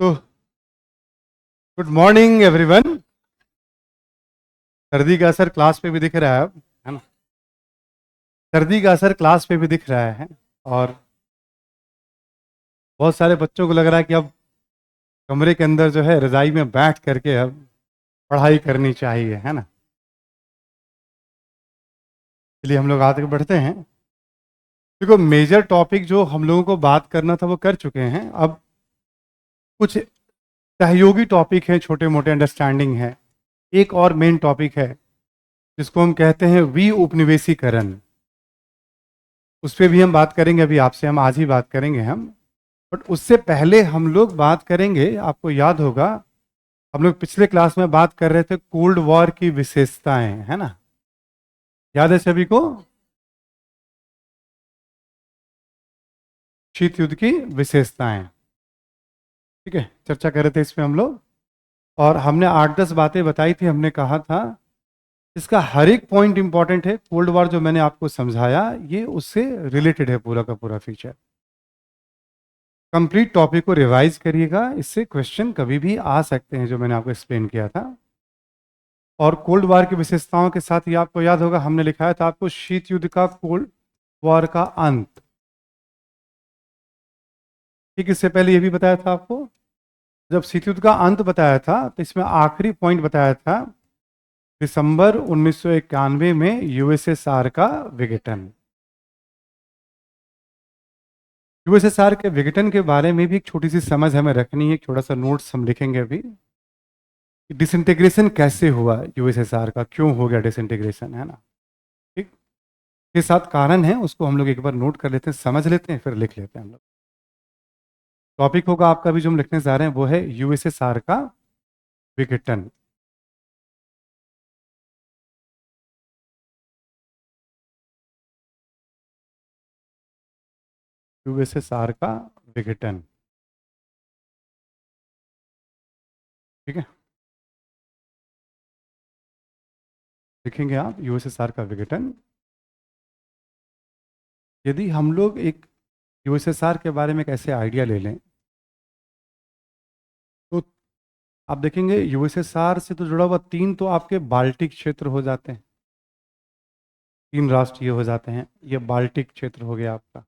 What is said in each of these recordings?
तो good morning everyone. सर्दी का असर क्लास पे भी दिख रहा है ना। सर्दी का असर क्लास पे भी दिख रहा है और बहुत सारे बच्चों को लग रहा है कि अब कमरे के अंदर जो है रजाई में बैठ करके अब पढ़ाई करनी चाहिए, है ना। इसलिए हम लोग आगे बढ़ते हैं। देखो, मेजर टॉपिक जो हम लोगों को बात करना था वो कर चुके हैं। अब कुछ सहयोगी टॉपिक हैं, छोटे मोटे अंडरस्टैंडिंग है। एक और मेन टॉपिक है जिसको हम कहते हैं उपनिवेशीकरण। उस पर भी हम बात करेंगे। अभी आपसे हम आज ही बात करेंगे हम। बट उससे पहले हम लोग बात करेंगे, आपको याद होगा हम लोग पिछले क्लास में बात कर रहे थे कोल्ड वॉर की विशेषताएं, है ना। याद है सभी को? शीत युद्ध की विशेषताएं, ठीक है, चर्चा कर रहे थे इसमें हम लोग। और हमने 8-10 बातें बताई थी। हमने कहा था इसका हर एक पॉइंट इंपॉर्टेंट है। कोल्ड वॉर जो मैंने आपको समझाया ये उससे रिलेटेड है, पूरा का पूरा फीचर। कंप्लीट टॉपिक को रिवाइज करिएगा, इससे क्वेश्चन कभी भी आ सकते हैं जो मैंने आपको एक्सप्लेन किया था। और कोल्ड वॉर की विशेषताओं के साथ ही आपको याद होगा हमने लिखाया था आपको शीत युद्ध का कोल्ड वॉर का अंत। ठीक, इससे पहले ये भी बताया था आपको, जब शीत युद्ध का अंत बताया था तो इसमें आखिरी पॉइंट बताया था दिसंबर 1991 में यूएसएसआर का विघटन। यूएसएसआर के विघटन के बारे में भी एक छोटी सी समझ हमें रखनी है, एक छोटा सा नोट्स हम लिखेंगे अभी। डिसइंटीग्रेशन कैसे हुआ यूएसएसआर का, क्यों हो गया डिसइंटीग्रेशन, है ना। ठीक, के साथ कारण है उसको हम लोग एक बार नोट कर लेते हैं, समझ लेते हैं, फिर लिख लेते हैं हम लोग। टॉपिक होगा आपका भी जो हम लिखने जा रहे हैं वो है यूएसएसआर का विघटन। यूएसएसआर का विघटन, ठीक है, लिखेंगे आप यूएसएसआर का विघटन। यदि हम लोग एक यूएसएसआर के बारे में एक ऐसे आइडिया ले लें तो आप देखेंगे यूएसएसआर से तो जुड़ा हुआ तीन तो आपके बाल्टिक क्षेत्र हो जाते हैं। तीन राष्ट्र ये हो जाते हैं, ये बाल्टिक क्षेत्र हो गया आपका।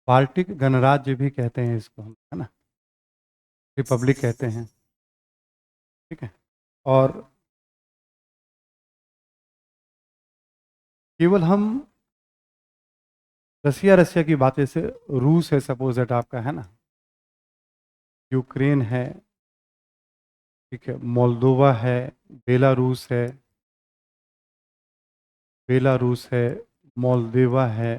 बाल्टिक गणराज्य भी कहते हैं इसको हम, है ना, रिपब्लिक कहते हैं, ठीक है। और केवल हम रसिया की बातें से, रूस है सपोज दैट आपका, है ना, यूक्रेन है, ठीक है, मोल्दोवा है, बेलारूस है, मोल्दोवा है।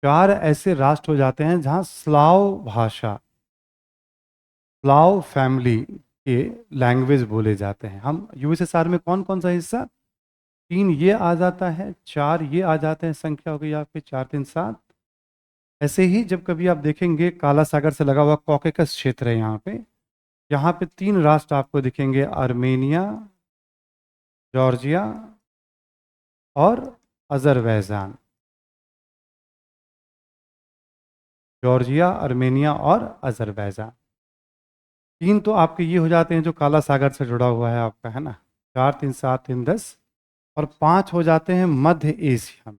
चार ऐसे राष्ट्र हो जाते हैं जहां स्लाव भाषा, स्लाव फैमिली के लैंग्वेज बोले जाते हैं। हम यूएसएसआर में कौन कौन सा हिस्सा, तीन ये आ जाता है, चार ये आ जाते हैं, संख्या हो गई आपकी 4, 3, 7। ऐसे ही जब कभी आप देखेंगे काला सागर से लगा हुआ कॉकेकस क्षेत्र है यहाँ पे तीन राष्ट्र आपको दिखेंगे, आर्मेनिया, जॉर्जिया और अजरबैजान। जॉर्जिया, आर्मेनिया और अजरबैजान, तीन तो आपके ये हो जाते हैं जो काला सागर से जुड़ा हुआ है आपका, है ना। 4, 3, 7, 3, 10। और 5 हो जाते हैं मध्य एशिया में।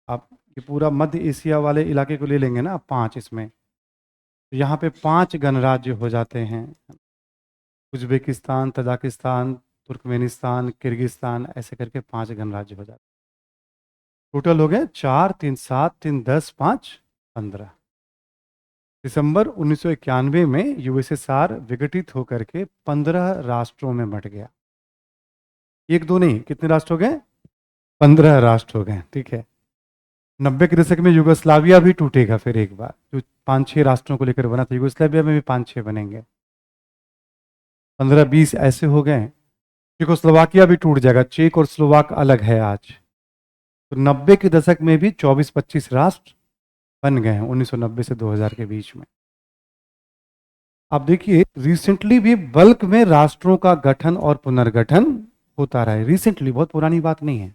आप ये पूरा मध्य एशिया वाले इलाके को ले लेंगे ना 5 इसमें, तो यहाँ पे 5 गणराज्य हो जाते हैं। उज्बेकिस्तान, तजाकिस्तान, तुर्कमेनिस्तान, किर्गिस्तान, ऐसे करके 5 गणराज्य हो जाते हैं। टोटल हो गए 4, 3, 7, 3, 10, 5, 15। दिसंबर 1991 में यूएसएसआर विघटित होकर के 15 राष्ट्रों में बंट गया। एक दो नहीं, कितने राष्ट्र हो गए? 15 राष्ट्र हो गए, ठीक है। 90 के दशक में युगोस्लाविया भी टूटेगा फिर एक बार, जो 5-6 राष्ट्रों को लेकर बना था। युगोस्लाविया में भी 5-6 बनेंगे, 15-20 ऐसे हो गए। चेकोस्लोवाकिया भी टूट जाएगा, चेक और स्लोवाक अलग है आज। तो 90 के दशक में भी 24-25 राष्ट्र बन गए हैं 1990 से 2000 के बीच में। आप देखिए रिसेंटली भी बल्क में राष्ट्रों का गठन और पुनर्गठन होता रहा है, रिसेंटली, बहुत पुरानी बात नहीं है।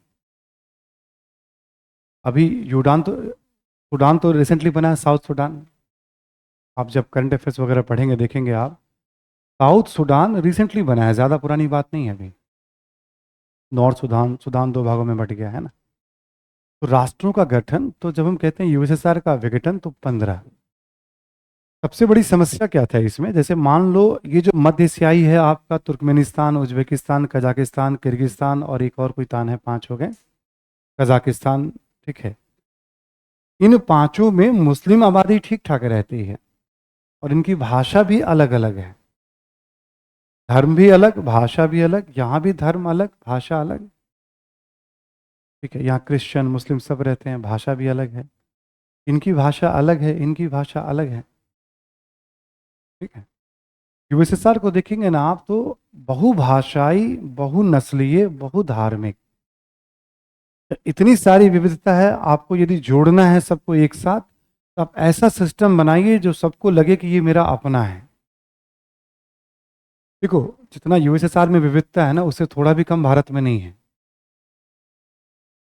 अभी सूडान तो रिसेंटली बना है, साउथ सूडान। आप जब करंट अफेयर्स वगैरह पढ़ेंगे देखेंगे आप, साउथ सूडान रिसेंटली बना है, ज़्यादा पुरानी बात नहीं है अभी। नॉर्थ सूडान, सूडान दो भागों में बट गया है ना। तो राष्ट्रों का गठन, तो जब हम कहते हैं यूएसएसआर का विघटन, तो 15। सबसे बड़ी समस्या क्या था इसमें, जैसे मान लो ये जो मध्य एशियाई है आपका, तुर्कमेनिस्तान, उज्बेकिस्तान, कजाकिस्तान, किर्गिस्तान और एक और कोई तान है, 5 हो गए, कजाकिस्तान, ठीक है। इन पांचों में मुस्लिम आबादी ठीक ठाक रहती है और इनकी भाषा भी अलग अलग है, धर्म भी अलग, भाषा भी अलग, यहाँ भी धर्म अलग, भाषा अलग, ठीक है। यहाँ क्रिश्चियन मुस्लिम सब रहते हैं, भाषा भी अलग है, इनकी भाषा अलग है, इनकी भाषा अलग है, ठीक है। यूएसएसआर को देखेंगे ना आप, तो बहुभाषाई, बहुनस्लीय, बहुधार्मिक, इतनी सारी विविधता है। आपको यदि जोड़ना है सबको एक साथ, तो आप ऐसा सिस्टम बनाइए जो सबको लगे कि ये मेरा अपना है। देखो, जितना यूएसएसआर में विविधता है ना, उससे थोड़ा भी कम भारत में नहीं है।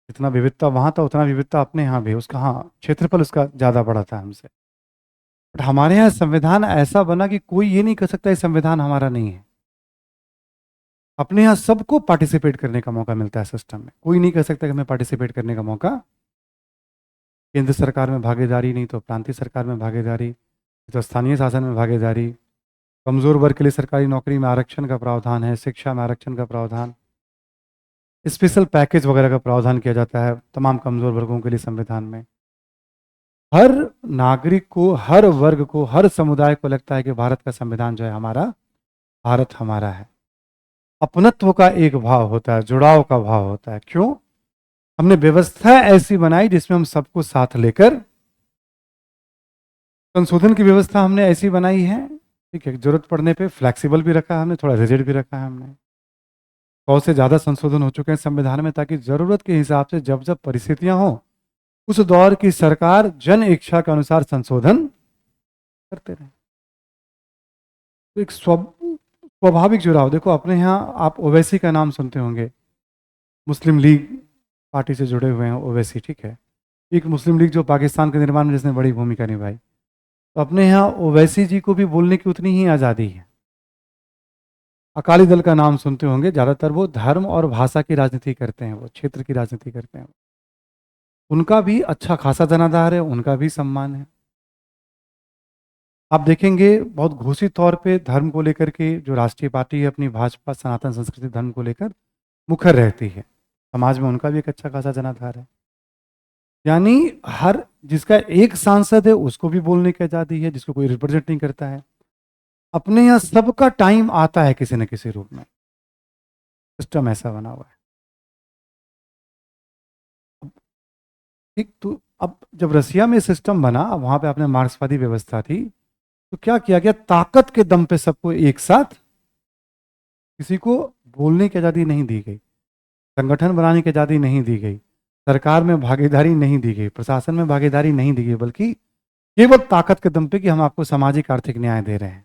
जितना विविधता वहां था उतना विविधता अपने यहाँ भी है। उसका, हाँ, क्षेत्रफल उसका ज़्यादा बड़ा था हमसे। बट हमारे यहाँ संविधान ऐसा बना कि कोई ये नहीं कह सकता ये संविधान हमारा नहीं है। अपने यहाँ सबको पार्टिसिपेट करने का मौका मिलता है सिस्टम में, कोई नहीं कह सकता कि हमें पार्टिसिपेट करने का मौका। केंद्र सरकार में भागीदारी, नहीं तो प्रांतीय सरकार में भागीदारी, तो स्थानीय शासन में भागीदारी, कमजोर वर्ग के लिए सरकारी नौकरी में आरक्षण का प्रावधान है, शिक्षा में आरक्षण का प्रावधान, स्पेशल पैकेज वगैरह का प्रावधान किया जाता है तमाम कमजोर वर्गों के लिए संविधान में। हर नागरिक को, हर वर्ग को, हर समुदाय को लगता है कि भारत का संविधान जो है हमारा, भारत हमारा है। अपनत्व का एक भाव होता है, जुड़ाव का भाव होता है। क्यों? हमने व्यवस्था ऐसी बनाई जिसमें हम सबको साथ लेकर, संशोधन की व्यवस्था हमने ऐसी बनाई है, ठीक है, जरूरत पड़ने पे फ्लेक्सिबल भी रखा है हमने, थोड़ा रिजिड भी रखा है हमने। 100 से ज़्यादा संशोधन हो चुके हैं संविधान में, ताकि ज़रूरत के हिसाब से जब जब परिस्थितियां हो, उस दौर की सरकार जन इच्छा के अनुसार संशोधन करते रहे। तो एक स्वाभाविक जुड़ाव। देखो अपने यहाँ आप ओवैसी का नाम सुनते होंगे, मुस्लिम लीग पार्टी से जुड़े हुए हैं ओवैसी, ठीक है। एक मुस्लिम लीग जो पाकिस्तान के निर्माण में जिसने बड़ी भूमिका निभाई। तो अपने यहाँ ओवैसी जी को भी बोलने की उतनी ही आज़ादी है। अकाली दल का नाम सुनते होंगे, ज़्यादातर वो धर्म और भाषा की राजनीति करते हैं, वो क्षेत्र की राजनीति करते हैं। उनका भी अच्छा खासा जनाधार है, उनका भी सम्मान है। आप देखेंगे बहुत घोषित तौर पे धर्म को लेकर के जो राष्ट्रीय पार्टी है अपनी, भाजपा, सनातन संस्कृति धर्म को लेकर मुखर रहती है। समाज में उनका भी एक अच्छा खासा जनाधार है। यानी हर, जिसका एक सांसद है उसको भी बोलने की आज़ादी है, जिसको कोई रिप्रेजेंट नहीं करता है। अपने यहाँ सबका टाइम आता है किसी न किसी रूप में, सिस्टम ऐसा बना हुआ है। ठीक, तो अब जब रसिया में सिस्टम बना, वहां पे आपने मार्क्सवादी व्यवस्था थी, तो क्या किया गया, ताकत के दम पे सबको एक साथ, किसी को बोलने की आज़ादी नहीं दी गई, संगठन बनाने की आज़ादी नहीं दी गई, सरकार में भागीदारी नहीं दी गई, प्रशासन में भागीदारी नहीं दी गई, बल्कि केवल ताकत के दम पे कि हम आपको सामाजिक आर्थिक न्याय दे रहे हैं।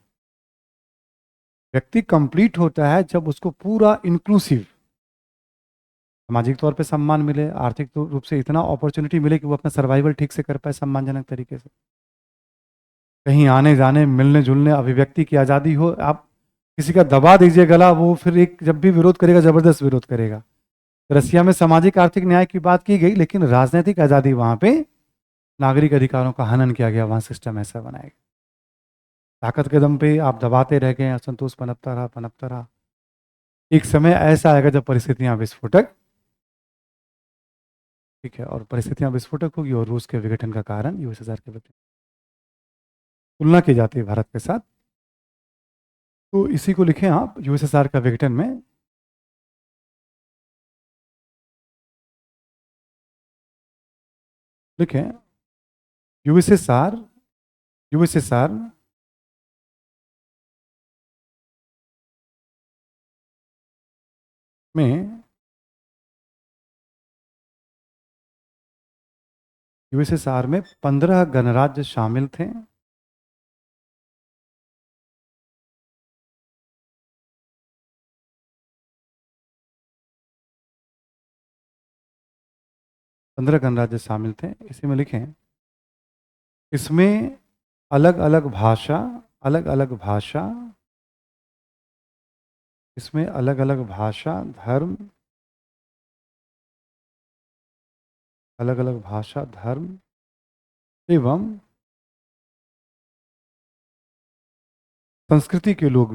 व्यक्ति कंप्लीट होता है जब उसको पूरा इंक्लूसिव, सामाजिक तौर पे सम्मान मिले, आर्थिक रूप से इतना अपॉर्चुनिटी मिले कि वो अपना सर्वाइवल ठीक से कर पाए सम्मानजनक तरीके से, कहीं आने जाने, मिलने जुलने, अभिव्यक्ति की आज़ादी हो। आप किसी का दबा दीजिए गला, वो फिर एक जब भी विरोध करेगा जबरदस्त विरोध करेगा। रसिया में सामाजिक आर्थिक न्याय की बात की गई, लेकिन राजनीतिक आज़ादी वहाँ पे, नागरिक अधिकारों का हनन किया गया, वहाँ सिस्टम ऐसा बनाया गया। ताकत के दम पे आप दबाते रह गए, असंतोष पनपता रहा, पनपता रहा। एक समय ऐसा आएगा जब परिस्थितियां विस्फोटक, ठीक है, और परिस्थितियां विस्फोटक होगी और रूस के विघटन का कारण यूएसएसआर के विघटन, तुलना की जाती है भारत के साथ। तो इसी को लिखें आप, यूएसएसआर का विघटन में लिखें, यूएसएसआर, यूएसएसआर में, यूएसएसआर में 15 गणराज्य शामिल थे। पंद्रह गणराज्य शामिल थे, इसी में लिखें इसमें अलग अलग भाषा, अलग अलग भाषा, इसमें अलग अलग भाषा, धर्म, अलग अलग भाषा, धर्म एवं संस्कृति के लोग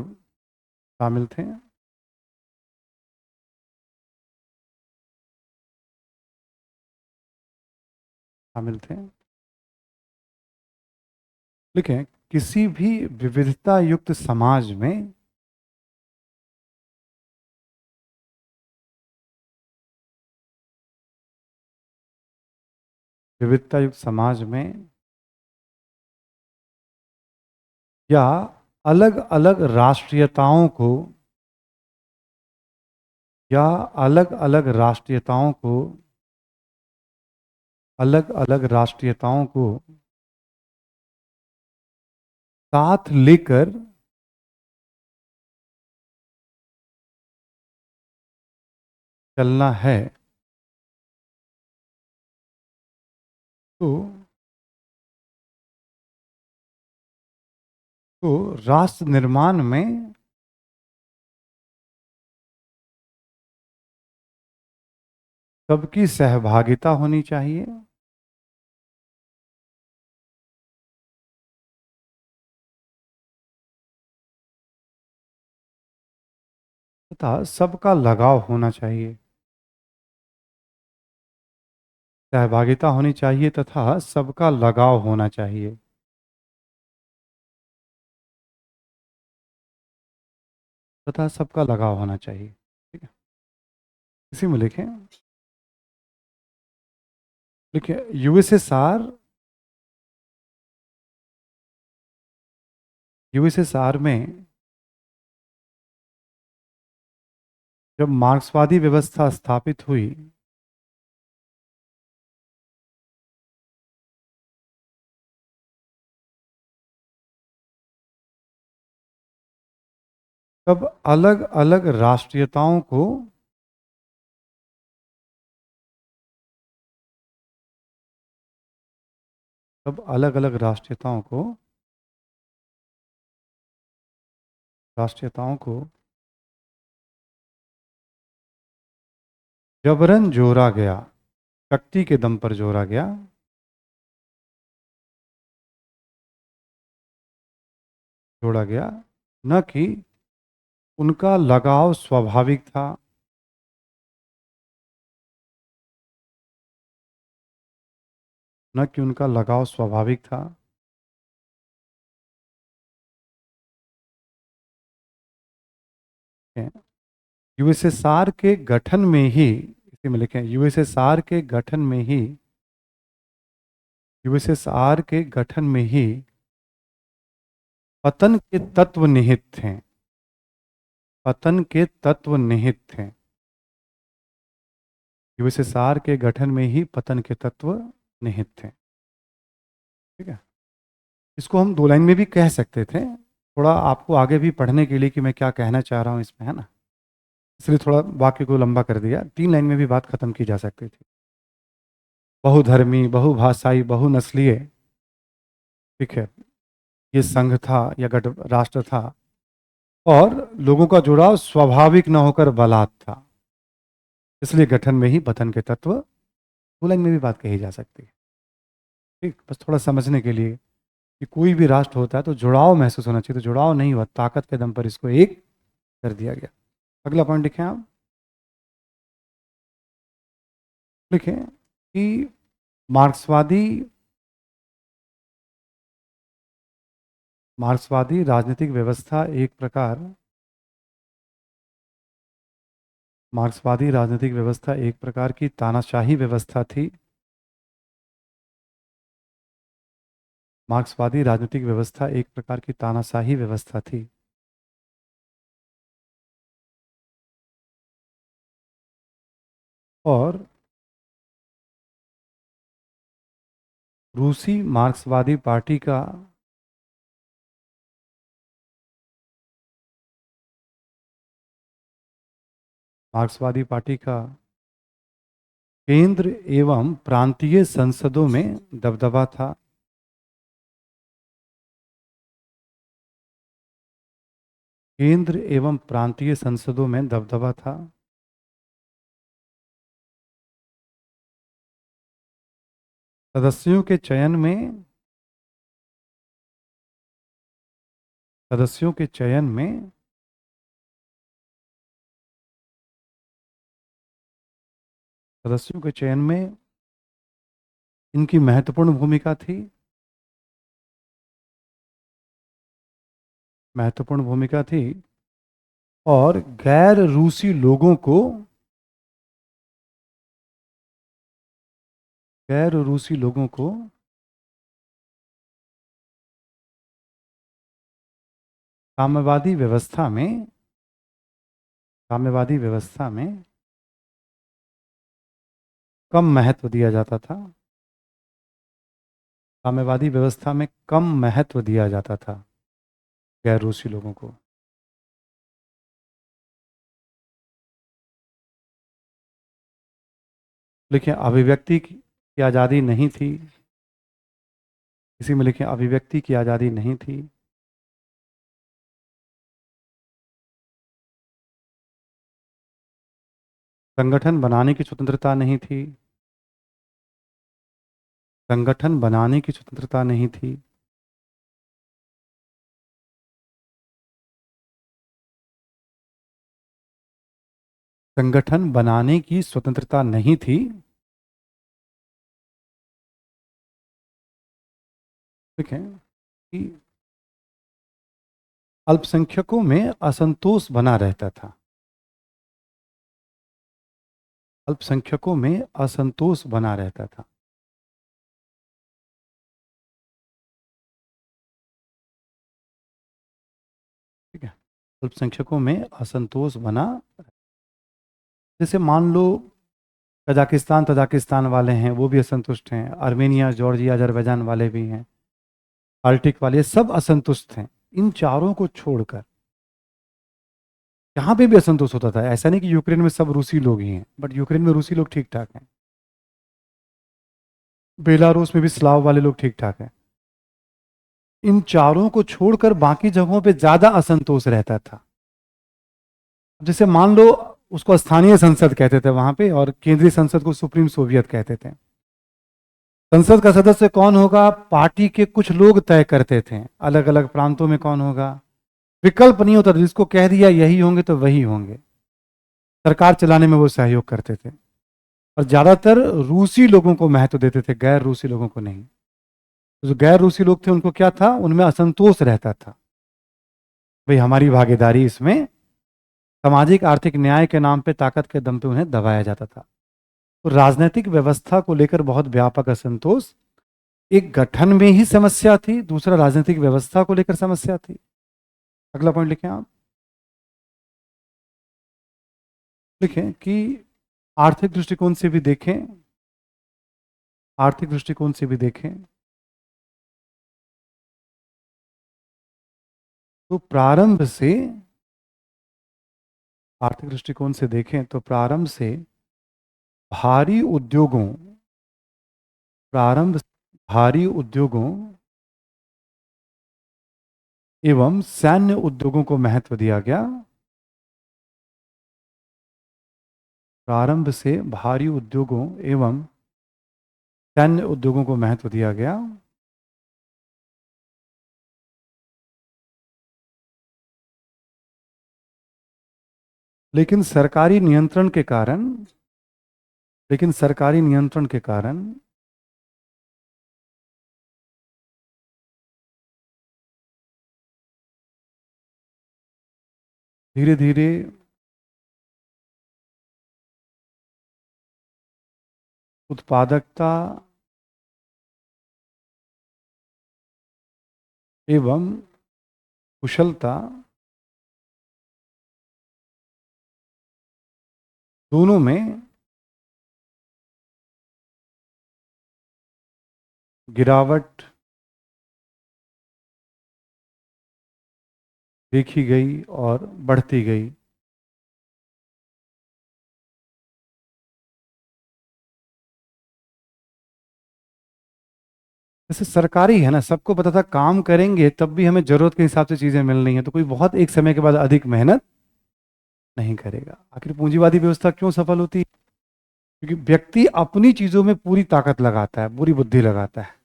शामिल थे। शामिल थे। लिखें, किसी भी विविधता युक्त समाज में विविधता युक्त समाज में या अलग अलग राष्ट्रीयताओं को या अलग अलग राष्ट्रीयताओं को अलग अलग राष्ट्रीयताओं को साथ लेकर चलना है, तो राष्ट्र निर्माण में सबकी सहभागिता होनी चाहिए तथा सबका लगाव होना चाहिए। सहभागिता होनी चाहिए तथा सबका लगाव होना चाहिए। तथा सबका लगाव होना चाहिए। ठीक है, इसी में लिखें। देखिए, यूएसएसआर में जब मार्क्सवादी व्यवस्था स्थापित हुई, तब अलग अलग राष्ट्रीयताओं को तब अलग अलग राष्ट्रीयताओं को जबरन जोड़ा गया, शक्ति के दम पर जोड़ा गया। जोड़ा गया, न कि उनका लगाव स्वाभाविक था। न कि उनका लगाव स्वाभाविक था। यूएसएसआर के गठन में ही, इसी में लिखें, यूएसएसआर के गठन में ही यूएसएसआर के गठन में ही पतन के तत्व निहित थे। पतन के तत्व निहित थे। यूएसएसआर के गठन में ही पतन के तत्व निहित थे। ठीक है, इसको हम दो लाइन में भी कह सकते थे, थोड़ा आपको आगे भी पढ़ने के लिए कि मैं क्या कहना चाह रहा हूं इसमें, है ना, इसलिए थोड़ा वाक्य को लंबा कर दिया। तीन लाइन में भी बात खत्म की जा सकती थी। बहुधर्मी, बहुभाषाई, बहुनस्लीय, ठीक है, ये संघ था या गठ राष्ट्र था, और लोगों का जुड़ाव स्वाभाविक न होकर बलात् था, इसलिए गठन में ही पतन के तत्व, दो लाइन में भी बात कही जा सकती है। ठीक, बस थोड़ा समझने के लिए कि कोई भी राष्ट्र होता है तो जुड़ाव महसूस होना चाहिए, तो जुड़ाव नहीं हुआ, ताकत के दम पर इसको एक कर दिया गया। अगला पॉइंट लिखें आप। लिखें कि मार्क्सवादी राजनीतिक व्यवस्था एक प्रकार मार्क्सवादी राजनीतिक व्यवस्था एक प्रकार की तानाशाही व्यवस्था थी। मार्क्सवादी राजनीतिक व्यवस्था एक प्रकार की तानाशाही व्यवस्था थी। और रूसी मार्क्सवादी पार्टी का केंद्र एवं प्रांतीय संसदों में दबदबा था। केंद्र एवं प्रांतीय संसदों में दबदबा था। सदस्यों के चयन में सदस्यों के चयन में सदस्यों के चयन में इनकी महत्वपूर्ण भूमिका थी। महत्वपूर्ण भूमिका थी। और गैर रूसी लोगों को साम्यवादी व्यवस्था में साम्यवादी व्यवस्था में कम महत्व दिया जाता था। साम्यवादी व्यवस्था में कम महत्व दिया जाता था गैर रूसी लोगों को। लिखिए अभिव्यक्ति की आज़ादी नहीं थी। इसी में लिखिए अभिव्यक्ति की आज़ादी नहीं थी। संगठन बनाने की स्वतंत्रता नहीं थी। संगठन बनाने की स्वतंत्रता नहीं थी। संगठन बनाने की स्वतंत्रता नहीं थी। ठीक है कि अल्पसंख्यकों में असंतोष बना रहता था। अल्पसंख्यकों में असंतोष बना रहता था। ठीक है। अल्पसंख्यकों में असंतोष बना। जैसे मान लो कजाकिस्तान तजाकिस्तान वाले हैं, वो भी असंतुष्ट हैं। आर्मेनिया जॉर्जिया अजरबैजान वाले भी हैं। बाल्टिक वाले सब असंतुष्ट हैं। इन चारों को छोड़कर यहाँ पे भी असंतोष होता था। ऐसा नहीं कि यूक्रेन में सब रूसी लोग ही हैं, बट यूक्रेन में रूसी लोग ठीक ठाक हैं। बेलारूस में भी स्लाव वाले लोग ठीक ठाक हैं। इन चारों को छोड़कर बाकी जगहों पे ज्यादा असंतोष रहता था। जैसे मान लो उसको स्थानीय संसद कहते थे वहां पे, और केंद्रीय संसद को सुप्रीम सोवियत कहते थे। संसद का सदस्य कौन होगा, पार्टी के कुछ लोग तय करते थे। अलग अलग प्रांतों में कौन होगा, विकल्प नहीं होता था। जिसको कह दिया यही होंगे तो वही होंगे। सरकार चलाने में वो सहयोग करते थे। और ज्यादातर रूसी लोगों को महत्व देते थे, गैर रूसी लोगों को नहीं। तो जो गैर रूसी लोग थे उनको क्या था, उनमें असंतोष रहता था। भाई हमारी भागीदारी इसमें, सामाजिक आर्थिक न्याय के नाम पे ताकत के दम पे उन्हें दबाया जाता था। तो राजनीतिक व्यवस्था को लेकर बहुत व्यापक असंतोष। एक गठन में ही समस्या थी, दूसरा राजनीतिक व्यवस्था को लेकर समस्या थी। अगला पॉइंट लिखें आप। लिखें कि आर्थिक दृष्टिकोण से भी देखें, आर्थिक दृष्टिकोण से भी देखें तो प्रारंभ से, आर्थिक दृष्टिकोण से देखें तो प्रारंभ से भारी उद्योगों प्रारंभ भारी उद्योगों एवं सैन्य उद्योगों को महत्व दिया गया। प्रारंभ से भारी उद्योगों एवं सैन्य उद्योगों को महत्व दिया गया। लेकिन सरकारी नियंत्रण के कारण लेकिन सरकारी नियंत्रण के कारण धीरे धीरे उत्पादकता एवं कुशलता दोनों में गिरावट देखी गई और बढ़ती गई। जैसे सरकारी है ना, सबको पता था काम करेंगे तब भी हमें जरूरत के हिसाब से चीजें मिल रही हैं, तो कोई बहुत एक समय के बाद अधिक मेहनत नहीं करेगा। आखिर पूंजीवादी व्यवस्था क्यों सफल होती है? क्योंकि व्यक्ति अपनी चीजों में पूरी ताकत लगाता है, पूरी बुद्धि लगाता है।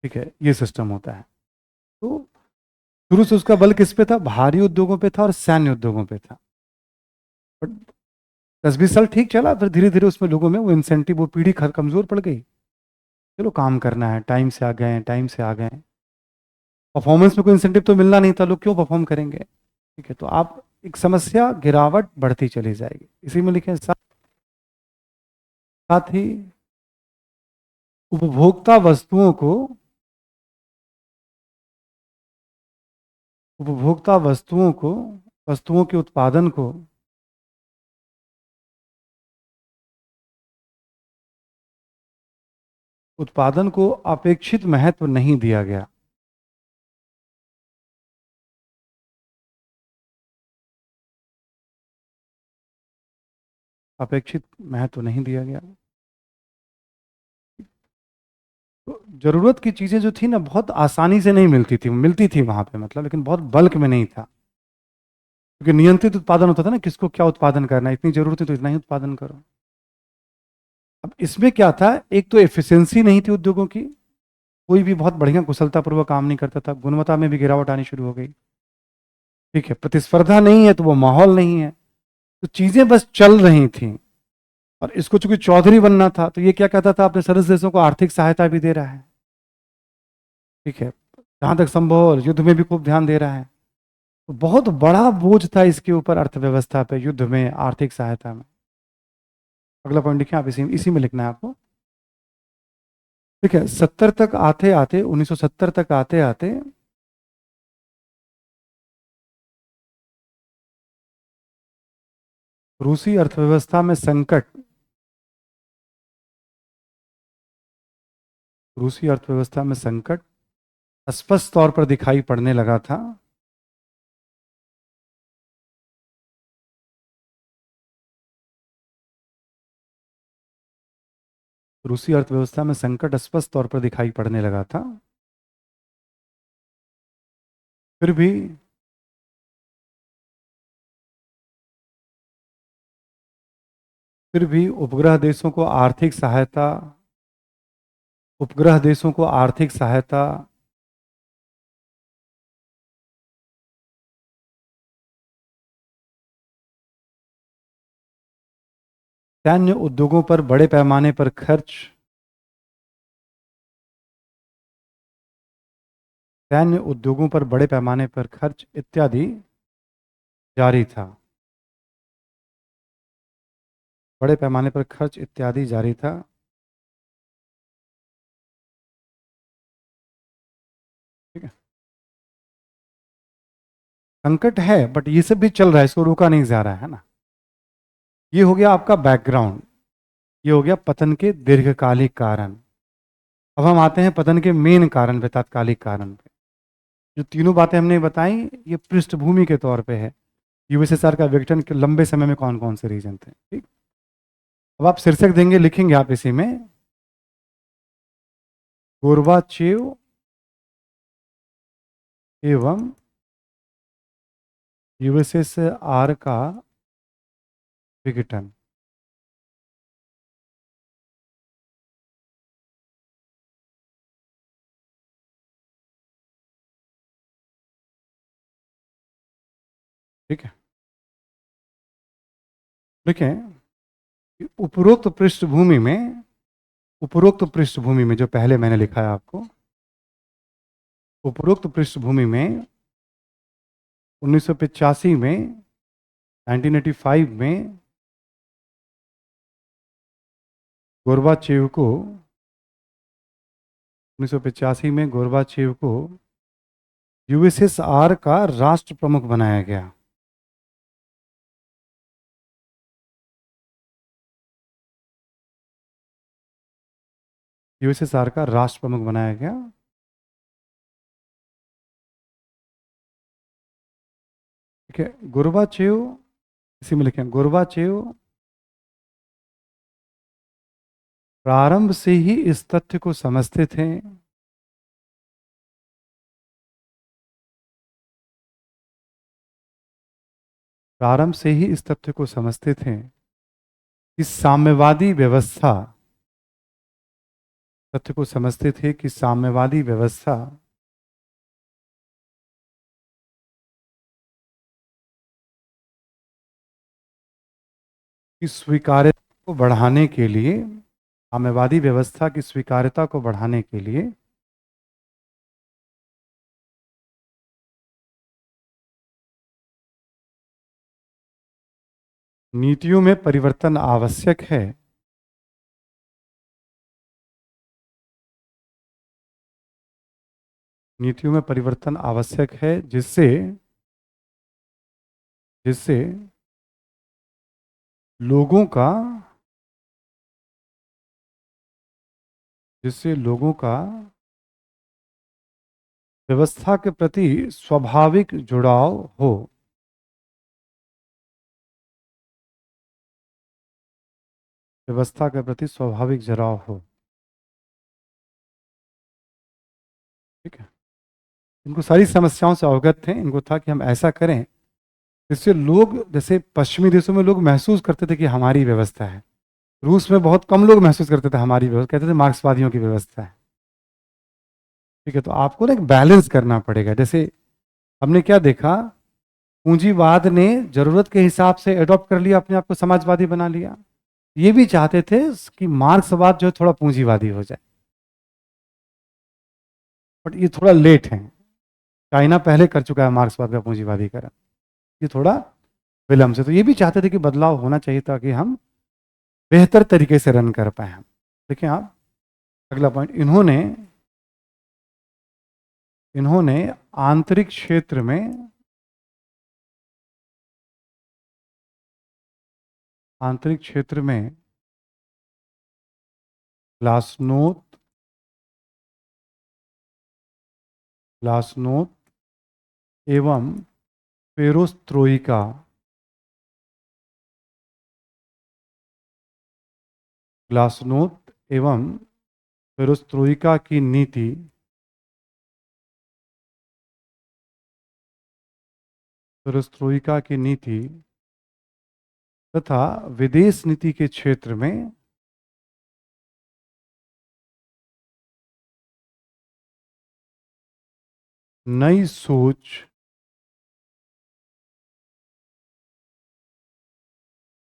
ठीक है, ये सिस्टम होता है। तो शुरू से उसका बल किस पे था? भारी उद्योगों पे था और सैन्य उद्योगों पे था। बट 10-20 साल ठीक चला, फिर धीरे धीरे उसमें लोगों में वो इंसेंटिव, वो पीढ़ी कमजोर पड़ गई। चलो काम करना है, टाइम से आ गए, टाइम से आ गए, परफॉर्मेंस में कोई इंसेंटिव तो मिलना नहीं था, लोग क्यों परफॉर्म करेंगे? ठीक है, तो आप एक समस्या, गिरावट बढ़ती चली जाएगी। इसी में लिखे साथ ही उपभोक्ता वस्तुओं को, उपभोक्ता वस्तुओं को, वस्तुओं के उत्पादन को अपेक्षित महत्व नहीं दिया गया। अपेक्षित महत्व नहीं दिया गया। तो जरूरत की चीजें जो थी ना, बहुत आसानी से नहीं मिलती थी, मिलती थी वहां पे मतलब, लेकिन बहुत बल्क में नहीं था। क्योंकि नियंत्रित उत्पादन होता था ना, किसको क्या उत्पादन करना है, इतनी जरूरत है तो इतना ही उत्पादन करो। अब इसमें क्या था, एक तो एफिशिएंसी नहीं थी उद्योगों की, कोई भी बहुत बढ़िया कुशलतापूर्वक काम नहीं करता था, गुणवत्ता में भी गिरावट आनी शुरू हो गई। ठीक है, प्रतिस्पर्धा नहीं है तो वो माहौल नहीं है, तो चीजें बस चल रही थी। और इसको चूंकि चौधरी बनना था, तो ये क्या कहता था, अपने सदस्य देशों को आर्थिक सहायता भी दे रहा है। ठीक है, जहां तक संभव हो युद्ध में भी खूब ध्यान दे रहा है। तो बहुत बड़ा बोझ था इसके ऊपर, अर्थव्यवस्था पे, युद्ध में, आर्थिक सहायता में। अगला पॉइंट लिखिए आप, इसी इसी में लिखना है आपको। ठीक है, 70 तक आते आते, 1970 तक आते आते रूसी अर्थव्यवस्था में संकट, रूसी अर्थव्यवस्था में संकट स्पष्ट तौर पर दिखाई पड़ने लगा था। रूसी अर्थव्यवस्था में संकट स्पष्ट तौर पर दिखाई पड़ने लगा था। फिर भी, फिर भी उपग्रह देशों को आर्थिक सहायता, सैन्य उद्योगों पर बड़े पैमाने पर खर्च, सैन्य उद्योगों पर बड़े पैमाने पर खर्च इत्यादि जारी था। बड़े पैमाने पर खर्च इत्यादि जारी था। ठीक है, संकट है बट ये सब भी चल रहा है, इसको रोका नहीं जा रहा है ना। ये हो गया आपका बैकग्राउंड, ये हो गया पतन के दीर्घकालिक कारण। अब हम आते हैं पतन के मेन कारण पे, तात्कालिक कारण पे। जो तीनों बातें हमने बताई, ये पृष्ठभूमि के तौर पे है। यूएसएसआर का विघटन के लंबे समय में कौन कौन से रीजन थे। ठीक, अब आप शीर्षक देंगे, लिखेंगे आप इसी में, गोर्बाचेव एवं यूएसएसआर का विघटन। ठीक है, देखें कि उपरोक्त पृष्ठभूमि में जो पहले मैंने लिखा है आपको, उपरोक्त पृष्ठभूमि में 1985 में, 1985 में गोर्बाचेव को, 1985 में गोर्बाचेव को यूएसएसआर का राष्ट्र प्रमुख बनाया गया। यूएसएसआर का राष्ट्र प्रमुख बनाया गया। ठीक है, गोर्बाचेव, इसी में लिखें, गोर्बाचेव प्रारंभ से ही इस तथ्य को समझते थे प्रारंभ से ही इस तथ्य को समझते थे कि साम्यवादी व्यवस्था तथ्य को समझते थे कि साम्यवादी व्यवस्था की स्वीकार्यता को बढ़ाने के लिए साम्यवादी व्यवस्था की स्वीकार्यता को बढ़ाने के लिए नीतियों में परिवर्तन आवश्यक है। नीतियों में परिवर्तन आवश्यक है जिससे जिससे लोगों का जिससे लोगों का व्यवस्था के प्रति स्वाभाविक जुड़ाव हो। व्यवस्था के प्रति स्वाभाविक जुड़ाव हो। ठीक है। इनको सारी समस्याओं से अवगत थे। इनको था कि हम ऐसा करें जिससे लोग, जैसे पश्चिमी देशों में लोग महसूस करते थे कि हमारी व्यवस्था है। रूस में बहुत कम लोग महसूस करते थे हमारी व्यवस्था, कहते थे मार्क्सवादियों की व्यवस्था है। ठीक है। तो आपको ना एक बैलेंस करना पड़ेगा। जैसे हमने क्या देखा, पूंजीवाद ने जरूरत के हिसाब से एडॉप्ट कर लिया, अपने आप को समाजवादी बना लिया। ये भी चाहते थे कि मार्क्सवाद जो है थोड़ा पूंजीवादी हो जाए, बट ये थोड़ा लेट है। चाइना पहले कर चुका है मार्क्सवाद का पूंजीवादीकरण, ये थोड़ा विलंब से। तो ये भी चाहते थे कि बदलाव होना चाहिए ताकि हम बेहतर तरीके से रन कर पाए हम। देखिए आप, अगला पॉइंट, इन्होंने इन्होंने आंतरिक क्षेत्र में आंतरिक क्षेत्र में ग्लासनोत ग्लासनोत एवं पेरोस्त्रोइका ग्लासनोत एवं पेरोस्त्रोइका की नीति पेरोस्त्रोइका की नीति तथा विदेश नीति के क्षेत्र में नई सोच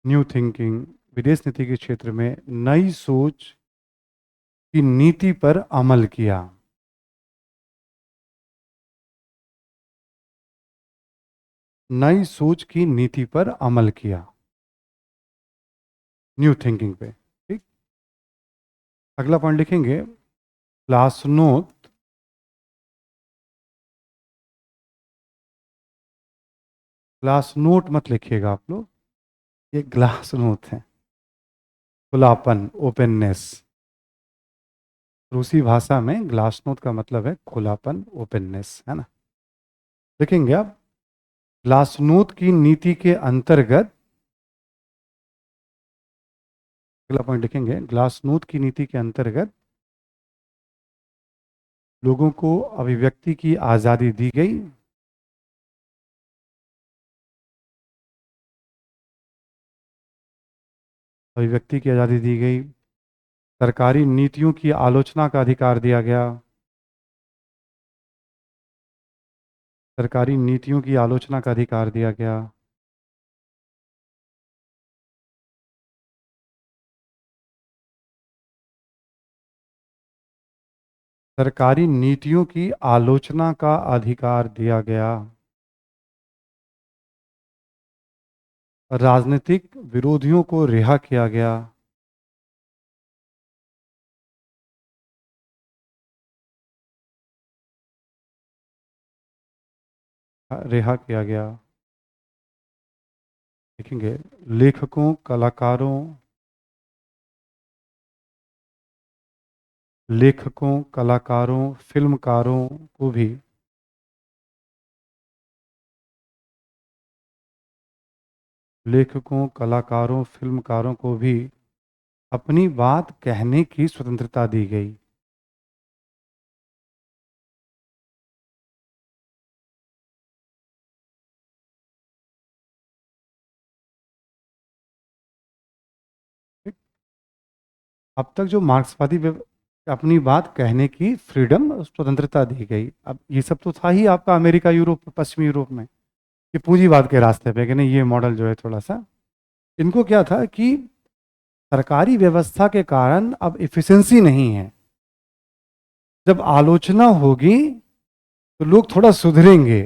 न्यू थिंकिंग, विदेश नीति के क्षेत्र में नई सोच की नीति पर अमल किया। नई सोच की नीति पर अमल किया, न्यू थिंकिंग पे। ठीक। अगला पॉइंट लिखेंगे, ग्लासनोत ग्लास नोट मत लिखिएगा आप लोग, ये ग्लास नोट है। खुलापन, ओपननेस। रूसी भाषा में ग्लास नोट का मतलब है खुलापन, ओपननेस, है ना। देखेंगे आप, ग्लासनोत की नीति के अंतर्गत, अगला पॉइंट लिखेंगे, ग्लासनोत की नीति के अंतर्गत लोगों को अभिव्यक्ति की आज़ादी दी गई। अभिव्यक्ति की आज़ादी दी गई। सरकारी नीतियों की आलोचना का अधिकार दिया गया। सरकारी नीतियों की आलोचना का अधिकार दिया गया। सरकारी नीतियों की आलोचना का अधिकार दिया गया। राजनीतिक विरोधियों को रिहा किया गया। रिहा किया गया। देखेंगे, लेखकों, कलाकारों, फिल्मकारों को भी लेखकों, कलाकारों, फिल्मकारों को भी अपनी बात कहने की स्वतंत्रता दी गई। ठीक? अब तक जो मार्क्सवादी अपनी बात कहने की फ्रीडम, स्वतंत्रता दी गई। अब ये सब तो था ही आपका अमेरिका, यूरोप, पश्चिमी यूरोप में, ये पूंजीवाद के रास्ते पे कि नहीं, ये मॉडल जो है थोड़ा सा, इनको क्या था कि सरकारी व्यवस्था के कारण अब इफिशिएंसी नहीं है। जब आलोचना होगी तो लोग थोड़ा सुधरेंगे,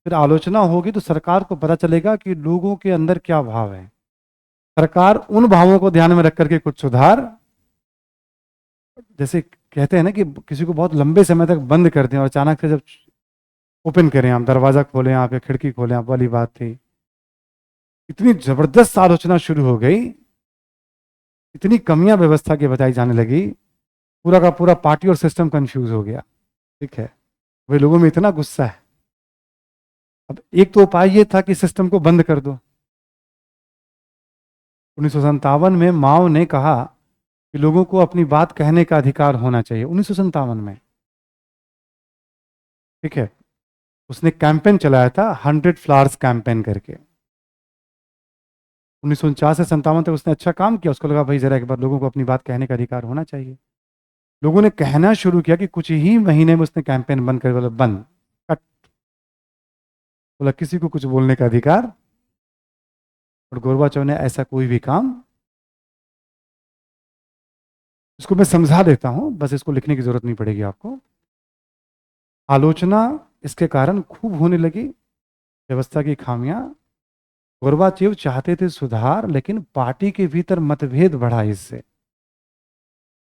फिर आलोचना होगी तो सरकार को पता चलेगा कि लोगों के अंदर क्या भाव है। सरकार उन भावों को ध्यान में रख करके कुछ सुधार, जैसे कहते हैं ना कि किसी को बहुत लंबे समय तक बंद कर दें और अचानक से जब ओपन करें, आप दरवाजा खोलें, आप या खिड़की खोलें, आप वाली बात थी। इतनी जबरदस्त आलोचना शुरू हो गई, इतनी कमियां व्यवस्था की बताई जाने लगी, पूरा का पूरा पार्टी और सिस्टम कंफ्यूज हो गया। ठीक है, वे लोगों में इतना गुस्सा है। अब एक तो उपाय ये था कि सिस्टम को बंद कर दो। 1957 में माओ ने कहा कि लोगों को अपनी बात कहने का अधिकार होना चाहिए, 1957 में। ठीक है, उसने कैंपेन चलाया था, 100 फ्लावर्स कैंपेन करके। 1949 से 57 तक उसने अच्छा काम किया। उसको लगा भाई जरा एक बार लोगों को अपनी बात कहने का अधिकार होना चाहिए। लोगों ने कहना शुरू किया कि कुछ ही महीने में उसने कैंपेन बंद कर, बोला बंद, कट। बोला किसी को कुछ बोलने का अधिकार। और गोरबाचोव ने ऐसा कोई भी काम, इसको मैं समझा देता हूं, बस इसको लिखने की जरूरत नहीं पड़ेगी आपको। आलोचना इसके कारण खूब होने लगी, व्यवस्था की खामियां। गोरबाचेव चाहते थे सुधार, लेकिन पार्टी के भीतर मतभेद बढ़ा इससे।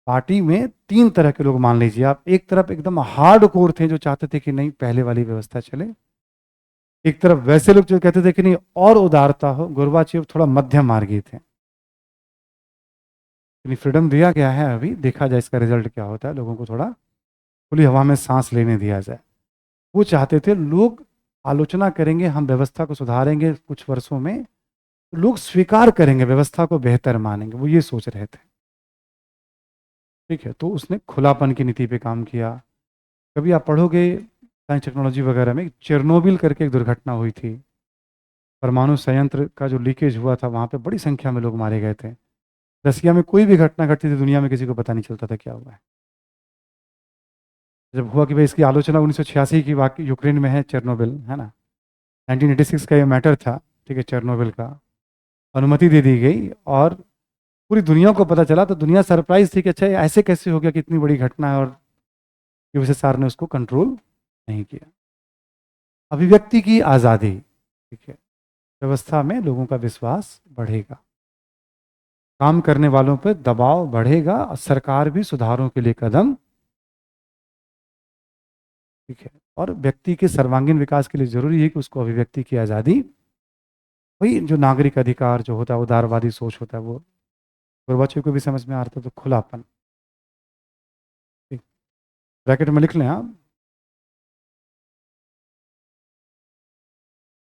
पार्टी में तीन तरह के लोग मान लीजिए आप। एक तरफ एकदम हार्ड कोर थे जो चाहते थे कि नहीं पहले वाली व्यवस्था चले। एक तरफ वैसे लोग जो कहते थे कि नहीं और उदारता हो। गोरबाचेव थोड़ा मध्यम मार्गी थे। यानी फ्रीडम दिया गया है, अभी देखा जाए इसका रिजल्ट क्या होता है। लोगों को थोड़ा खुली हवा में सांस लेने दिया जाए। वो चाहते थे लोग आलोचना करेंगे, हम व्यवस्था को सुधारेंगे कुछ वर्षों में, तो लोग स्वीकार करेंगे, व्यवस्था को बेहतर मानेंगे, वो ये सोच रहे थे। ठीक है, तो उसने खुलापन की नीति पे काम किया। कभी आप पढ़ोगे साइंस टेक्नोलॉजी वगैरह में, चेरनोबिल करके एक दुर्घटना हुई थी, परमाणु संयंत्र का जो लीकेज हुआ था, वहां पे बड़ी संख्या में लोग मारे गए थे। रसिया में कोई भी घटना घटती थी, दुनिया में किसी को पता नहीं चलता था क्या हुआ है। जब हुआ कि भाई इसकी आलोचना 1986 की, वाकई यूक्रेन में है चेरनोबिल, है ना, 1986 का ये मैटर था। ठीक है, चेरनोबिल का अनुमति दे दी गई और पूरी दुनिया को पता चला, तो दुनिया सरप्राइज थी कि अच्छा ये ऐसे कैसे हो गया कि इतनी बड़ी घटना है और यूएसएसआर ने उसको कंट्रोल नहीं किया। अभिव्यक्ति की आज़ादी, ठीक है, व्यवस्था में लोगों का विश्वास बढ़ेगा, काम करने वालों पर दबाव बढ़ेगा और सरकार भी सुधारों के लिए कदम, ठीक है, और व्यक्ति के सर्वांगीण विकास के लिए जरूरी है कि उसको अभिव्यक्ति की आज़ादी, वही जो नागरिक अधिकार जो होता है, उदारवादी सोच होता है, वो गोरबाचेव को भी समझ में आ रहा था। तो खुलापन, ठीक, ब्रैकेट में लिख लें आप।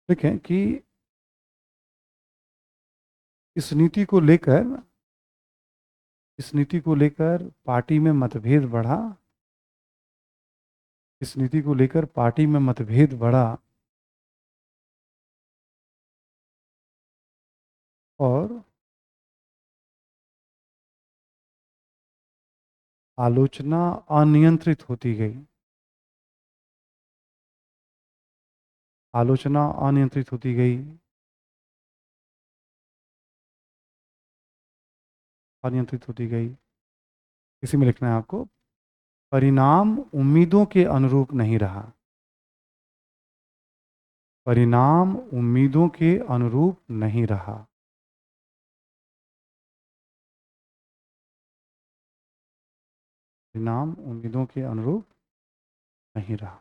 ठीक है कि इस नीति को लेकर, इस नीति को लेकर पार्टी में मतभेद बढ़ा, इस नीति को लेकर पार्टी में मतभेद बढ़ा और आलोचना अनियंत्रित होती गई। आलोचना अनियंत्रित होती गई, अनियंत्रित होती गई। इसी में लिखना है आपको, परिणाम उम्मीदों के अनुरूप नहीं रहा। परिणाम उम्मीदों के अनुरूप नहीं रहा। परिणाम उम्मीदों के अनुरूप नहीं रहा।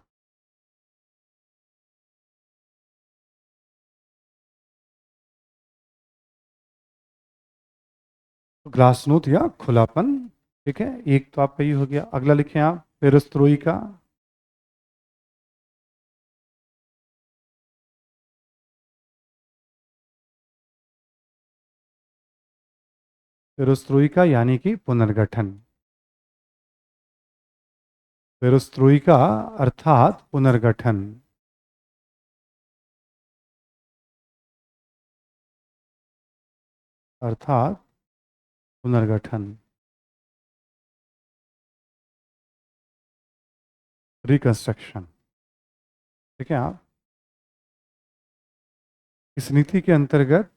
तो ग्लासनोथ या खुलापन, ठीक है, एक तो आपका ये हो गया। अगला लिखें आप, पेरेस्त्रोई का। पेरोस्त्रोइका यानी कि पुनर्गठन। पेरोस्त्रोइका अर्थात पुनर्गठन। अर्थात पुनर्गठन, रिकंस्ट्रक्शन। ठीक है आप, इस नीति के अंतर्गत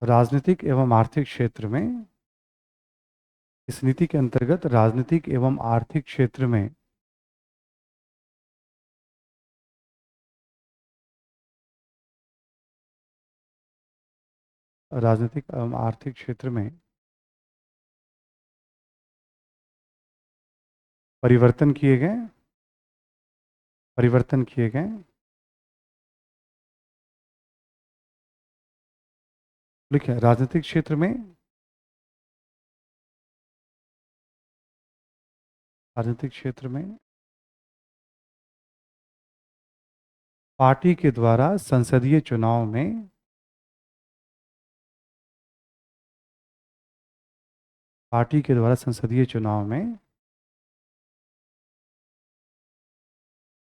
राजनीतिक एवं आर्थिक क्षेत्र में, इस नीति के अंतर्गत राजनीतिक एवं आर्थिक क्षेत्र में राजनीतिक एवं आर्थिक क्षेत्र में परिवर्तन किए गए, परिवर्तन किए गए। लिखिए राजनीतिक क्षेत्र में, राजनीतिक क्षेत्र में पार्टी के द्वारा संसदीय चुनाव में, पार्टी के द्वारा संसदीय चुनाव में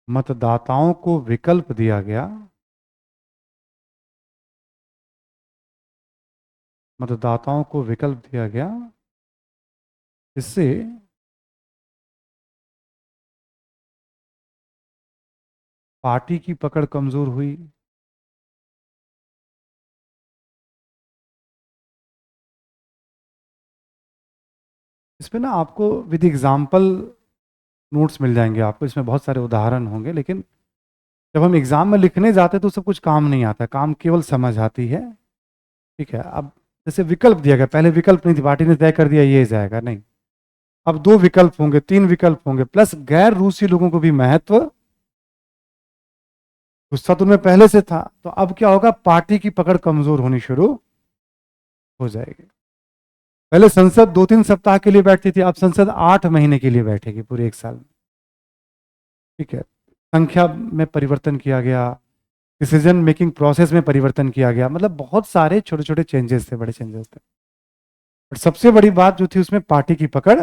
मतदाताओं को विकल्प दिया गया, मतदाताओं को विकल्प दिया गया। इससे पार्टी की पकड़ कमजोर हुई। इस पे ना आपको विद एग्जाम्पल नोट्स मिल जाएंगे आपको, इसमें बहुत सारे उदाहरण होंगे, लेकिन जब हम एग्जाम में लिखने जाते हैं तो सब कुछ काम नहीं आता, काम केवल समझ आती है। ठीक है, अब जैसे विकल्प दिया गया, पहले विकल्प नहीं थी, पार्टी ने तय कर दिया ये जाएगा, नहीं, अब 2 विकल्प होंगे, 3 विकल्प होंगे, प्लस गैर रूसी लोगों को भी महत्व। गुस्सा तो उनमें पहले से था, तो अब क्या होगा, पार्टी की पकड़ कमजोर होनी शुरू हो जाएगी। पहले संसद 2-3 सप्ताह के लिए बैठती थी, अब संसद 8 महीने के लिए बैठेगी, पूरे 1 साल में। ठीक है, संख्या में परिवर्तन किया गया, डिसीजन मेकिंग प्रोसेस में परिवर्तन किया गया, मतलब बहुत सारे छोटे छोटे चेंजेस थे, बड़े चेंजेस थे। और सबसे बड़ी बात जो थी उसमें पार्टी की पकड़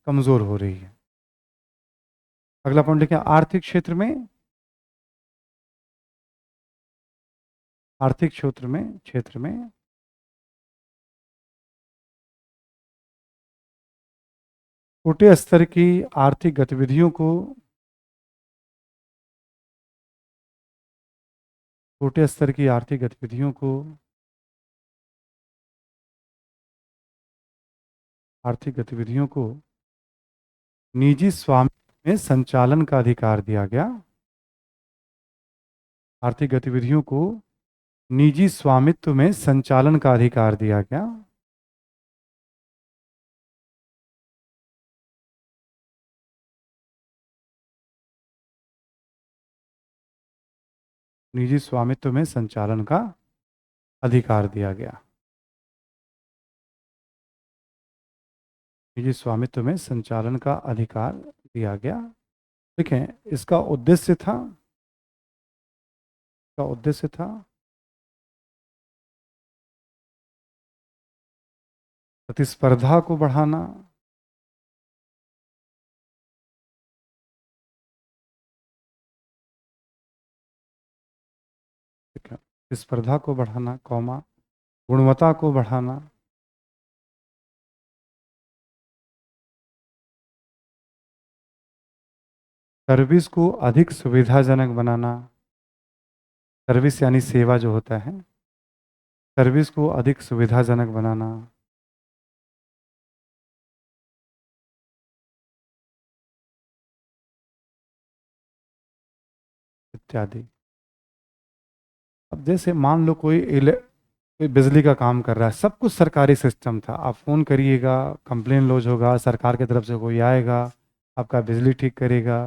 कमजोर हो रही है। अगला पॉइंट लिखें, आर्थिक क्षेत्र में, आर्थिक क्षेत्र में छोटे स्तर की आर्थिक गतिविधियों को, छोटे स्तर की आर्थिक गतिविधियों को, आर्थिक गतिविधियों को निजी स्वामित्व में संचालन का अधिकार दिया गया। आर्थिक गतिविधियों को निजी स्वामित्व में संचालन का अधिकार दिया गया। निजी स्वामित्व में संचालन का अधिकार दिया गया। निजी स्वामित्व में संचालन का अधिकार दिया गया। देखें, इसका उद्देश्य था, इसका उद्देश्य था प्रतिस्पर्धा को बढ़ाना, प्रतिस्पर्धा को बढ़ाना, कौमा गुणवत्ता को बढ़ाना, सर्विस को अधिक सुविधाजनक बनाना, सर्विस यानी सेवा जो होता है, सर्विस को अधिक सुविधाजनक बनाना, इत्यादि। अब जैसे मान लो कोई बिजली का काम कर रहा है, सब कुछ सरकारी सिस्टम था, आप फ़ोन करिएगा, कंप्लेन लॉज होगा, सरकार की तरफ से कोई आएगा, आपका बिजली ठीक करेगा,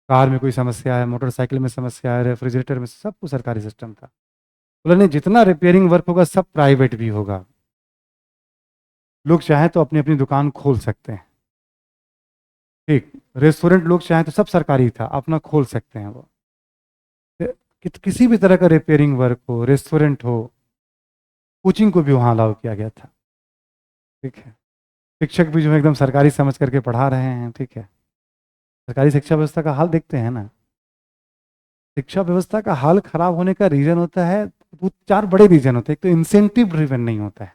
कार में कोई समस्या है, मोटरसाइकिल में समस्या है, रेफ्रिजरेटर में, सब कुछ सरकारी सिस्टम था। बोला नहीं, जितना रिपेयरिंग वर्क होगा सब प्राइवेट भी होगा, लोग चाहें तो अपनी अपनी दुकान खोल सकते हैं। ठीक, रेस्टोरेंट लोग चाहें तो सब सरकारी था, अपना खोल सकते हैं वो। किसी भी तरह का रिपेयरिंग वर्क हो, रेस्टोरेंट हो, कोचिंग को भी वहाँ अलाउ किया गया था, ठीक है। शिक्षक भी जो है एकदम सरकारी समझ करके पढ़ा रहे हैं, ठीक है। सरकारी शिक्षा व्यवस्था का हाल देखते हैं ना। शिक्षा व्यवस्था का हाल खराब होने का रीजन होता है, वो चार बड़े रीजन होते हैं। एक तो इंसेंटिव ड्रिवन नहीं होता है,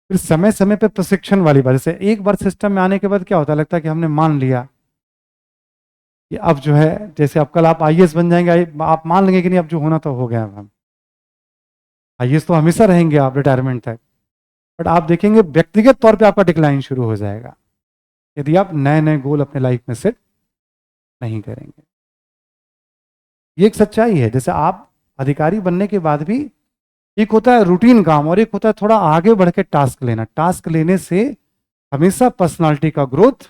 फिर समय समय पे प्रशिक्षण वाली बात। जैसे एक बार सिस्टम में आने के बाद क्या होता है, लगता है कि हमने मान लिया कि अब जो है, जैसे अब कल आप आईएएस बन जाएंगे, आप मान लेंगे कि नहीं अब जो होना तो हो गया। अब हम आईएएस तो हमेशा रहेंगे आप रिटायरमेंट तक, बट आप देखेंगे व्यक्तिगत तौर पे आपका डिक्लाइन शुरू हो जाएगा यदि आप नए नए गोल अपने लाइफ में सेट नहीं करेंगे। ये एक सच्चाई है। जैसे आप अधिकारी बनने के बाद भी एक होता है रूटीन काम और एक होता है थोड़ा आगे बढ़ के टास्क लेना। टास्क लेने से हमेशा पर्सनालिटी का ग्रोथ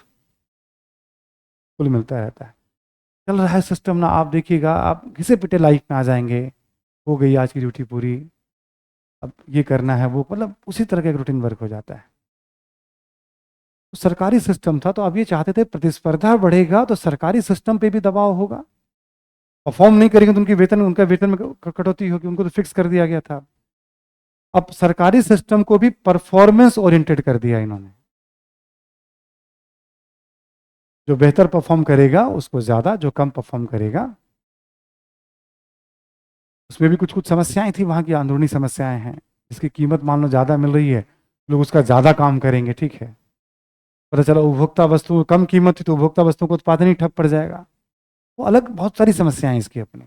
फुल मिलता रहता है। चल रहा है सिस्टम ना, आप देखिएगा आप घिसे पिटे लाइफ में आ जाएंगे, हो गई आज की ड्यूटी पूरी, अब ये करना है वो, मतलब उसी तरह का एक रूटीन वर्क हो जाता है। तो सरकारी सिस्टम था, तो अब ये चाहते थे प्रतिस्पर्धा बढ़ेगा तो सरकारी सिस्टम पे भी दबाव होगा, परफॉर्म नहीं करेंगे तो उनका वेतन में कटौती होगी, उनको तो फिक्स कर दिया गया था। अब सरकारी सिस्टम को भी परफॉर्मेंस ओरिएंटेड कर दिया इन्होंने, जो बेहतर परफॉर्म करेगा उसको ज्यादा, जो कम परफॉर्म करेगा। उसमें भी कुछ कुछ समस्याएं थी, वहां की अंदरूनी समस्याएं हैं। जिसकी कीमत मान लो ज्यादा मिल रही है, लोग उसका ज्यादा काम करेंगे, ठीक है। पता चला उपभोक्ता वस्तु कम कीमत थी तो उपभोक्ता वस्तुओं का उत्पादन ही ठप पड़ जाएगा। वो अलग बहुत सारी समस्याएं हैं इसकी अपनी।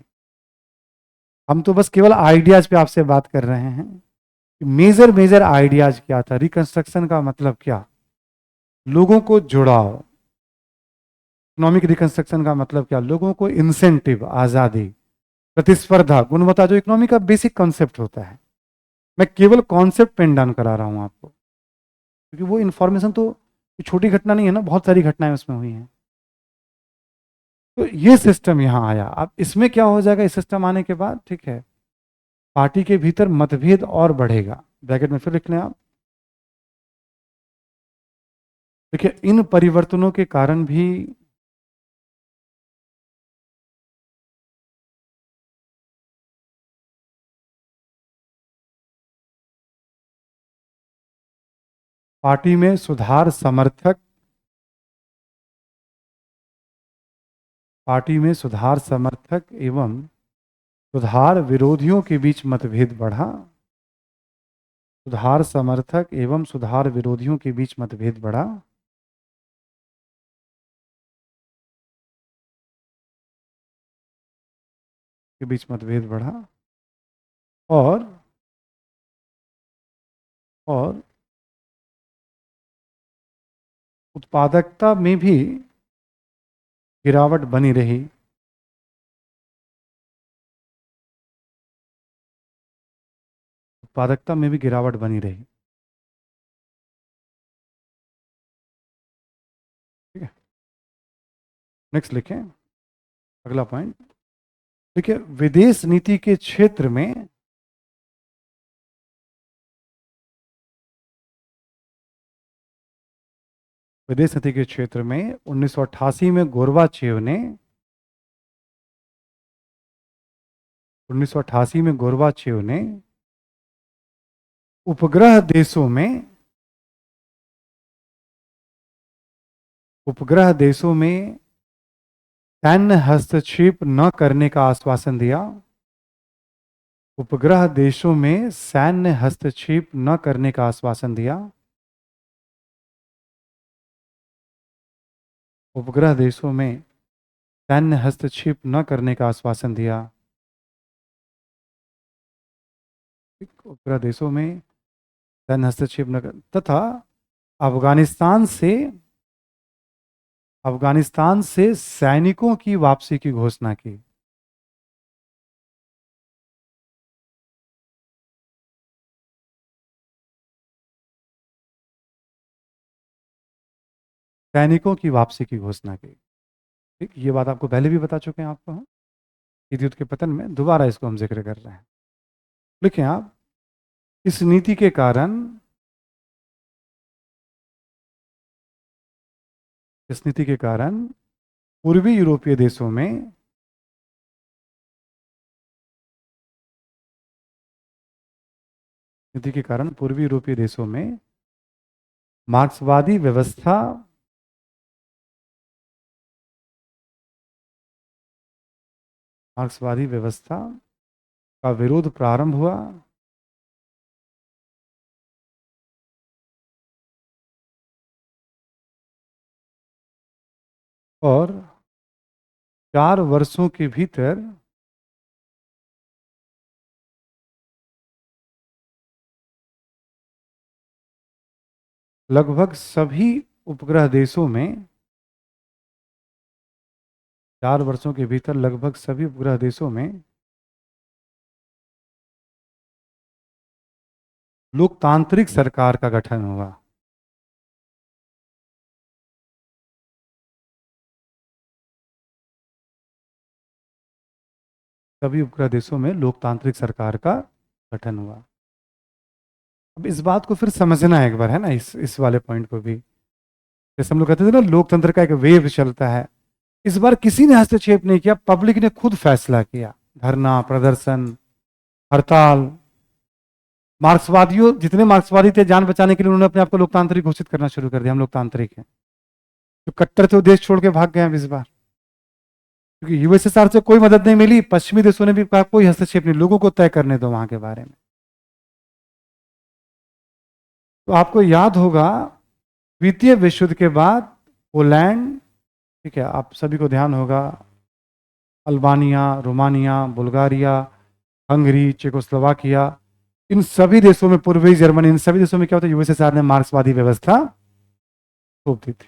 हम तो बस केवल आइडियाज पे आपसे बात कर रहे हैं। मेजर मेजर आइडियाज क्या था, रिकंस्ट्रक्शन का मतलब क्या, लोगों को जुड़ाव। इकोनॉमिक रिकंस्ट्रक्शन का मतलब क्या, लोगों को इंसेंटिव, आजादी, प्रतिस्पर्धा, गुणवत्ता, जो इकोनॉमी का बेसिक कॉन्सेप्ट होता है। मैं केवल कॉन्सेप्ट पेन डाउन करा रहा हूं आपको, क्योंकि वो इन्फॉर्मेशन तो छोटी घटना नहीं है ना, बहुत सारी घटनाएं उसमें हुई हैं। तो ये सिस्टम यहां आया। अब इसमें क्या हो जाएगा, इस सिस्टम आने के बाद, ठीक है, पार्टी के भीतर मतभेद और बढ़ेगा। ब्रैकेट में फिर लिख लें आप। देखिए इन परिवर्तनों के कारण भी पार्टी में सुधार समर्थक, पार्टी में सुधार समर्थक एवं सुधार विरोधियों के बीच मतभेद बढ़ा। सुधार समर्थक एवं सुधार विरोधियों के बीच मतभेद बढ़ा। के बीच मतभेद बढ़ा। और और उत्पादकता में भी गिरावट बनी रही। उत्पादकता में भी गिरावट बनी रही, ठीक है। नेक्स्ट लिखें, अगला पॉइंट। देखिए विदेश नीति के क्षेत्र में विदेश नीति के क्षेत्र में 1988 में गोरबाचेव ने 1988 में गोरबाचेव ने उपग्रह देशों में उपग्रह देशों में सैन्य हस्तक्षेप न करने का आश्वासन दिया। उपग्रह देशों में सैन्य हस्तक्षेप न करने का आश्वासन दिया। उपग्रह देशों में सैन्य हस्तक्षेप न करने का आश्वासन दिया। उपग्रह देशों में सैन्य हस्तक्षेप न कर, तथा अफगानिस्तान से सैनिकों की वापसी की घोषणा की। सैनिकों की वापसी की घोषणा की, ठीक। ये बात आपको पहले भी बता चुके हैं आपको हम, युद्ध के पतन में, दोबारा इसको हम जिक्र कर रहे हैं। लिखें आप, इस नीति के कारण पूर्वी यूरोपीय देशों में नीति के कारण पूर्वी यूरोपीय देशों में मार्क्सवादी व्यवस्था का विरोध प्रारंभ हुआ और 4 वर्षों के भीतर लगभग सभी उपग्रह देशों में 4 वर्षों के भीतर लगभग सभी उपग्रह देशों में लोकतांत्रिक सरकार का गठन हुआ। सभी उपग्रह देशों में लोकतांत्रिक सरकार का गठन हुआ। अब इस बात को फिर समझना है एक बार, है ना, इस वाले पॉइंट को भी। जैसे हम लोग कहते थे ना, लोकतंत्र का एक वेव चलता है। इस बार किसी ने हस्तक्षेप नहीं किया, पब्लिक ने खुद फैसला किया। धरना, प्रदर्शन, हड़ताल। मार्क्सवादियों, जितने मार्क्सवादी थे, जान बचाने के लिए उन्होंने अपने आप को लोकतांत्रिक घोषित करना शुरू कर दिया। हम लोकतांत्रिक हैं। जो कट्टर थे वो देश छोड़ के भाग गए हैं इस बार, क्योंकि यूएसएसआर से कोई मदद नहीं मिली। पश्चिमी देशों ने भी कहा कोई हस्तक्षेप नहीं, लोगों को तय करने दो वहां के बारे में। तो आपको याद होगा द्वितीय विश्व युद्ध के बाद पोलैंड, ठीक है, आप सभी को ध्यान होगा, Albania, Romania, Bulgaria, Hungary, Czechoslovakia, इन सभी देशों में, पूर्वी जर्मनी, इन सभी देशों में क्या होता है, यूएसएसआर ने मार्क्सवादी व्यवस्था थोप दी थी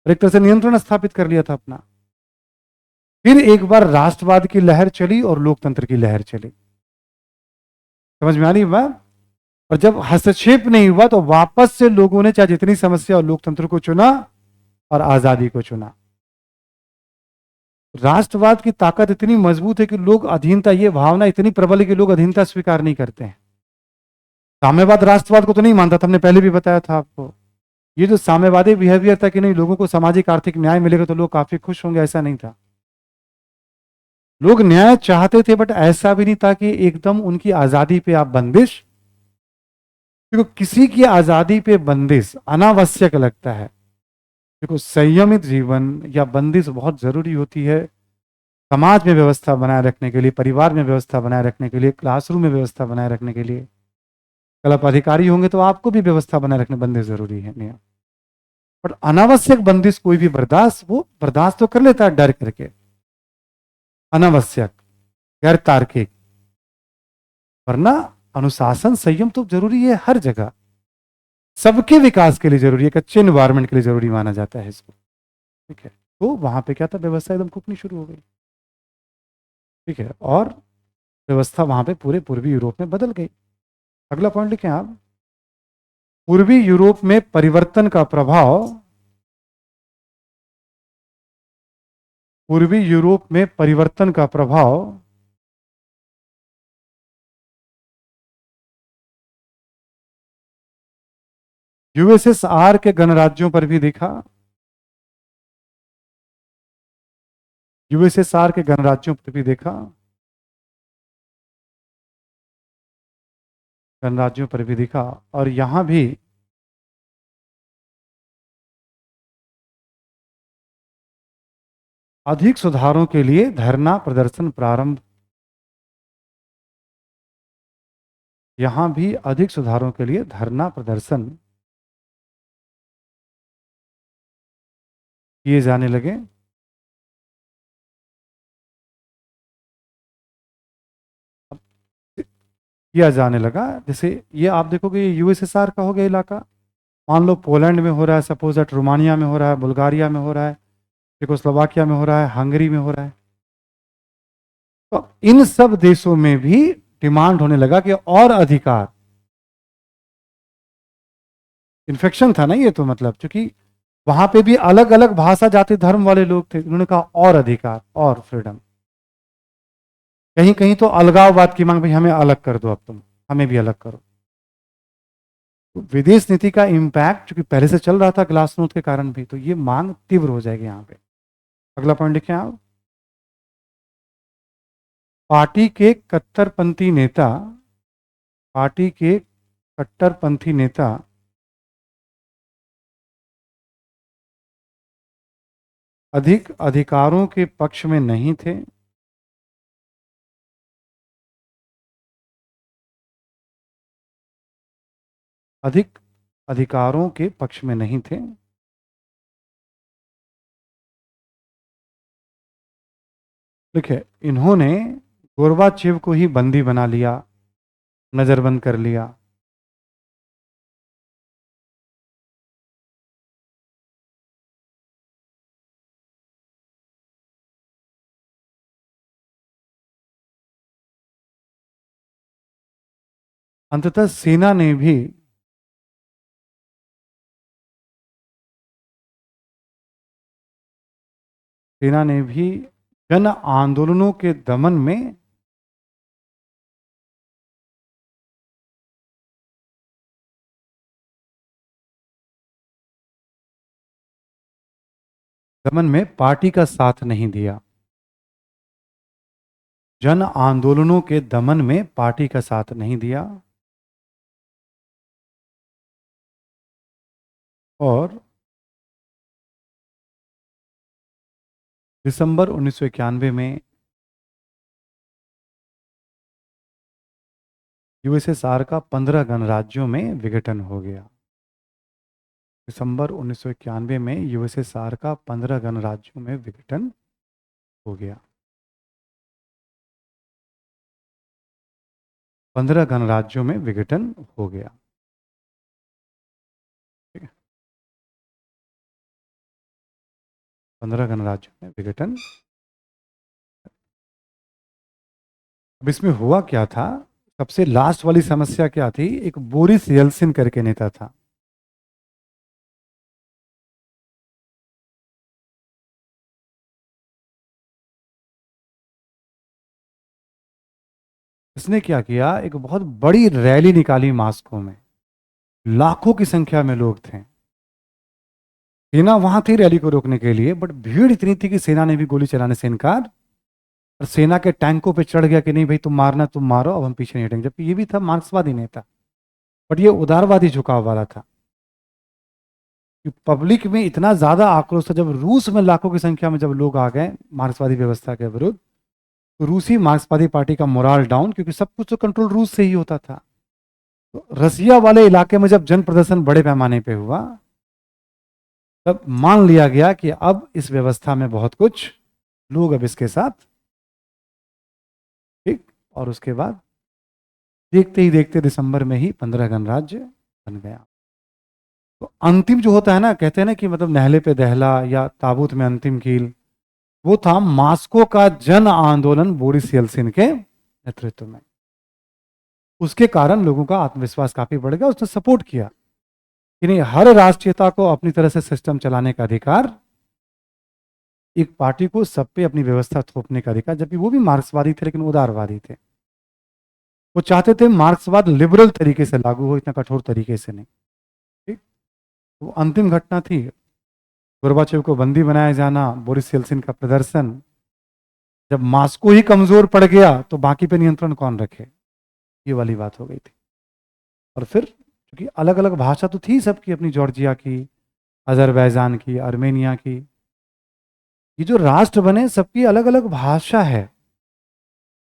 और एक तरह से नियंत्रण स्थापित कर लिया था अपना। फिर एक बार राष्ट्रवाद की लहर चली और लोकतंत्र की लहर चली। समझ में आ रही बात? और जब हस्तक्षेप नहीं हुआ तो वापस से लोगों ने चाहे जितनी समस्या और लोकतंत्र को चुना और आजादी को चुना। राष्ट्रवाद की ताकत इतनी मजबूत है कि लोग अधीनता, ये भावना इतनी प्रबल है कि लोग अधीनता स्वीकार नहीं करते हैं। साम्यवाद राष्ट्रवाद को तो नहीं मानता था, हमने पहले भी बताया था आपको। ये जो साम्यवादी बिहेवियर था कि नहीं, लोगों को सामाजिक आर्थिक न्याय मिलेगा तो लोग काफी खुश होंगे, ऐसा नहीं था। लोग न्याय चाहते थे, बट ऐसा भी नहीं था कि एकदम उनकी आजादी पे आप बंदिश, क्योंकि किसी की आजादी पे बंदिश अनावश्यक लगता है। देखो, संयमित जीवन या बंदिश बहुत जरूरी होती है समाज में व्यवस्था बनाए रखने के लिए, परिवार में व्यवस्था बनाए रखने के लिए, क्लासरूम में व्यवस्था बनाए रखने के लिए। कल आप अधिकारी होंगे तो आपको भी व्यवस्था बनाए रखने, बंदिश जरूरी है, नियम। पर अनावश्यक बंदिश कोई भी वो बर्दाश्त तो कर लेता है डर करके, अनावश्यक, गैर तार्किक। वरना अनुशासन, संयम तो जरूरी है हर जगह, सबके विकास के लिए जरूरी है, अच्छे एनवायरमेंट के लिए जरूरी माना जाता है इसको, ठीक है। तो वहां पे क्या था, व्यवस्था एकदम फूकनी शुरू हो गई, ठीक है, और व्यवस्था वहां पे पूरे पूर्वी यूरोप में बदल गई। अगला पॉइंट लिखें आप, पूर्वी यूरोप में परिवर्तन का प्रभाव, पूर्वी यूरोप में परिवर्तन का प्रभाव यूएसएसआर के गणराज्यों पर भी दिखा। यूएसएसआर के गणराज्यों पर भी देखा, गणराज्यों पर भी दिखा, और यहां भी अधिक सुधारों के लिए धरना प्रदर्शन प्रारंभ, यहां भी अधिक सुधारों के लिए धरना प्रदर्शन किए जाने लगे। किया जाने लगा, जैसे ये आप देखोगे, ये यूएसएसआर का हो गया इलाका। मान लो पोलैंड में हो रहा है, सपोज दैट रोमानिया में हो रहा है, बुल्गारिया में हो रहा है, चेकोस्लोवाकिया में हो रहा है, हंगरी में हो रहा है। तो इन सब देशों में भी डिमांड होने लगा कि और अधिकार, इन्फेक्शन था ना ये तो, मतलब क्योंकि वहां पे भी अलग अलग भाषा, जाति, धर्म वाले लोग थे, उन्होंने कहा और अधिकार और फ्रीडम। कहीं कहीं तो अलगाववाद की मांग, भाई हमें अलग कर दो, अब तुम हमें भी अलग करो। तो विदेश नीति का इम्पैक्ट चूंकि पहले से चल रहा था ग्लासनोस्ट के कारण भी, तो ये मांग तीव्र हो जाएगी यहां पे। अगला पॉइंट लिखें आप, पार्टी के कट्टरपंथी नेता, पार्टी के कट्टरपंथी नेता अधिक अधिकारों के पक्ष में नहीं थे, अधिक अधिकारों के पक्ष में नहीं थे, देखिए इन्होंने गोरबाचेव को ही बंदी बना लिया, नजरबंद कर लिया। अंततः सेना ने भी जन आंदोलनों के दमन में पार्टी का साथ नहीं दिया। जन आंदोलनों के दमन में पार्टी का साथ नहीं दिया और दिसंबर 1991 में यूएसएसआर का 15 गणराज्यों में विघटन हो गया। दिसंबर 1991 में यूएसएसआर का 15 गणराज्यों में विघटन हो गया। 15 गणराज्यों में विघटन हो गया। 15 गणराज्यों में विघटन। अब इसमें हुआ क्या था, सबसे लास्ट वाली समस्या क्या थी, एक बोरिस येल्सिन करके नेता था। इसने क्या किया, एक बहुत बड़ी रैली निकाली मॉस्को में, लाखों की संख्या में लोग थे। सेना वहां थी रैली को रोकने के लिए, बट भीड़ इतनी थी कि सेना ने भी गोली चलाने से इनकार, और सेना के टैंकों पे चढ़ गया कि नहीं भाई तुम मारना तुम मारो, अब हम पीछे नहीं हटेंगे। जबकि ये भी था मार्क्सवादी नेता, बट ये उदारवादी झुकाव वाला था। कि पब्लिक में इतना ज्यादा आक्रोश था, जब रूस में लाखों की संख्या में जब लोग आ गए मार्क्सवादी व्यवस्था के विरुद्ध, तो रूसी मार्क्सवादी पार्टी का मोराल डाउन, क्योंकि सब कुछ तो कंट्रोल रूस से ही होता था। तो रसिया वाले इलाके में जब जन प्रदर्शन बड़े पैमाने पे हुआ, तब मान लिया गया कि अब इस व्यवस्था में बहुत कुछ लोग अब इसके साथ, ठीक। और उसके बाद देखते ही देखते दिसंबर में ही 15 गणराज्य बन गया। तो अंतिम जो होता है ना, कहते हैं ना कि मतलब नहले पे दहला या ताबूत में अंतिम कील, वो था मॉस्को का जन आंदोलन बोरिस येल्सिन के नेतृत्व में। उसके कारण लोगों का आत्मविश्वास काफी बढ़ गया, उसने सपोर्ट किया कि नहीं, हर राष्ट्रीयता को अपनी तरह से सिस्टम चलाने का अधिकार, एक पार्टी को सब पे अपनी व्यवस्था थोपने का अधिकार। जबकि वो भी मार्क्सवादी थे लेकिन उदारवादी थे। वो चाहते थे मार्क्सवाद लिबरल तरीके से लागू हो, इतना कठोर तरीके से नहीं, ठीक। वो अंतिम घटना थी, गोरबाचेव को बंदी बनाया जाना, बोरिस येल्सिन का प्रदर्शन। जब मॉस्को ही कमजोर पड़ गया तो बाकी पे नियंत्रण कौन रखे, ये वाली बात हो गई थी। और फिर क्योंकि अलग अलग भाषा तो थी सबकी अपनी, जॉर्जिया की, अजरबैजान की, आर्मेनिया की, ये जो राष्ट्र बने सबकी अलग अलग भाषा है।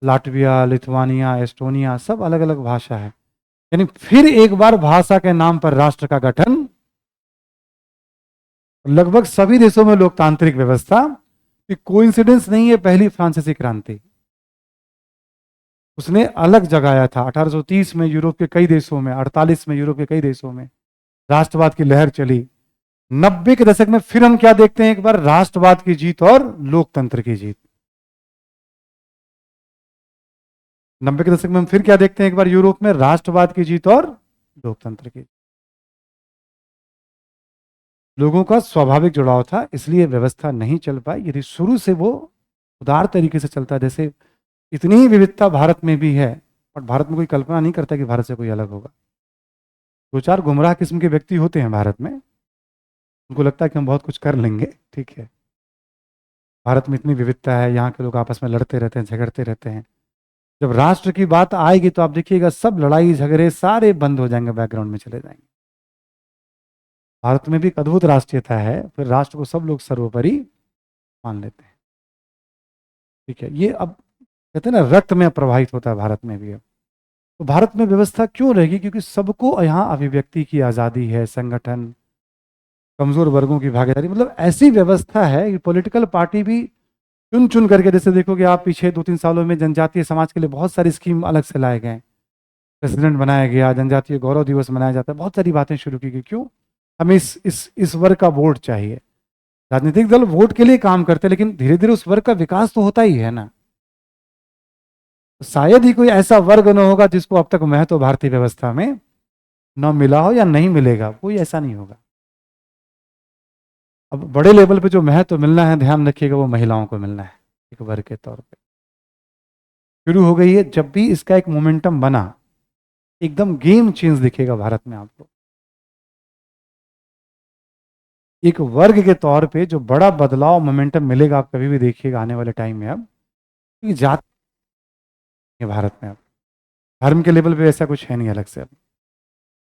लाटविया, लिथुआनिया, एस्टोनिया, सब अलग अलग भाषा है। यानी फिर एक बार भाषा के नाम पर राष्ट्र का गठन। लगभग सभी देशों में लोकतांत्रिक व्यवस्था, कि कोइंसिडेंस नहीं है, पहली फ्रांसीसी क्रांति उसने अलग जगाया था। 1830 में यूरोप के कई देशों में, 48 में यूरोप के कई देशों में राष्ट्रवाद की लहर चली। 90 के दशक में फिर हम क्या देखते हैं, एक बार राष्ट्रवाद की जीत और लोकतंत्र की जीत। 90 के दशक में हम फिर क्या देखते हैं, एक बार यूरोप में राष्ट्रवाद की जीत और लोकतंत्र की। लोगों का स्वाभाविक जुड़ाव था, इसलिए व्यवस्था नहीं चल पाई। यदि शुरू से वो उदार तरीके से चलता, जैसे इतनी ही विविधता भारत में भी है, और भारत में कोई कल्पना नहीं करता कि भारत से कोई अलग होगा। दो चार गुमराह किस्म के व्यक्ति होते हैं भारत में, उनको लगता है कि हम बहुत कुछ कर लेंगे, ठीक है। भारत में इतनी विविधता है, यहाँ के लोग आपस में लड़ते रहते हैं, झगड़ते रहते हैं। जब राष्ट्र की बात आएगी तो आप देखिएगा सब लड़ाई झगड़े सारे बंद हो जाएंगे, बैकग्राउंड में चले जाएंगे। भारत में भी एक अद्भुत राष्ट्रीयता है, फिर राष्ट्र को सब लोग सर्वोपरि मान लेते हैं। ठीक है, ये अब कहते हैं ना रक्त में प्रवाहित होता है भारत में भी। अब तो भारत में व्यवस्था क्यों रहेगी? क्योंकि सबको यहाँ अभिव्यक्ति की आज़ादी है, संगठन, कमजोर वर्गों की भागीदारी, मतलब ऐसी व्यवस्था है कि पॉलिटिकल पार्टी भी चुन चुन करके, जैसे देखोगे आप पिछले 2-3 सालों में जनजातीय समाज के लिए बहुत सारी स्कीम अलग से लाए गए, प्रेसिडेंट बनाया गया, जनजातीय गौरव दिवस मनाया जाता है, बहुत सारी बातें शुरू की गई। क्यों? हमें इस वर्ग का वोट चाहिए। राजनीतिक दल वोट के लिए काम करते हैं, लेकिन धीरे धीरे उस वर्ग का विकास तो होता ही है ना। तो शायद ही कोई ऐसा वर्ग न होगा जिसको अब तक महत्व भारतीय व्यवस्था में न मिला हो या नहीं मिलेगा, कोई ऐसा नहीं होगा। अब बड़े लेवल पे जो महत्व मिलना है, ध्यान रखिएगा, वो महिलाओं को मिलना है एक वर्ग के तौर पे। शुरू हो गई है, जब भी इसका एक मोमेंटम बना, एकदम गेम चेंज दिखेगा भारत में आपको। एक वर्ग के तौर पे जो बड़ा बदलाव मोमेंटम मिलेगा, आप कभी भी देखिएगा आने वाले टाइम में। अब जाति है भारत में, अब धर्म के लेवल पे ऐसा कुछ है नहीं अलग से। अब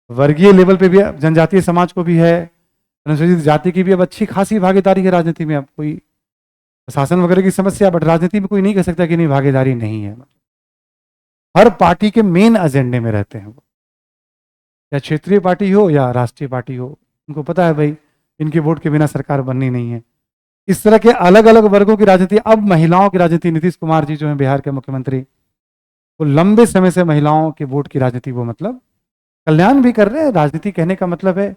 वर्गीय लेवल पे भी जनजातीय समाज को भी है, अनुसूचित जाति की भी अब अच्छी खासी भागीदारी है राजनीति में। अब कोई शासन वगैरह की समस्या, बट राजनीति में कोई नहीं कह सकता कि नहीं भागीदारी नहीं है। हर पार्टी के मेन एजेंडे में रहते हैं वो, या क्षेत्रीय पार्टी हो या राष्ट्रीय पार्टी हो, उनको पता है भाई इनके वोट के बिना सरकार बननी नहीं है। इस तरह के अलग अलग वर्गों की राजनीति। अब महिलाओं की राजनीति, नीतीश कुमार जी जो हैं बिहार के मुख्यमंत्री, वो लंबे समय से महिलाओं के वोट की राजनीति, वो मतलब कल्याण भी कर रहे हैं। राजनीति कहने का मतलब है,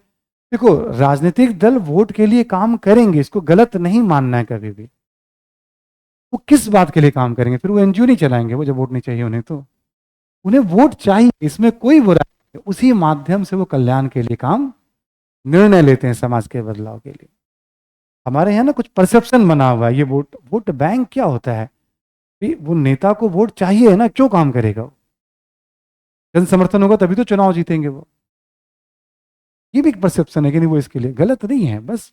देखो राजनीतिक दल वोट के लिए काम करेंगे, इसको गलत नहीं मानना है कभी भी। वो किस बात के लिए काम करेंगे? फिर वो एनजीओ नहीं चलाएंगे वो, जब वोट नहीं चाहिए उन्हें तो। उन्हें वोट चाहिए, इसमें कोई बुराई नहीं। उसी माध्यम से वो कल्याण के लिए काम, निर्णय लेते हैं समाज के बदलाव के लिए। हमारे यहाँ ना कुछ परसेप्शन बना हुआ है, ये वोट वोट बैंक क्या होता है? वो नेता को वोट चाहिए है ना, क्यों काम करेगा वो? जन समर्थन होगा तभी तो चुनाव जीतेंगे वो। ये भी एक परसेप्शन है कि नहीं, वो इसके लिए गलत नहीं है, बस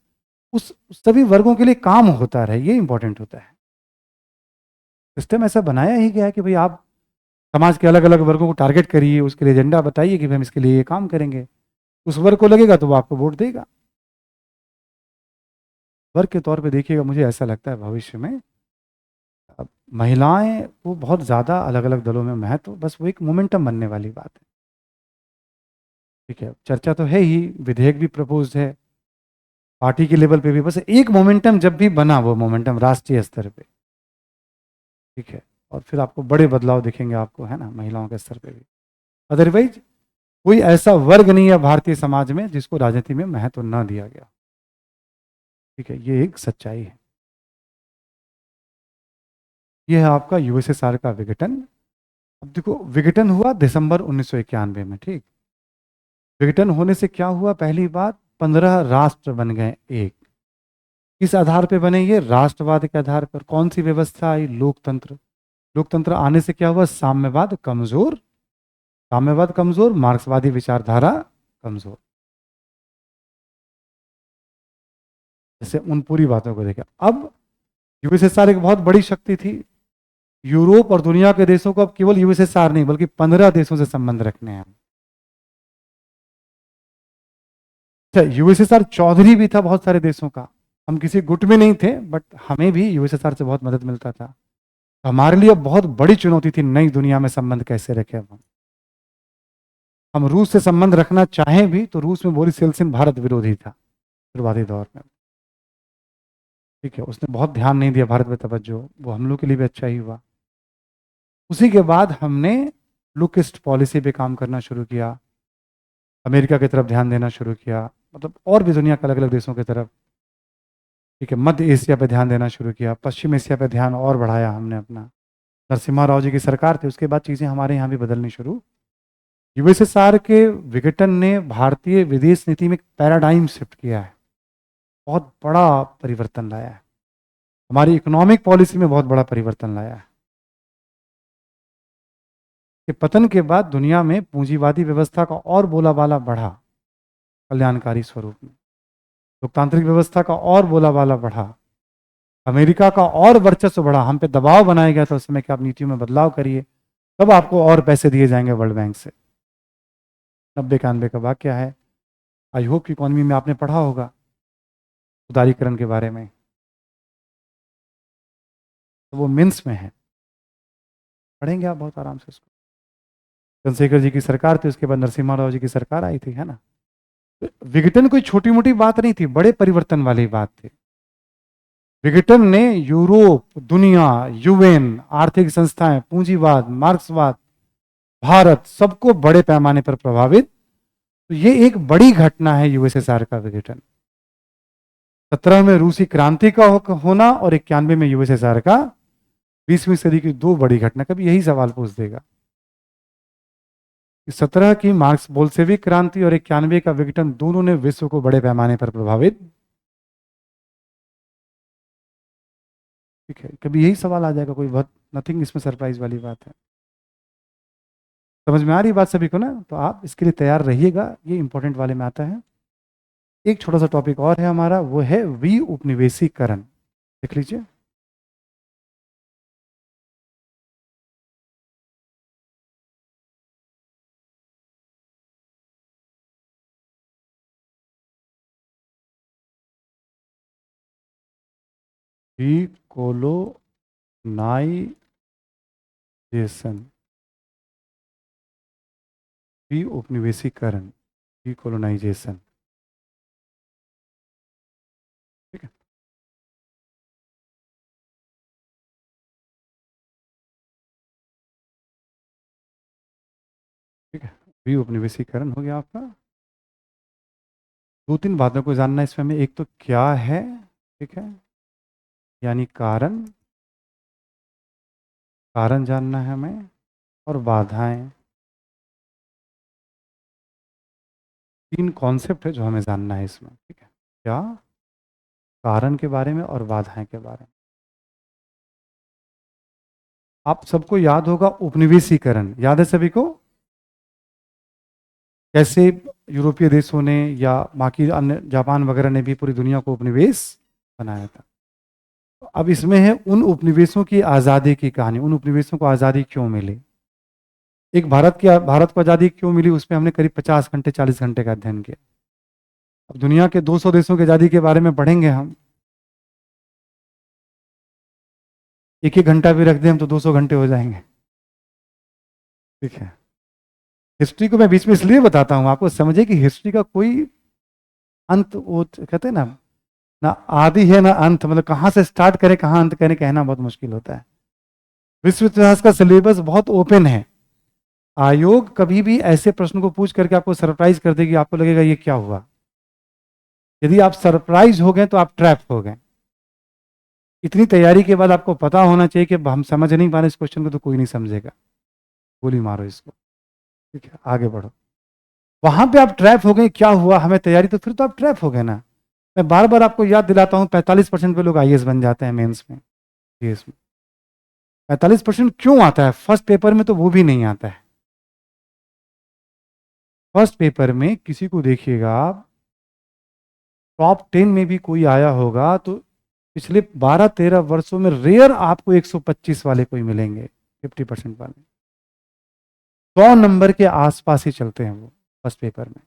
उस सभी वर्गों के लिए काम होता रहे, ये इंपॉर्टेंट होता है। सिस्टम ऐसा बनाया ही गया है कि भाई आप समाज के अलग अलग वर्गों को टारगेट करिए, उसके लिए एजेंडा बताइए कि भाई हम इसके लिए ये काम करेंगे, उस वर्ग को लगेगा तो वो आपको वोट देगा। वर्ग के तौर पे देखिएगा, मुझे ऐसा लगता है भविष्य में अब महिलाएं वो बहुत ज़्यादा अलग अलग दलों में महत्व, बस वो एक मोमेंटम बनने वाली बात है। ठीक है, चर्चा तो है ही, विधेयक भी प्रपोज है पार्टी के लेवल पे भी, बस एक मोमेंटम जब भी बना, वो मोमेंटम राष्ट्रीय स्तर पे। ठीक है, और फिर आपको बड़े बदलाव दिखेंगे आपको, है ना, महिलाओं के स्तर पे भी। अदरवाइज कोई ऐसा वर्ग नहीं है भारतीय समाज में जिसको राजनीति में महत्व न दिया गया। ठीक है, ये एक सच्चाई है। यह है आपका यूएसएसआर का विघटन। अब देखो, विघटन हुआ दिसंबर 1991 में। ठीक, विघटन होने से क्या हुआ? पहली बात, 15 राष्ट्र बन गए एक। किस आधार पे बने? ये राष्ट्रवाद के आधार पर। कौन सी व्यवस्था आई? लोकतंत्र। लोकतंत्र आने से क्या हुआ? साम्यवाद कमजोर, साम्यवाद कमजोर, मार्क्सवादी विचारधारा कमजोर। जैसे उन पूरी बातों को देखा। अब यूएसएसआर एक बहुत बड़ी शक्ति थी, यूरोप और दुनिया के देशों को अब केवल यूएसएसआर नहीं बल्कि 15 देशों से संबंध रखने हैं। अच्छा, यूएसएसआर चौधरी भी था बहुत सारे देशों का, हम किसी गुट में नहीं थे, बट हमें भी यूएसएसआर से बहुत मदद मिलता था। हमारे लिए बहुत बड़ी चुनौती थी नई दुनिया में संबंध कैसे रखें। हम रूस से संबंध रखना चाहें भी तो रूस में बोरिस येल्त्सिन भारत विरोधी था शुरुआती दौर में। ठीक है, उसने बहुत ध्यान नहीं दिया भारत में तवज्जो, वो हम लोग के लिए भी अच्छा ही हुआ। उसी के बाद हमने लुक ईस्ट पॉलिसी पे काम करना शुरू किया, अमेरिका की तरफ ध्यान देना शुरू किया, मतलब और भी दुनिया के अलग अलग देशों की तरफ। ठीक है, मध्य एशिया पे ध्यान देना शुरू किया, पश्चिम एशिया पे ध्यान और बढ़ाया हमने अपना। नरसिम्हा राव जी की सरकार थी, उसके बाद चीज़ें हमारे यहाँ भी बदलनी शुरू। यूएसएसआर के विघटन ने भारतीय विदेश नीति में एक पैराडाइम शिफ्ट किया है, बहुत बड़ा परिवर्तन लाया है, हमारी इकोनॉमिक पॉलिसी में बहुत बड़ा परिवर्तन लाया है। कि पतन के बाद दुनिया में पूंजीवादी व्यवस्था का और बोलाबाला बढ़ा कल्याणकारी स्वरूप में, लोकतांत्रिक व्यवस्था का और बोलाबाला बढ़ा, अमेरिका का और वर्चस्व बढ़ा, हम पे दबाव बनाया गया था उस समय कि आप नीतियों में बदलाव करिए, तब आपको और पैसे दिए जाएंगे वर्ल्ड बैंक से। 90-91 का वाक्य है। आई होप कि इकोनॉमी में आपने पढ़ा होगा उदारीकरण के बारे में, तो वो मिन्स में है, पढ़ेंगे आप बहुत आराम से उसको। चंद्रशेखर जी की सरकार थी, उसके बाद नरसिम्हा राव जी की सरकार आई थी, है ना। तो विघटन कोई छोटी मोटी बात नहीं थी, बड़े परिवर्तन वाली बात थी। विघटन ने यूरोप, दुनिया, यूएन, आर्थिक संस्थाएं, पूंजीवाद, मार्क्सवाद, भारत, सबको बड़े पैमाने पर प्रभावित। तो ये एक बड़ी घटना है यूएसएसआर का विघटन। 17 में रूसी क्रांति का होना और 91 में यूएसएसआर का, 20वीं सदी की दो बड़ी घटना। कभी यही सवाल पूछ देगा, 17 की मार्क्स बोल्शेविक क्रांति और 91 का विघटन, दोनों ने विश्व को बड़े पैमाने पर प्रभावित। ठीक है, कभी यही सवाल आ जाएगा, कोई बहुत नथिंग इसमें सरप्राइज वाली बात है। समझ में आ रही बात सभी को ना? तो आप इसके लिए तैयार रहिएगा, ये इंपॉर्टेंट वाले में आता है। एक छोटा सा टॉपिक और है हमारा, वो है वी उपनिवेशीकरण। देख लीजिए, डीकोलोनाइजेशन, वी उपनिवेशीकरण, डीकोलोनाइजेशन। ठीक है, ठीक है, वी उपनिवेशीकरण हो गया आपका। दो तीन बातों को जानना है इसमें हमें। एक तो क्या है, ठीक है, यानी कारण, कारण जानना है हमें, और बाधाएं। तीन कॉन्सेप्ट है जो हमें जानना है इसमें। ठीक है, क्या, कारण के बारे में और बाधाएं के बारे में। आप सबको याद होगा उपनिवेशीकरण, याद है सभी को? कैसे यूरोपीय देशों ने या बाकी अन्य, जापान वगैरह ने भी पूरी दुनिया को उपनिवेश बनाया था। अब इसमें है उन उपनिवेशों की आज़ादी की कहानी। उन उपनिवेशों को आज़ादी क्यों मिली, एक भारत को आज़ादी क्यों मिली, उसमें हमने करीब 50 घंटे 40 घंटे का अध्ययन किया। अब दुनिया के 200 देशों की आज़ादी के बारे में पढ़ेंगे हम। एक एक घंटा भी रख दें हम तो 200 घंटे हो जाएंगे। ठीक है, हिस्ट्री को मैं बीच में इसलिए बताता हूँ आपको समझे कि हिस्ट्री का कोई अंत, वो कहते हैं ना, ना आदि है ना अंत, मतलब कहाँ से स्टार्ट करें कहाँ अंत करें कहना बहुत मुश्किल होता है। विश्व इतिहास का सिलेबस बहुत ओपन है। आयोग कभी भी ऐसे प्रश्न को पूछ करके आपको सरप्राइज कर देगी, आपको लगेगा ये क्या हुआ। यदि आप सरप्राइज हो गए तो आप ट्रैप हो गए। इतनी तैयारी के बाद आपको पता होना चाहिए कि हम समझ नहीं पा रहे इस क्वेश्चन को, तो कोई नहीं समझेगा, गोली मारो इसको। ठीक है, आगे बढ़ो। वहां पे आप ट्रैप हो गए, क्या हुआ, हमें तैयारी, तो फिर तो आप ट्रैप हो गए ना। मैं बार बार आपको याद दिलाता हूँ, 45% पे लोग आईएएस बन जाते हैं मेंस में, जीएस में। 45% क्यों आता है? फर्स्ट पेपर में तो वो भी नहीं आता है। फर्स्ट पेपर में किसी को देखिएगा आप, टॉप 10 में भी कोई आया होगा तो पिछले 12-13 वर्षों में रेयर आपको 125 वाले कोई मिलेंगे, 50% वाले। 100 नंबर के आसपास ही चलते हैं वो फर्स्ट पेपर में।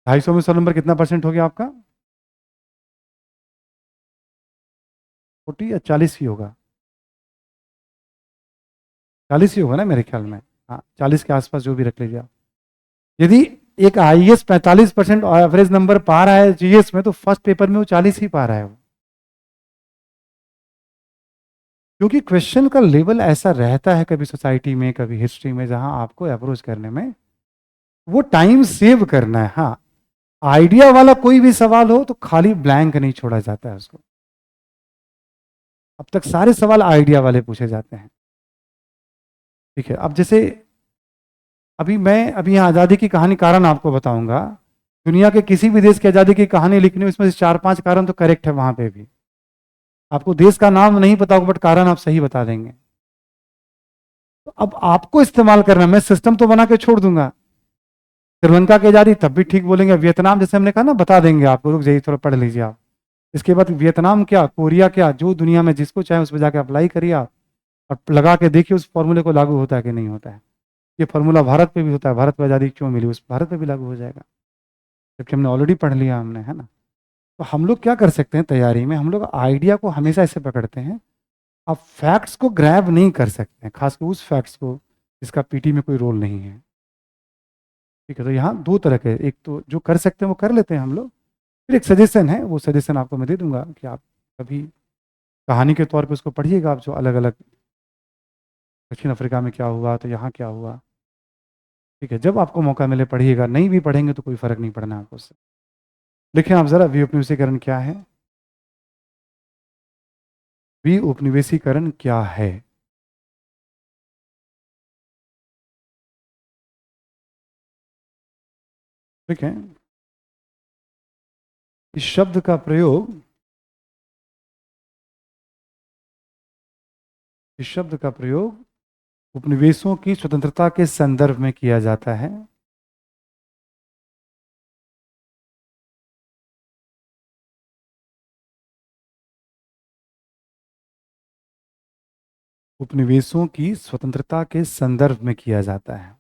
250 में 100 नंबर कितना परसेंट हो गया आपका? 40 या 40 ही होगा, 40 ही होगा ना मेरे ख्याल में। हाँ, 40 के आसपास जो भी रख लीजिए आप। यदि एक आईएएस 45% एवरेज नंबर पा रहा है जीएस में, तो फर्स्ट पेपर में वो 40 ही पा रहा है वो। क्योंकि क्वेश्चन का लेवल ऐसा रहता है, कभी सोसाइटी में कभी हिस्ट्री में, जहां आपको अप्रोच करने में वो टाइम सेव करना है। हाँ, आइडिया वाला कोई भी सवाल हो तो खाली ब्लैंक नहीं छोड़ा जाता है उसको। अब तक सारे सवाल आइडिया वाले पूछे जाते हैं। ठीक है, अब जैसे अभी यहाँ आज़ादी की कहानी, कारण आपको बताऊंगा। दुनिया के किसी भी देश की आज़ादी की कहानी लिखने में इसमें से 4-5 कारण तो करेक्ट है। वहां पे भी आपको देश का नाम नहीं पता होगा, बट कारण आप सही बता देंगे। तो अब आपको इस्तेमाल करना, मैं सिस्टम तो बना के छोड़ दूंगा। श्रीलंका की आज़ादी तब भी ठीक बोलेंगे, वियतनाम जैसे हमने कहा ना, बता देंगे आपको, रुक जाइए थोड़ा पढ़ लीजिए आप। इसके बाद वियतनाम क्या, कोरिया क्या, जो दुनिया में जिसको चाहे उस पर जाके अप्लाई करिए आप। और लगा के देखिए उस फॉर्मूले को लागू होता है कि नहीं होता है। ये फार्मूला भारत पे भी होता है, भारत को आज़ादी क्यों मिली, उस भारत पे भी लागू हो जाएगा, जबकि हमने ऑलरेडी पढ़ लिया हमने, है ना। तो हम लोग क्या कर सकते हैं तैयारी में, हम लोग आइडिया को हमेशा ऐसे पकड़ते हैं, आप फैक्ट्स को ग्रैब नहीं कर सकते हैं, खासकर उस फैक्ट्स को जिसका पीटी में कोई रोल नहीं है। ठीक है, तो यहाँ दो तरह के, एक तो जो कर सकते हैं वो कर लेते हैं हम लोग, फिर एक सजेशन है, वो सजेशन आपको मैं दे दूंगा कि आप कभी कहानी के तौर पे उसको पढ़िएगा आप, जो अलग अलग दक्षिण अफ्रीका में क्या हुआ तो यहाँ क्या हुआ। ठीक है, जब आपको मौका मिले पढ़िएगा, नहीं भी पढ़ेंगे तो कोई फर्क नहीं पड़ना आपको उससे। देखिए आप जरा विउपनिवेशीकरण क्या है, विउपनिवेशीकरण क्या है। ठीक है, इस शब्द का प्रयोग, इस शब्द का प्रयोग उपनिवेशों की स्वतंत्रता के संदर्भ में किया जाता है। उपनिवेशों की स्वतंत्रता के संदर्भ में किया जाता है।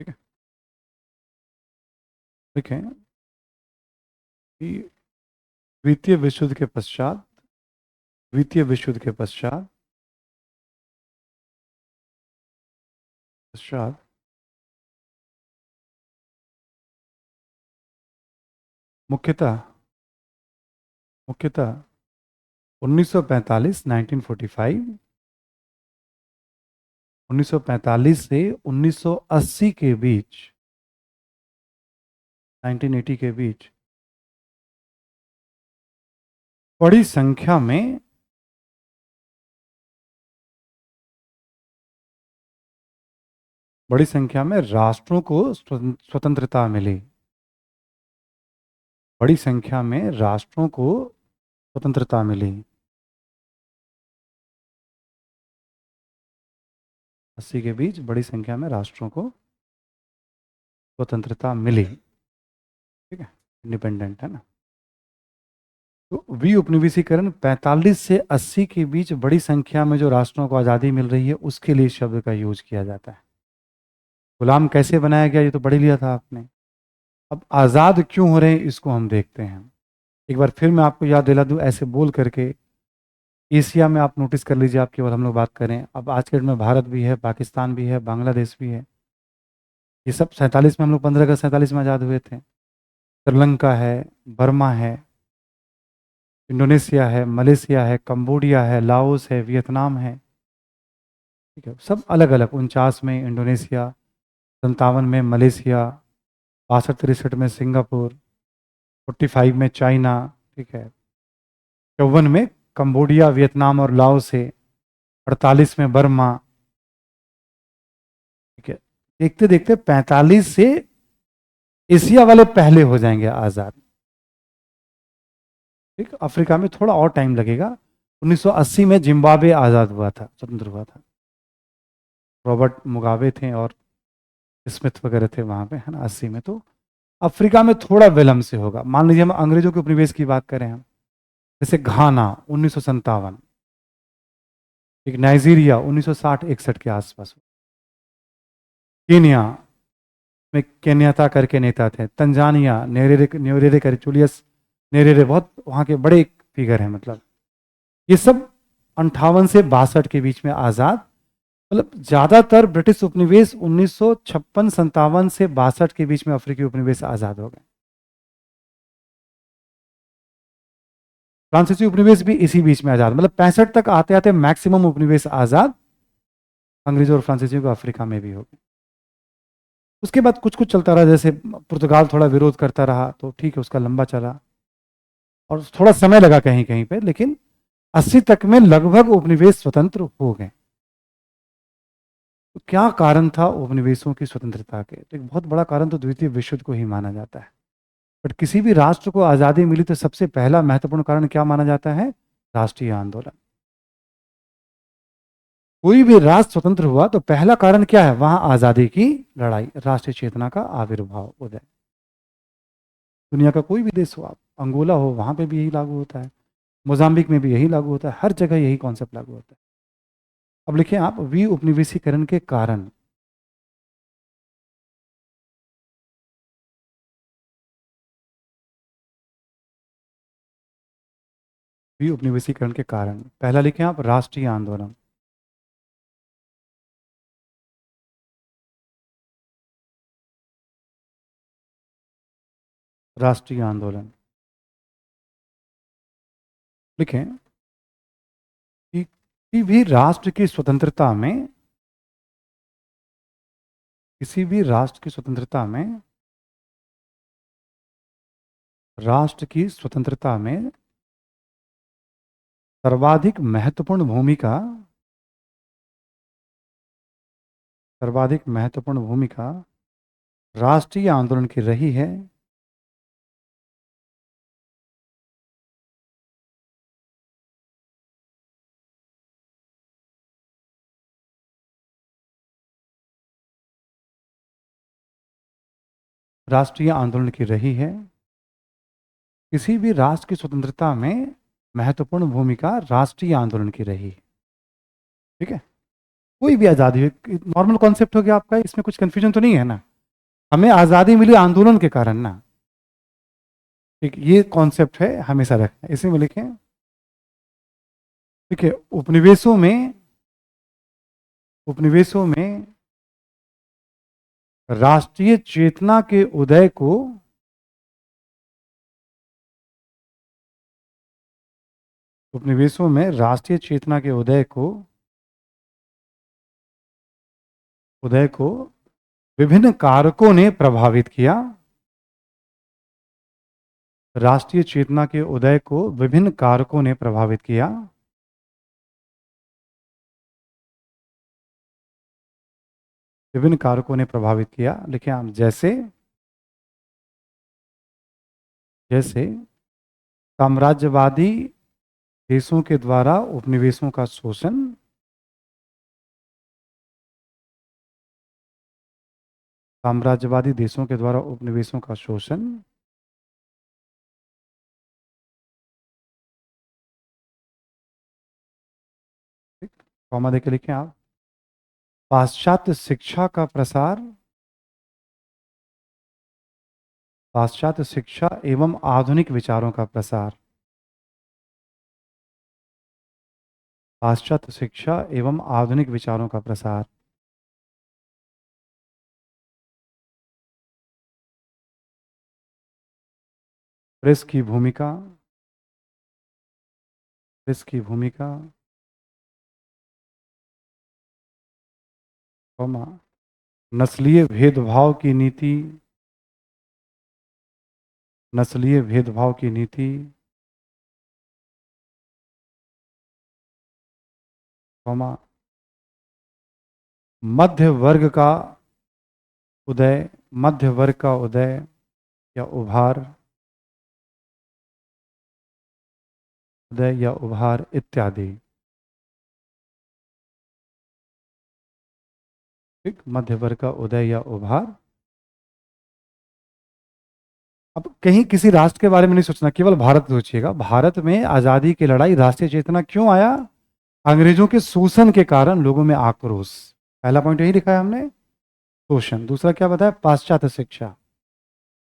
ठीक है, ठीक है, कि द्वितीय विश्व युद्ध के पश्चात, द्वितीय विश्व युद्ध के पश्चात पश्चात मुख्यतः मुख्यतः 1945 1945 1945 से 1980 के बीच, 1980 के बीच बड़ी संख्या में राष्ट्रों को स्वतंत्रता मिली। बड़ी संख्या में राष्ट्रों को स्वतंत्रता मिली। 80 के बीच बड़ी संख्या में राष्ट्रों को स्वतंत्रता मिली। ठीक है, इंडिपेंडेंट है ना। तो विउपनिवेशीकरण 45 से 80 के बीच बड़ी संख्या में जो राष्ट्रों को आज़ादी मिल रही है उसके लिए इस शब्द का यूज किया जाता है। गुलाम कैसे बनाया गया ये तो पढ़ ही लिया था आपने। अब आज़ाद क्यों हो रहे हैं इसको हम देखते हैं। एक बार फिर मैं आपको याद दिला दूं, ऐसे बोल करके एशिया में आप नोटिस कर लीजिए, आप केवल हम लोग बात करें, अब आज के डेट में भारत भी है, पाकिस्तान भी है, बांग्लादेश भी है। ये सब 47 में, हम लोग 15 अगस्त 47 में आज़ाद हुए थे। श्रीलंका है, बर्मा है, इंडोनेशिया है, मलेशिया है, कंबोडिया है, लाओस है, वियतनाम है। ठीक है, सब अलग अलग, 49 में इंडोनेशिया, 57 में मलेशिया, 62 63 में सिंगापुर, 45 में चाइना। ठीक है, 54 में कंबोडिया, वियतनाम और लाओस है, 48 में बर्मा। ठीक है, देखते देखते 45 से एशिया वाले पहले हो जाएंगे आज़ाद। ठीक, अफ्रीका में थोड़ा और टाइम लगेगा। 1980 में जिम्बाब्वे आज़ाद हुआ था, स्वतंत्र हुआ था। रॉबर्ट मुगाबे थे और स्मिथ वगैरह थे वहाँ पे, है ना, 80 में। तो अफ्रीका में थोड़ा विलंब से होगा। मान लीजिए हम अंग्रेजों के उपनिवेश की बात करें हम, जैसे घाना 1957, एक नाइजीरिया 1960 61 के आसपास, केनिया में केन्याता करके नेता थे, तंजानिया न्येरेरे कर जूलियस न्येरेरे, बहुत वहाँ के बड़े फिगर हैं। मतलब ये सब 58 से 62 के बीच में आज़ाद। मतलब ज़्यादातर ब्रिटिश उपनिवेश 1956 57 से 62 के बीच में अफ्रीकी उपनिवेश आज़ाद हो गए। फ्रांसीसी उपनिवेश भी इसी बीच में आज़ाद, मतलब 65 तक आते आते मैक्सिमम उपनिवेश आज़ाद अंग्रेजों और फ्रांसीसियों को अफ्रीका में भी हो गए। उसके बाद कुछ कुछ चलता रहा, जैसे पुर्तगाल थोड़ा विरोध करता रहा तो ठीक है, उसका लंबा चला और थोड़ा समय लगा कहीं कहीं पे, लेकिन 80 तक में लगभग उपनिवेश स्वतंत्र हो गए। तो क्या कारण था उपनिवेशों की स्वतंत्रता के? तो एक बहुत बड़ा कारण तो द्वितीय विश्व युद्ध को ही माना जाता है। बट किसी भी राष्ट्र को आज़ादी मिली तो सबसे पहला महत्वपूर्ण कारण क्या माना जाता है? राष्ट्रीय आंदोलन। कोई भी राष्ट्र स्वतंत्र हुआ तो पहला कारण क्या है? वहां आज़ादी की लड़ाई, राष्ट्रीय चेतना का आविर्भाव, उदय। दुनिया का कोई भी देश हो आप, अंगोला हो वहाँ पे भी यही लागू होता है, मोजाम्बिक में भी यही लागू होता है, हर जगह यही कॉन्सेप्ट लागू होता है। अब लिखिए आप वी उपनिवेशीकरण के कारण। वी उपनिवेशीकरण के कारण, पहला लिखें आप राष्ट्रीय आंदोलन। राष्ट्रीय आंदोलन लिखें कि किसी भी राष्ट्र की स्वतंत्रता में, किसी भी राष्ट्र की स्वतंत्रता में, राष्ट्र की स्वतंत्रता में सर्वाधिक महत्वपूर्ण भूमिका, सर्वाधिक महत्वपूर्ण भूमिका राष्ट्रीय आंदोलन की रही है। राष्ट्रीय आंदोलन की रही है। किसी भी राष्ट्र की स्वतंत्रता में महत्वपूर्ण भूमिका राष्ट्रीय आंदोलन की रही। ठीक है, कोई भी आज़ादी हो, नॉर्मल कॉन्सेप्ट हो गया आपका, इसमें कुछ कंफ्यूजन तो नहीं है ना। हमें आज़ादी मिली आंदोलन के कारण ना। ठीक, ये कॉन्सेप्ट है, हमेशा रखें, इसी में लिखें। ठीक है, उपनिवेशों में, उपनिवेशों में राष्ट्रीय चेतना के उदय को, उपनिवेशों में राष्ट्रीय चेतना के उदय को विभिन्न कारकों ने प्रभावित किया। राष्ट्रीय चेतना के उदय को विभिन्न कारकों ने प्रभावित किया। विभिन्न कारकों ने प्रभावित किया, लिखिए आप, जैसे, जैसे साम्राज्यवादी देशों के द्वारा उपनिवेशों का शोषण, साम्राज्यवादी देशों के द्वारा उपनिवेशों का शोषण, कॉमा देके लिखें आप, पाश्चात्य शिक्षा का प्रसार, पाश्चात्य शिक्षा एवं आधुनिक विचारों का प्रसार, पाश्चात्य शिक्षा एवं आधुनिक विचारों का प्रसार। प्रेस की भूमिका, प्रेस की भूमिका, कॉमा, नस्लीय भेदभाव की नीति, नस्लीय भेदभाव की नीति, कॉमा, मध्य वर्ग का उदय, मध्य वर्ग का उदय या उभार, उदय या उभार इत्यादि। ठीक, मध्य वर्ग का उदय या उभार। अब कहीं किसी राष्ट्र के बारे में नहीं सोचना, केवल भारत सोचिएगा। भारत में आजादी की लड़ाई, राष्ट्रीय चेतना क्यों आया? अंग्रेजों के शोषण के कारण लोगों में आक्रोश। पहला पॉइंट यही लिखा है हमने, शोषण। दूसरा क्या बताया? पाश्चात्य शिक्षा।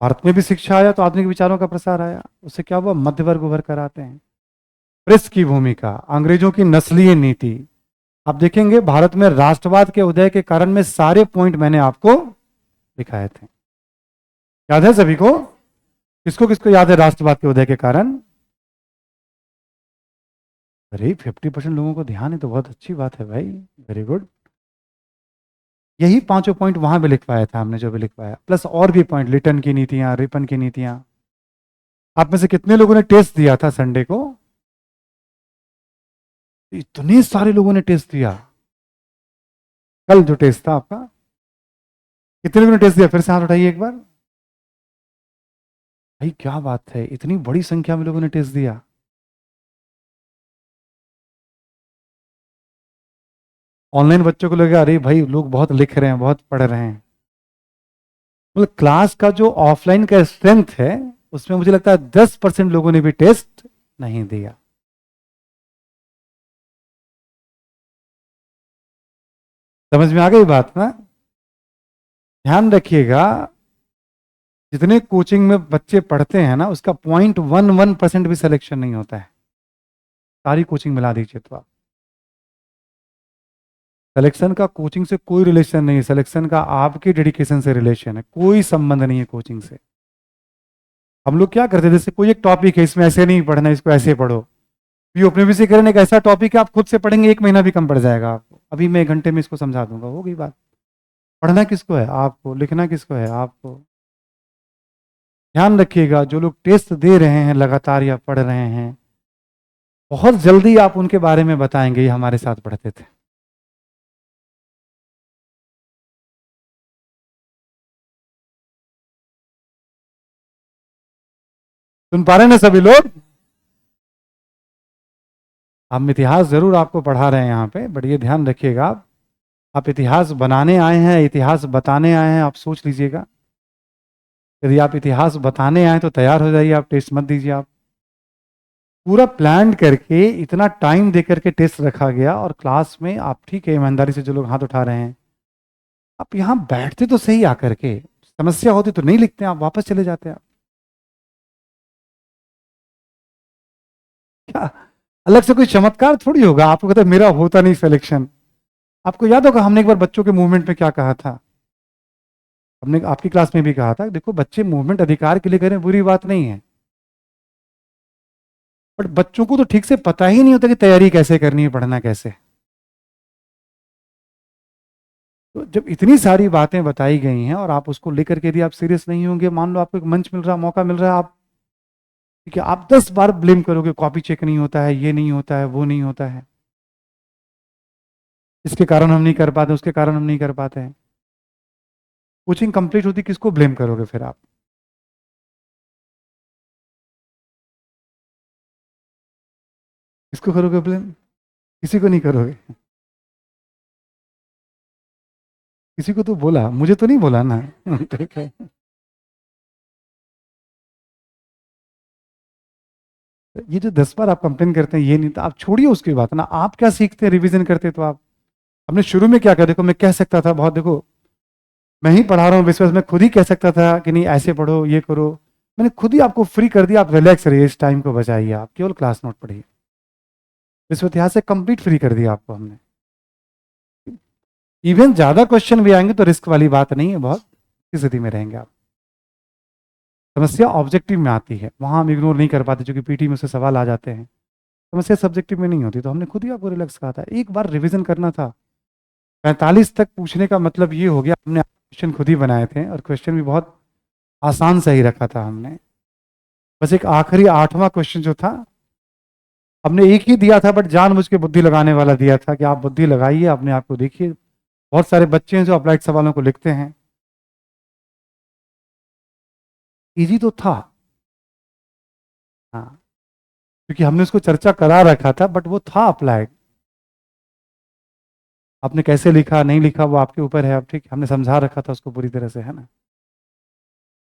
भारत में भी शिक्षा आया तो आधुनिक विचारों का प्रसार आया, उससे क्या हुआ? मध्य वर्ग उभर कर आते हैं। प्रेस की भूमिका, अंग्रेजों की नस्लीय नीति। आप देखेंगे भारत में राष्ट्रवाद के उदय के कारण में सारे पॉइंट मैंने आपको दिखाए थे, याद है सभी को? किसको किसको याद है राष्ट्रवाद के उदय के कारण? अरे 50% लोगों को ध्यान है तो बहुत अच्छी बात है भाई, वेरी गुड। यही पांचों पॉइंट वहां भी लिखवाया था हमने, जो भी लिखवाया, प्लस और भी पॉइंट, लिटन की नीतियां, रिपन की नीतियां। आप में से कितने लोगों ने टेस्ट दिया था संडे को? इतने सारे लोगों ने टेस्ट दिया। कल जो टेस्ट था आपका, कितने लोगों ने टेस्ट दिया? फिर से हाथ उठाइए एक बार। भाई क्या बात है, इतनी बड़ी संख्या में लोगों ने टेस्ट दिया। ऑनलाइन बच्चों को लगेगा अरे भाई लोग बहुत लिख रहे हैं, बहुत पढ़ रहे हैं। मतलब क्लास का जो ऑफलाइन का स्ट्रेंथ है उसमें मुझे लगता है 10% लोगों ने भी टेस्ट नहीं दिया। समझ में आ गई बात ना? ध्यान रखिएगा, जितने कोचिंग में बच्चे पढ़ते हैं ना, उसका 0.11% भी सिलेक्शन नहीं होता है। सारी कोचिंग मिला दीजिए तो आप, सिलेक्शन का कोचिंग से कोई रिलेशन नहीं है, सिलेक्शन का आपके डेडिकेशन से रिलेशन है, कोई संबंध नहीं है कोचिंग से। हम लोग क्या करते हैं, जैसे कोई एक टॉपिक है, इसमें ऐसे नहीं पढ़ना, इसको ऐसे पढ़ो। यूपीएससी करें एक ऐसा टॉपिक है, आप खुद से पढ़ेंगे 1 महीना भी कम पड़ जाएगा आपको। अभी मैं 1 घंटे में इसको समझा दूंगा, हो गई बात। पढ़ना किसको है? आपको। लिखना किसको है? आपको। ध्यान रखिएगा, जो लोग टेस्ट दे रहे हैं लगातार या पढ़ रहे हैं, बहुत जल्दी आप उनके बारे में बताएंगे ये हमारे साथ पढ़ते थे। सुन पा रहे हैं ना सभी लोग? हम इतिहास जरूर आपको पढ़ा रहे हैं यहाँ पे, बट ये ध्यान रखिएगा, आप इतिहास बनाने आए हैं, इतिहास बताने आए हैं, आप सोच लीजिएगा। यदि आप इतिहास बताने आए तो तैयार हो जाइए, आप टेस्ट मत दीजिए। आप पूरा प्लान करके इतना टाइम दे करके टेस्ट रखा गया, और क्लास में आप, ठीक है ईमानदारी से जो लोग हाथ उठा रहे हैं, आप यहाँ बैठते तो सही आकर के, समस्या होती तो नहीं लिखते, आप वापस चले जाते हैं। आप क्या अलग से कोई चमत्कार थोड़ी होगा, आपको कहते मेरा होता नहीं सिलेक्शन। आपको याद होगा हमने एक बार बच्चों के मूवमेंट में क्या कहा था, हमने आपकी क्लास में भी कहा था, देखो बच्चे मूवमेंट अधिकार के लिए करें, बुरी बात नहीं है, बट बच्चों को तो ठीक से पता ही नहीं होता कि तैयारी कैसे करनी है, पढ़ना कैसे। तो जब इतनी सारी बातें बताई गई हैं और आप उसको लेकर के यदि आप सीरियस नहीं होंगे, मान लो आपको एक मंच मिल रहा है, मौका मिल रहा है, आप ठीक है, आप 10 बार ब्लेम करोगे, कॉपी चेक नहीं होता है, ये नहीं होता है, वो नहीं होता है, इसके कारण हम नहीं कर पाते, उसके कारण हम नहीं कर पाते हैं। कोचिंग कंप्लीट होती, किसको ब्लेम करोगे फिर आप? किसको करोगे ब्लेम? किसी को नहीं करोगे। किसी को तो बोला, मुझे तो नहीं बोला ना। ठीक है, ये जो 10 बार आप कंप्लेन करते हैं, ये नहीं था, आप छोड़िए उसकी बात ना, आप क्या सीखते हैं रिवीजन करते तो आप। हमने शुरू में क्या किया, देखो मैं कह सकता था बहुत, देखो मैं ही पढ़ा रहा हूँ विश्वास, मैं खुद ही कह सकता था कि नहीं ऐसे पढ़ो, ये करो, मैंने खुद ही आपको फ्री कर दिया, आप रिलैक्स रहिए, इस टाइम को बचाइए, आप केवल क्लास नोट पढ़िए। विश्व इतिहास से कंप्लीट फ्री कर दिया आपको हमने। इवन ज्यादा क्वेश्चन भी आएंगे तो रिस्क वाली बात नहीं है, बहुत स्थिति में रहेंगे आप। समस्या ऑब्जेक्टिव में आती है, वहां हम इग्नोर नहीं कर पाते, क्योंकि पीटी में उससे सवाल आ जाते हैं। समस्या सब्जेक्टिव में नहीं होती, तो हमने खुद ही आपको रिलैक्स कहा था, एक बार रिवीजन करना था। 45 तक पूछने का मतलब ये हो गया, हमने क्वेश्चन खुद ही बनाए थे, और क्वेश्चन भी बहुत आसान सही रखा था हमने। बस एक आखिरी 8वां क्वेश्चन जो था, हमने एक ही दिया था, बट जानबूझ के बुद्धि लगाने वाला दिया था, कि आप बुद्धि लगाइए, अपने आप को देखिए। बहुत सारे बच्चे हैं जो अप्लाइड सवालों को लिखते हैं, इजी तो था, हाँ, क्योंकि हमने उसको चर्चा करा रखा था, बट वो था अप्लाइड। आपने कैसे लिखा नहीं लिखा वो आपके ऊपर है, अब ठीक, हमने समझा रखा था उसको पूरी तरह से, है ना।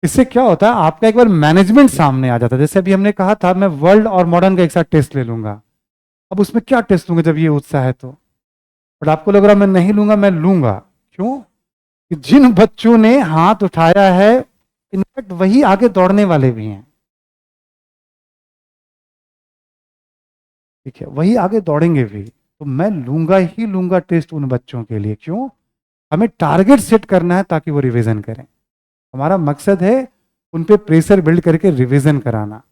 इससे क्या होता है, आपका एक बार मैनेजमेंट सामने आ जाता है। जैसे अभी हमने कहा था, मैं वर्ल्ड और मॉडर्न का एक साथ टेस्ट ले लूंगा, अब उसमें क्या टेस्ट लूंगा जब ये उत्साह है तो, बट आपको लग रहा मैं नहीं लूंगा, मैं लूंगा। क्यों? कि जिन बच्चों ने हाथ उठाया है, इनफैक्ट वही आगे दौड़ने वाले भी हैं, ठीक है, वही आगे दौड़ेंगे भी, तो मैं लूंगा ही लूंगा टेस्ट उन बच्चों के लिए। क्यों? हमें टारगेट सेट करना है ताकि वो रिवीजन करें, हमारा मकसद है उन पे प्रेशर बिल्ड करके रिवीजन कराना,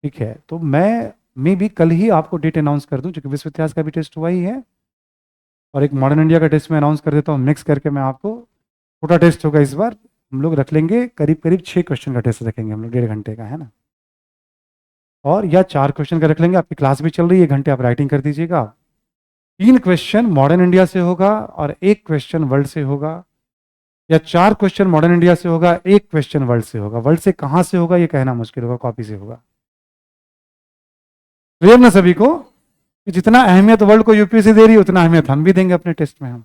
ठीक है। तो मैं भी कल ही आपको डेट अनाउंस कर दूं, क्योंकि विश्व इतिहास का भी टेस्ट हुआ ही है, और एक मॉडर्न इंडिया का टेस्ट में अनाउंस कर देता हूँ, मिक्स करके मैं आपको, छोटा टेस्ट होगा इस बार, हम लोग रख लेंगे करीब करीब 6 क्वेश्चन का टेस्ट रखेंगे हम लोग, 1.5 घंटे का, है ना, और या 4 क्वेश्चन का रख लेंगे। आपकी क्लास भी चल रही है, 1 घंटे आप राइटिंग कर दीजिएगा। 3 क्वेश्चन मॉडर्न इंडिया से होगा और 1 क्वेश्चन वर्ल्ड से होगा, या 4 क्वेश्चन मॉडर्न इंडिया से होगा, 1 क्वेश्चन वर्ल्ड से होगा। वर्ल्ड से कहां से होगा ये कहना मुश्किल होगा, कॉपी से होगा। क्लियर ना सभी को? कि जितना अहमियत वर्ल्ड को यूपीएससी दे रही है, उतना अहमियत हम भी देंगे अपने टेस्ट में हम।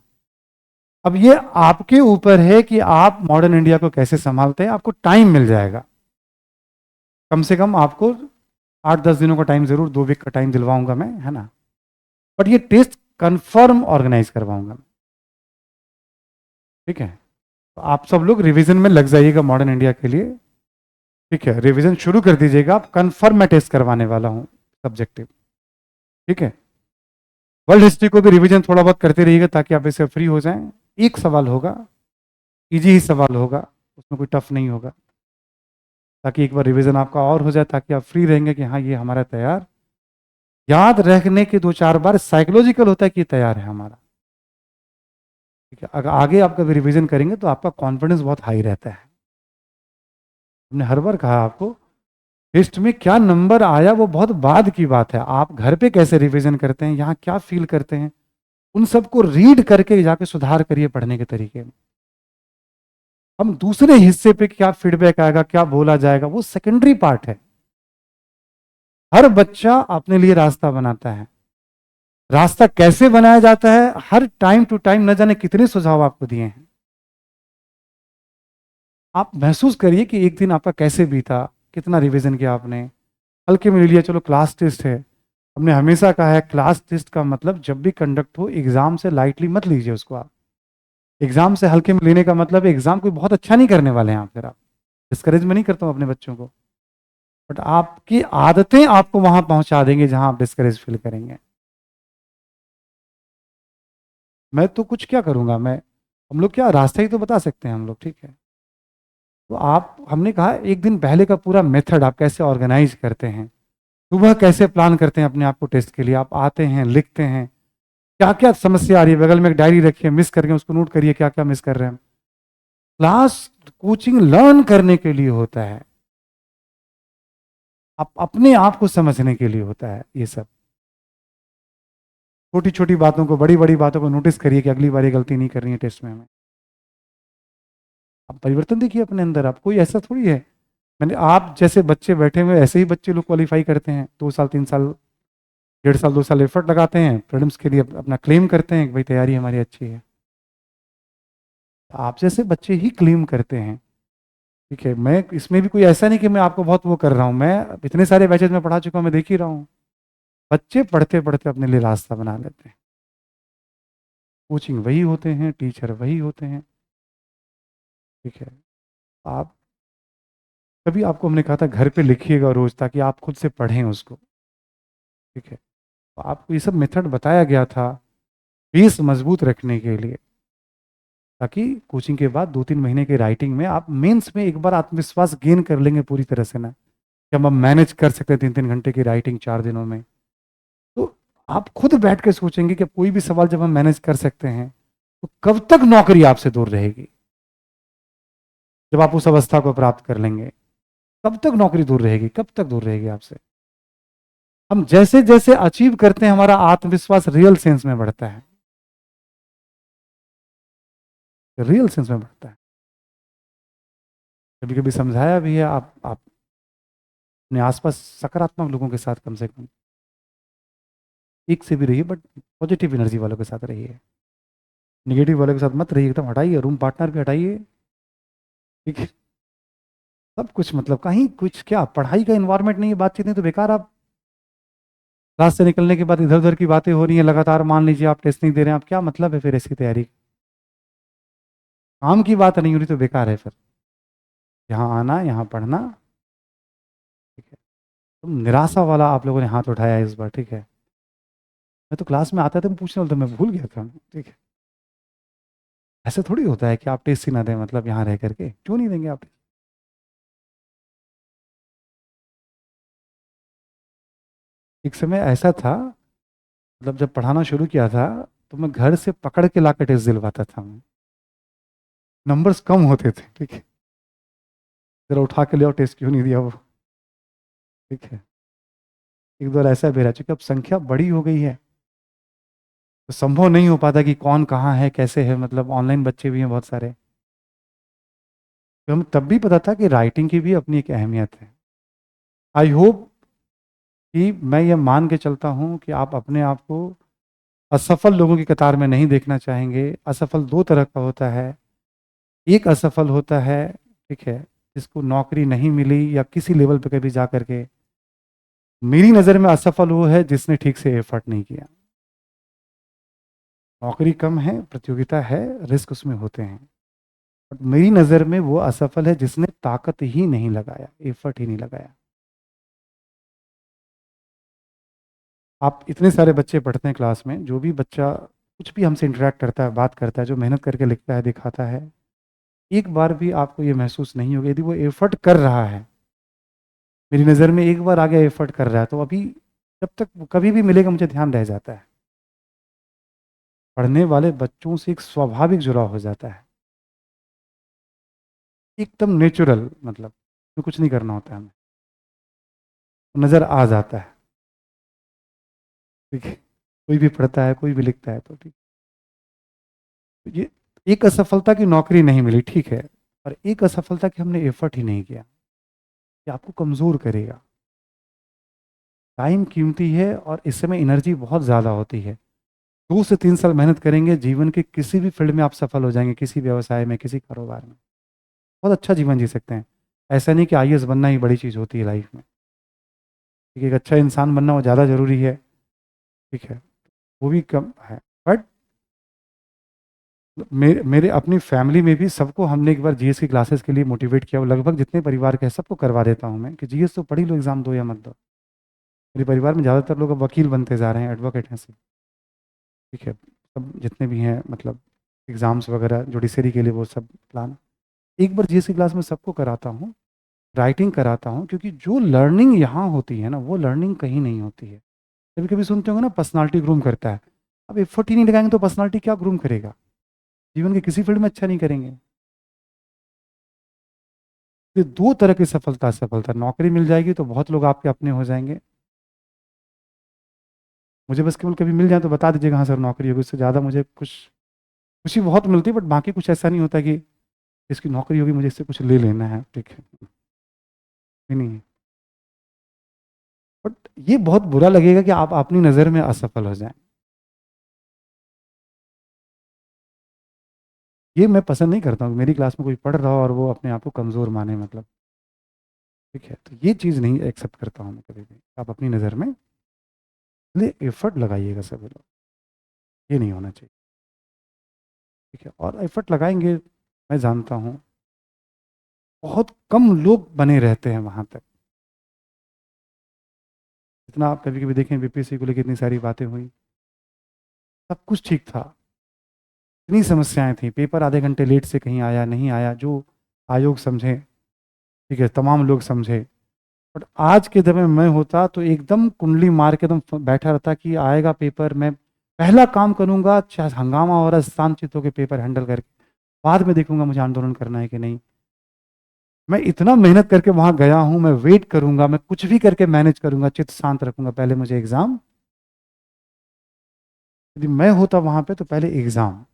अब ये आपके ऊपर है कि आप मॉडर्न इंडिया को कैसे संभालते हैं, आपको टाइम मिल जाएगा। कम से कम आपको 8-10 दिनों का टाइम जरूर, 2 वीक का टाइम दिलवाऊंगा मैं, है ना। बट ये टेस्ट कंफर्म ऑर्गेनाइज करवाऊंगा मैं, ठीक है। तो आप सब लोग रिवीजन में लग जाइएगा मॉडर्न इंडिया के लिए, ठीक है। रिवीजन शुरू कर दीजिएगा, आप कंफर्म मैं टेस्ट करवाने वाला हूँ सब्जेक्टिव, ठीक है। वर्ल्ड हिस्ट्री को भी रिवीजन थोड़ा बहुत करते रहिएगा ताकि आप इससे फ्री हो जाएं। एक सवाल होगा, इजी ही सवाल होगा, उसमें कोई टफ नहीं होगा, ताकि एक बार रिवीजन आपका और हो जाए, ताकि आप फ्री रहेंगे कि हाँ ये हमारा तैयार। याद रखने के 2-4 बार साइकोलॉजिकल होता है कि तैयार है हमारा, ठीक है। अगर आगे आप कभी रिवीजन करेंगे तो आपका कॉन्फिडेंस बहुत हाई रहता है। हमने हर बार कहा आपको, टेस्ट में क्या नंबर आया वो बहुत बाद की बात है, आप घर पे कैसे रिवीजन करते हैं, यहाँ क्या फील करते हैं, उन सबको रीड करके जाके सुधार करिए पढ़ने के तरीके में। हम दूसरे हिस्से पे क्या फीडबैक आएगा, क्या बोला जाएगा, वो सेकेंडरी पार्ट है। हर बच्चा अपने लिए रास्ता बनाता है, रास्ता कैसे बनाया जाता है, हर टाइम टू टाइम न जाने कितने सुझाव आपको दिए हैं। आप महसूस करिए कि एक दिन आपका कैसे बीता, कितना रिवीजन किया आपने, हल्के में ले लिया, चलो क्लास टेस्ट है। हमने हमेशा कहा है क्लास टेस्ट का मतलब जब भी कंडक्ट हो एग्जाम से लाइटली मत लीजिए उसको आप। एग्जाम से हल्के में लेने का मतलब एग्जाम कोई बहुत अच्छा नहीं करने वाले हैं आप, फिर आप डिस्करेज में नहीं करता हूँ अपने बच्चों को, बट आपकी आदतें आपको वहां पहुंचा देंगे जहां आप डिस्करेज फील करेंगे। मैं तो कुछ क्या करूंगा, मैं, हम लोग क्या रास्ता ही तो बता सकते हैं हम लोग, ठीक है। तो आप, हमने कहा एक दिन पहले का पूरा मेथड आप कैसे ऑर्गेनाइज करते हैं, सुबह कैसे प्लान करते हैं अपने आप को टेस्ट के लिए, आप आते हैं लिखते हैं क्या क्या समस्या आ रही है, बगल में एक डायरी रखिए, मिस करके उसको नोट करिए क्या क्या मिस कर रहे हैं। क्लास कोचिंग लर्न करने के लिए होता है, आप अपने आप को समझने के लिए होता है ये सब। छोटी छोटी बातों को, बड़ी बड़ी बातों को नोटिस करिए कि अगली बार ये गलती नहीं करनी है टेस्ट में हमें। आप परिवर्तन देखिए अपने अंदर, आप कोई ऐसा थोड़ी है, मैंने आप जैसे बच्चे बैठे हुए ऐसे ही बच्चे लोग क्वालिफाई करते हैं, 2 साल 3 साल 1.5 साल 2 साल एफर्ट लगाते हैं, प्रीलिम्स के लिए अपना क्लेम करते हैं कि भाई तैयारी हमारी अच्छी है। आप जैसे बच्चे ही क्लेम करते हैं, ठीक है। मैं इसमें भी कोई ऐसा नहीं कि मैं आपको बहुत वो कर रहा हूँ, मैं इतने सारे बैचेज में पढ़ा चुका हूँ, मैं देख ही रहा हूँ बच्चे पढ़ते पढ़ते अपने लिए रास्ता बना लेते हैं। कोचिंग वही होते हैं, टीचर वही होते हैं, ठीक है। आप, तभी आपको हमने कहा था घर पे लिखिएगा रोज ताकि आप खुद से पढ़ें उसको, ठीक है। तो आपको ये सब मेथड बताया गया था बेस मजबूत रखने के लिए, ताकि कोचिंग के बाद 2-3 महीने की राइटिंग में आप मेंस में एक बार आत्मविश्वास गेन कर लेंगे पूरी तरह से ना, कि हम मैनेज कर सकते हैं 3-3 घंटे की राइटिंग 4 दिनों में। तो आप खुद बैठ के सोचेंगे कि कोई भी सवाल जब हम मैनेज कर सकते हैं तो कब तक नौकरी आपसे दूर रहेगी। जब आप उस अवस्था को प्राप्त कर लेंगे कब तक नौकरी दूर रहेगी, कब तक दूर रहेगी आपसे। हम जैसे जैसे अचीव करते हैं हमारा आत्मविश्वास रियल सेंस में बढ़ता है, रियल सेंस में बढ़ता है। कभी कभी समझाया भी है, आप अपने आसपास सकारात्मक लोगों के साथ कम से कम एक से भी रहिए, बट पॉजिटिव एनर्जी वालों के साथ रहिए, निगेटिव वालों के साथ मत रहिए, एकदम हटाइए, रूम पार्टनर भी हटाइए, ठीक है। सब कुछ मतलब कहीं कुछ क्या पढ़ाई का इन्वायरमेंट नहीं है, बातचीत नहीं, तो बेकार। आप क्लास से निकलने के बाद इधर उधर की बातें हो रही हैं लगातार, मान लीजिए आप टेस्ट नहीं दे रहे हैं, आप क्या मतलब है फिर इसकी तैयारी, काम की बात नहीं हो रही तो बेकार है फिर। यहाँ आना, यहाँ पढ़ना, ठीक है। तुम निराशा वाला आप लोगों ने हाथ उठाया इस बार, ठीक है। मैं तो क्लास में आता था, मैं पूछने वाला था, मैं भूल गया था, ठीक है। ऐसा थोड़ी होता है कि आप टेस्ट ही ना दें, मतलब यहाँ रह करके क्यों नहीं देंगे आप। एक समय ऐसा था, मतलब जब पढ़ाना शुरू किया था तो मैं घर से पकड़ के ला कर टेस्ट दिलवाता था मैं, नंबर्स कम होते थे, ठीक है। जरा उठा के ले आओ, टेस्ट क्यों नहीं दिया वो, ठीक है। एक बार ऐसा भी रह चुका, अब संख्या बड़ी हो गई है तो संभव नहीं हो पाता कि कौन कहाँ है कैसे है, मतलब ऑनलाइन बच्चे भी हैं बहुत सारे। तो हमें तब भी पता था कि राइटिंग की भी अपनी एक अहमियत है। आई होप कि मैं ये मान के चलता हूँ कि आप अपने आप को असफल लोगों की कतार में नहीं देखना चाहेंगे। असफल दो तरह का होता है, एक असफल होता है, ठीक है, जिसको नौकरी नहीं मिली या किसी लेवल पे कभी जा करके, मेरी नज़र में असफल वो है जिसने ठीक से एफर्ट नहीं किया। नौकरी कम है, प्रतियोगिता है, रिस्क उसमें होते हैं, बट मेरी नज़र में वो असफल है जिसने ताकत ही नहीं लगाया, एफर्ट ही नहीं लगाया। आप इतने सारे बच्चे पढ़ते हैं क्लास में, जो भी बच्चा कुछ भी हमसे इंटरेक्ट करता है, बात करता है, जो मेहनत करके लिखता है, दिखाता है, एक बार भी आपको ये महसूस नहीं होगा, यदि वो एफर्ट कर रहा है, मेरी नज़र में एक बार आगे एफर्ट कर रहा है, तो अभी जब तक वो कभी भी मिलेगा मुझे ध्यान रह जाता है। पढ़ने वाले बच्चों से एक स्वाभाविक जुड़ाव हो जाता है, एकदम नेचुरल, मतलब तो कुछ नहीं करना होता है हमें, नज़र आ जाता है। ठीक है, कोई भी पढ़ता है, कोई भी लिखता है, तो ठीक। ये एक असफलता की नौकरी नहीं मिली, ठीक है, और एक असफलता की हमने एफर्ट ही नहीं किया, ये आपको कमज़ोर करेगा। टाइम कीमती है और इस समय एनर्जी बहुत ज़्यादा होती है। 2 से 3 साल मेहनत करेंगे, जीवन के किसी भी फील्ड में आप सफल हो जाएंगे, किसी व्यवसाय में, किसी कारोबार में बहुत अच्छा जीवन जी सकते हैं। ऐसा नहीं कि आईएएस बनना ही बड़ी चीज़ होती है लाइफ में। ठीक है, एक अच्छा इंसान बनना वो ज़्यादा ज़रूरी है, ठीक है, वो भी कम है। बट मेरे अपनी फैमिली में भी सबको हमने एक बार जीएस की क्लासेस के लिए मोटिवेट किया, वो लगभग जितने परिवार के हैं सबको करवा देता हूँ मैं कि जीएस तो पढ़ी लो, एग्ज़ाम दो या मत दो। मेरे परिवार में ज़्यादातर लोग अब वकील बनते जा रहे हैं, एडवोकेट हैं सब। ठीक है, सब जितने भी हैं, मतलब एग्ज़ाम्स वगैरह जुडिशरी के लिए वो सब प्लान, एक बार जीएस की क्लास में सबको कराता हूँ, राइटिंग कराता हूँ, क्योंकि जो लर्निंग यहाँ होती है ना, वो लर्निंग कहीं नहीं होती है। कभी कभी सुनते होंगे ना, पर्सनालिटी ग्रूम करता है। अब एफर्ट ही नहीं लगाएंगे तो पर्सनालिटी क्या ग्रूम करेगा? जीवन के किसी फील्ड में अच्छा नहीं करेंगे। ये दो तरह की सफलता, सफलता नौकरी मिल जाएगी तो बहुत लोग आपके अपने हो जाएंगे। मुझे बस केवल कभी मिल जाए तो बता दीजिएगा, हाँ सर नौकरी होगी, उससे ज़्यादा मुझे कुछ, खुशी बहुत मिलती है, बट बाकी कुछ ऐसा नहीं होता कि इसकी नौकरी होगी मुझे इससे कुछ ले लेना है। ठीक है, नहीं है। बट ये बहुत बुरा लगेगा कि आप अपनी नज़र में असफल हो जाएं। ये मैं पसंद नहीं करता हूँ मेरी क्लास में कोई पढ़ रहा हो और वो अपने आप को कमज़ोर माने, मतलब। ठीक है, तो ये चीज़ नहीं एक्सेप्ट करता हूँ मैं कभी भी। आप अपनी नज़र में इसलिए एफर्ट लगाइएगा सभी लोग, ये नहीं होना चाहिए। ठीक है, और एफर्ट लगाएंगे, मैं जानता हूँ बहुत कम लोग बने रहते हैं वहाँ तक। जितना आप कभी कभी देखें बीपीएससी को लेकर इतनी सारी बातें हुई, सब कुछ ठीक था, इतनी समस्याएं थी, पेपर आधे घंटे लेट से कहीं आया नहीं आया, जो आयोग समझे, ठीक है, तमाम लोग समझे। बट आज के दमे मैं होता तो एकदम कुंडली मार के एकदम बैठा रहता कि आएगा पेपर, मैं पहला काम करूंगा, चाहे हंगामा हो रहा है शांतचित्त होकर पेपर हैंडल करके, बाद में देखूंगा मुझे आंदोलन करना है कि नहीं। मैं इतना मेहनत करके वहां गया हूं, मैं वेट करूंगा, मैं कुछ भी करके मैनेज करूंगा, चित्त शांत रखूंगा, पहले मुझे एग्जाम, यदि मैं होता वहां पे तो पहले एग्जाम,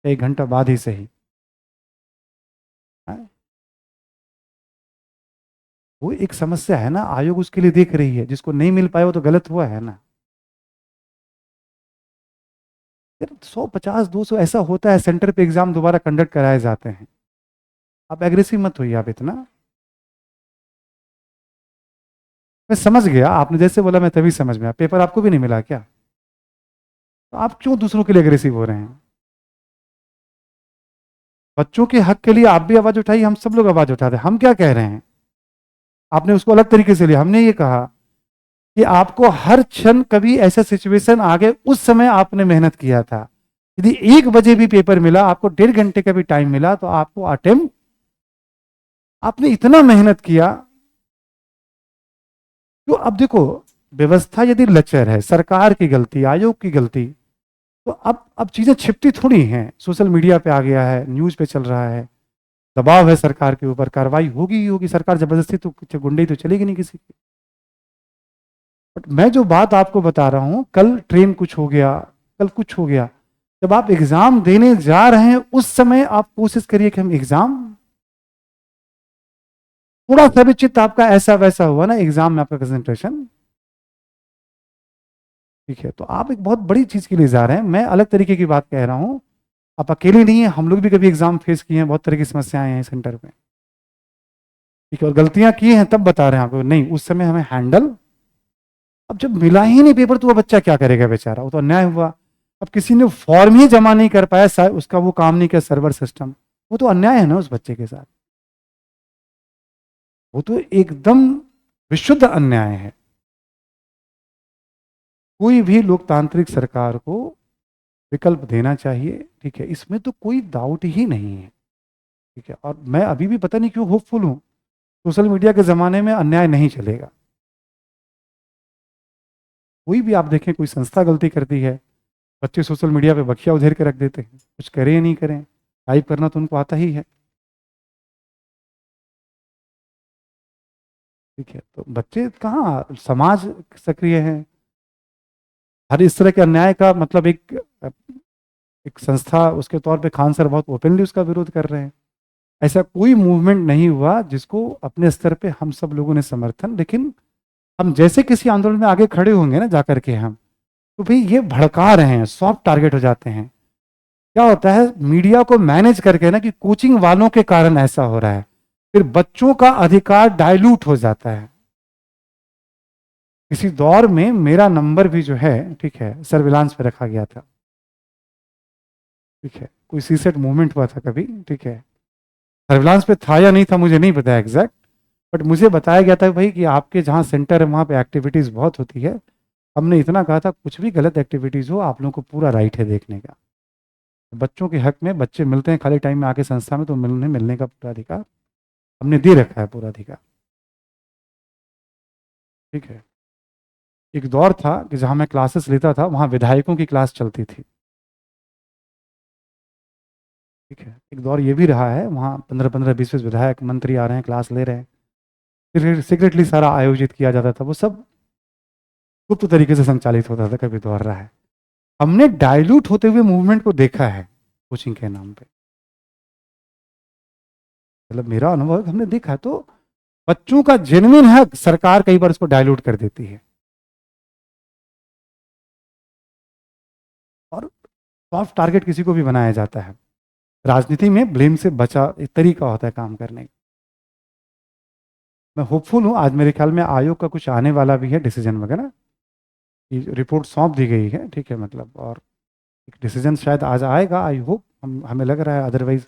1 घंटा बाद ही सही। हाँ? वो एक समस्या है ना, आयोग उसके लिए देख रही है, जिसको नहीं मिल पाया वो तो गलत हुआ है ना। यार 150-200 ऐसा होता है, सेंटर पे एग्जाम दोबारा कंडक्ट कराए जाते हैं। आप एग्रेसिव मत होइए आप इतना। मैं समझ गया, आपने जैसे बोला मैं तभी समझ में आया, पेपर आपको भी नहीं मिला क्या? तो आप क्यों दूसरों के लिए एग्रेसिव हो रहे हैं? बच्चों के हक के लिए आप भी आवाज उठाइए, हम सब लोग आवाज उठाते हैं। हम क्या कह रहे हैं, आपने उसको अलग तरीके से लिया, हमने ये कहा कि आपको हर क्षण कभी ऐसा सिचुएशन आ गए, उस समय आपने मेहनत किया था। यदि 1 बजे भी पेपर मिला, आपको 1.5 घंटे का भी टाइम मिला, तो आपको अटेम्प्ट, आपने इतना मेहनत किया। तो अब देखो, व्यवस्था यदि लचर है, सरकार की गलती, आयोग की गलती, तो अब चीजें छिपती थोड़ी हैं, सोशल मीडिया पे आ गया है, न्यूज पे चल रहा है, दबाव है सरकार के ऊपर, कार्रवाई होगी ही होगी, सरकार जबरदस्ती तो गुंडे तो चलेगी नहीं किसी की। बट मैं जो बात आपको बता रहा हूं, कल ट्रेन कुछ हो गया, कल कुछ हो गया, जब आप एग्जाम देने जा रहे हैं उस समय आप कोशिश करिए कि हम एग्जाम, थोड़ा सा भी चित्त आपका ऐसा वैसा हुआ ना एग्जाम में, आपका कंसंट्रेशन, ठीक है, तो आप एक बहुत बड़ी चीज के लिए जा रहे हैं। मैं अलग तरीके की बात कह रहा हूं, आप अकेले नहीं है, हम लोग भी कभी एग्जाम फेस किए हैं, बहुत तरह की समस्याएं हैं सेंटर पे। ठीक है, और गलतियां की हैं तब बता रहे हैं आपको, नहीं उस समय हमें हैंडल, अब जब मिला ही नहीं पेपर तो वो बच्चा क्या करेगा बेचारा, वो तो अन्याय हुआ। अब किसी ने फॉर्म ही जमा नहीं कर पाया, उसका वो काम नहीं किया सर्वर सिस्टम, वो तो अन्याय है ना उस बच्चे के साथ, वो तो एकदम विशुद्ध अन्याय है। कोई भी लोकतांत्रिक सरकार को विकल्प देना चाहिए, ठीक है, इसमें तो कोई डाउट ही नहीं है। ठीक है, और मैं अभी भी पता नहीं क्यों होपफुल हूं, सोशल मीडिया के ज़माने में अन्याय नहीं चलेगा। कोई भी आप देखें, कोई संस्था गलती करती है, बच्चे सोशल मीडिया पे बखिया उधेर के रख देते हैं, कुछ करें या नहीं करें, टाइप करना तो उनको आता ही है। ठीक है, तो बच्चे कहाँ, समाज सक्रिय है, हर इस तरह के अन्याय का मतलब एक संस्था उसके तौर पे खान सर बहुत ओपनली उसका विरोध कर रहे हैं। ऐसा कोई मूवमेंट नहीं हुआ जिसको अपने स्तर पे हम सब लोगों ने समर्थन, लेकिन हम जैसे किसी आंदोलन में आगे खड़े होंगे ना जाकर के हम, तो भाई ये भड़का रहे हैं, सॉफ्ट टारगेट हो जाते हैं। क्या होता है मीडिया को मैनेज करके ना, कि कोचिंग वालों के कारण ऐसा हो रहा है, फिर बच्चों का अधिकार डाइल्यूट हो जाता है। किसी दौर में मेरा नंबर भी जो है, ठीक है, सर्विलांस पे रखा गया था। ठीक है, कोई सीसेट मूवमेंट हुआ था कभी, ठीक है, सर्विलांस पे था या नहीं था मुझे नहीं पता एग्जैक्ट, बट मुझे बताया गया था भाई कि आपके जहाँ सेंटर है वहाँ पे एक्टिविटीज़ बहुत होती है। हमने इतना कहा था कुछ भी गलत एक्टिविटीज़ हो आप लोगों को पूरा राइट है देखने का, बच्चों के हक में, बच्चे मिलते हैं खाली टाइम में आके संस्था में, तो मिलने का पूरा अधिकार हमने दे रखा है, पूरा अधिकार। ठीक है, एक दौर था कि जहाँ मैं क्लासेस लेता था वहाँ विधायकों की क्लास चलती थी। ठीक है, एक दौर ये भी रहा है, वहाँ 15-15 20-20 विधायक मंत्री आ रहे हैं, क्लास ले रहे हैं, फिर सीक्रेटली सारा आयोजित किया जाता था, वो सब गुप्त तरीके से संचालित होता था, कभी दौर रहा है। हमने डाइल्यूट होते हुए मूवमेंट को देखा है कोचिंग के नाम पे, मतलब मेरा अनुभव है, हमने देखा है, तो बच्चों का जेन्युइन हक सरकार कई बार उसको डाइल्यूट कर देती है, और सॉफ्ट टारगेट किसी को भी बनाया जाता है। राजनीति में ब्लेम से बचा एक तरीका होता है काम करने का। मैं होपफुल हूँ, आज मेरे ख्याल में आयोग का कुछ आने वाला भी है डिसीजन वगैरह, रिपोर्ट सौंप दी गई है, ठीक है, मतलब, और एक डिसीजन शायद आज आएगा, आई होप, हमें लग रहा है, अदरवाइज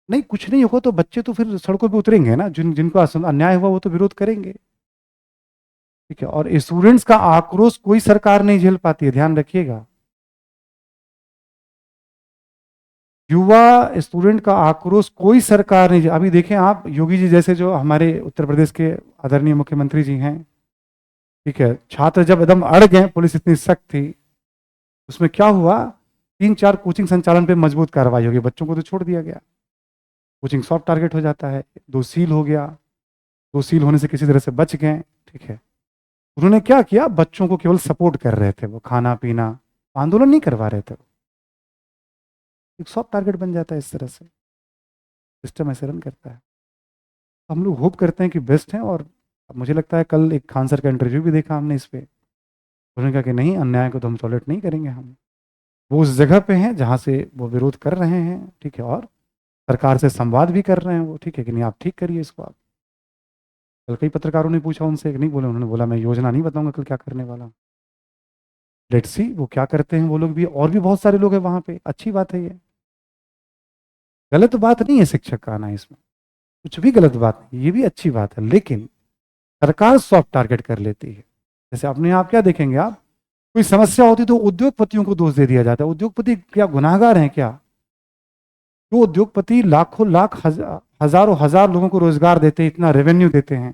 नहीं, कुछ नहीं होगा तो बच्चे तो फिर सड़कों पे उतरेंगे ना, जिनको अन्याय हुआ वो तो विरोध करेंगे। ठीक है, और स्टूडेंट्स का आक्रोश कोई सरकार नहीं झेल पाती है, ध्यान रखिएगा। युवा स्टूडेंट का आक्रोश कोई सरकार नहीं, अभी देखें आप योगी जी जैसे जो हमारे उत्तर प्रदेश के आदरणीय मुख्यमंत्री जी हैं, ठीक है, छात्र जब एकदम अड़ गए, पुलिस इतनी सख्त थी, उसमें क्या हुआ, 3-4 कोचिंग संचालन पे मजबूत कार्रवाई होगी, बच्चों को तो छोड़ दिया गया, कोचिंग सॉफ्ट टारगेट हो जाता है, 2 सील हो गया, 2 सील होने से किसी तरह से बच गए। ठीक है, उन्होंने क्या किया, बच्चों को केवल सपोर्ट कर रहे थे, वो खाना पीना, आंदोलन नहीं करवा रहे थे, एक सॉफ्ट टारगेट बन जाता है, इस तरह से सिस्टम ऐसे रन करता है। हम लोग होप करते हैं कि बेस्ट हैं, और मुझे लगता है कल एक खान सर का इंटरव्यू भी देखा हमने इस पे, उन्होंने कहा कि नहीं, अन्याय को तो हम टॉलरेट नहीं करेंगे, हम वो उस जगह पे हैं जहाँ से वो विरोध कर रहे हैं, ठीक है, और सरकार से संवाद भी कर रहे हैं वो, ठीक है कि नहीं, आप ठीक करिए इसको आप। कल कई पत्रकारों ने पूछा उनसे, नहीं बोले, उन्होंने बोला मैं योजना नहीं बताऊंगा कल क्या करने वाला हूँ, लेट्स सी वो क्या करते हैं वो लोग भी, और भी बहुत सारे लोग हैं वहाँ पे, अच्छी बात है ये, गलत बात नहीं है शिक्षक का आना इसमें, कुछ भी गलत बात नहीं, ये भी अच्छी बात है, लेकिन सरकार सॉफ्ट टारगेट कर लेती है। जैसे अपने आप क्या देखेंगे आप, कोई समस्या होती तो उद्योगपतियों को दोष दे दिया जाता है, उद्योगपति क्या गुनाहगार हैं क्या? जो उद्योगपति लाखों लाख हजारों हजार लोगों को रोजगार देते हैं, इतना रेवेन्यू देते हैं,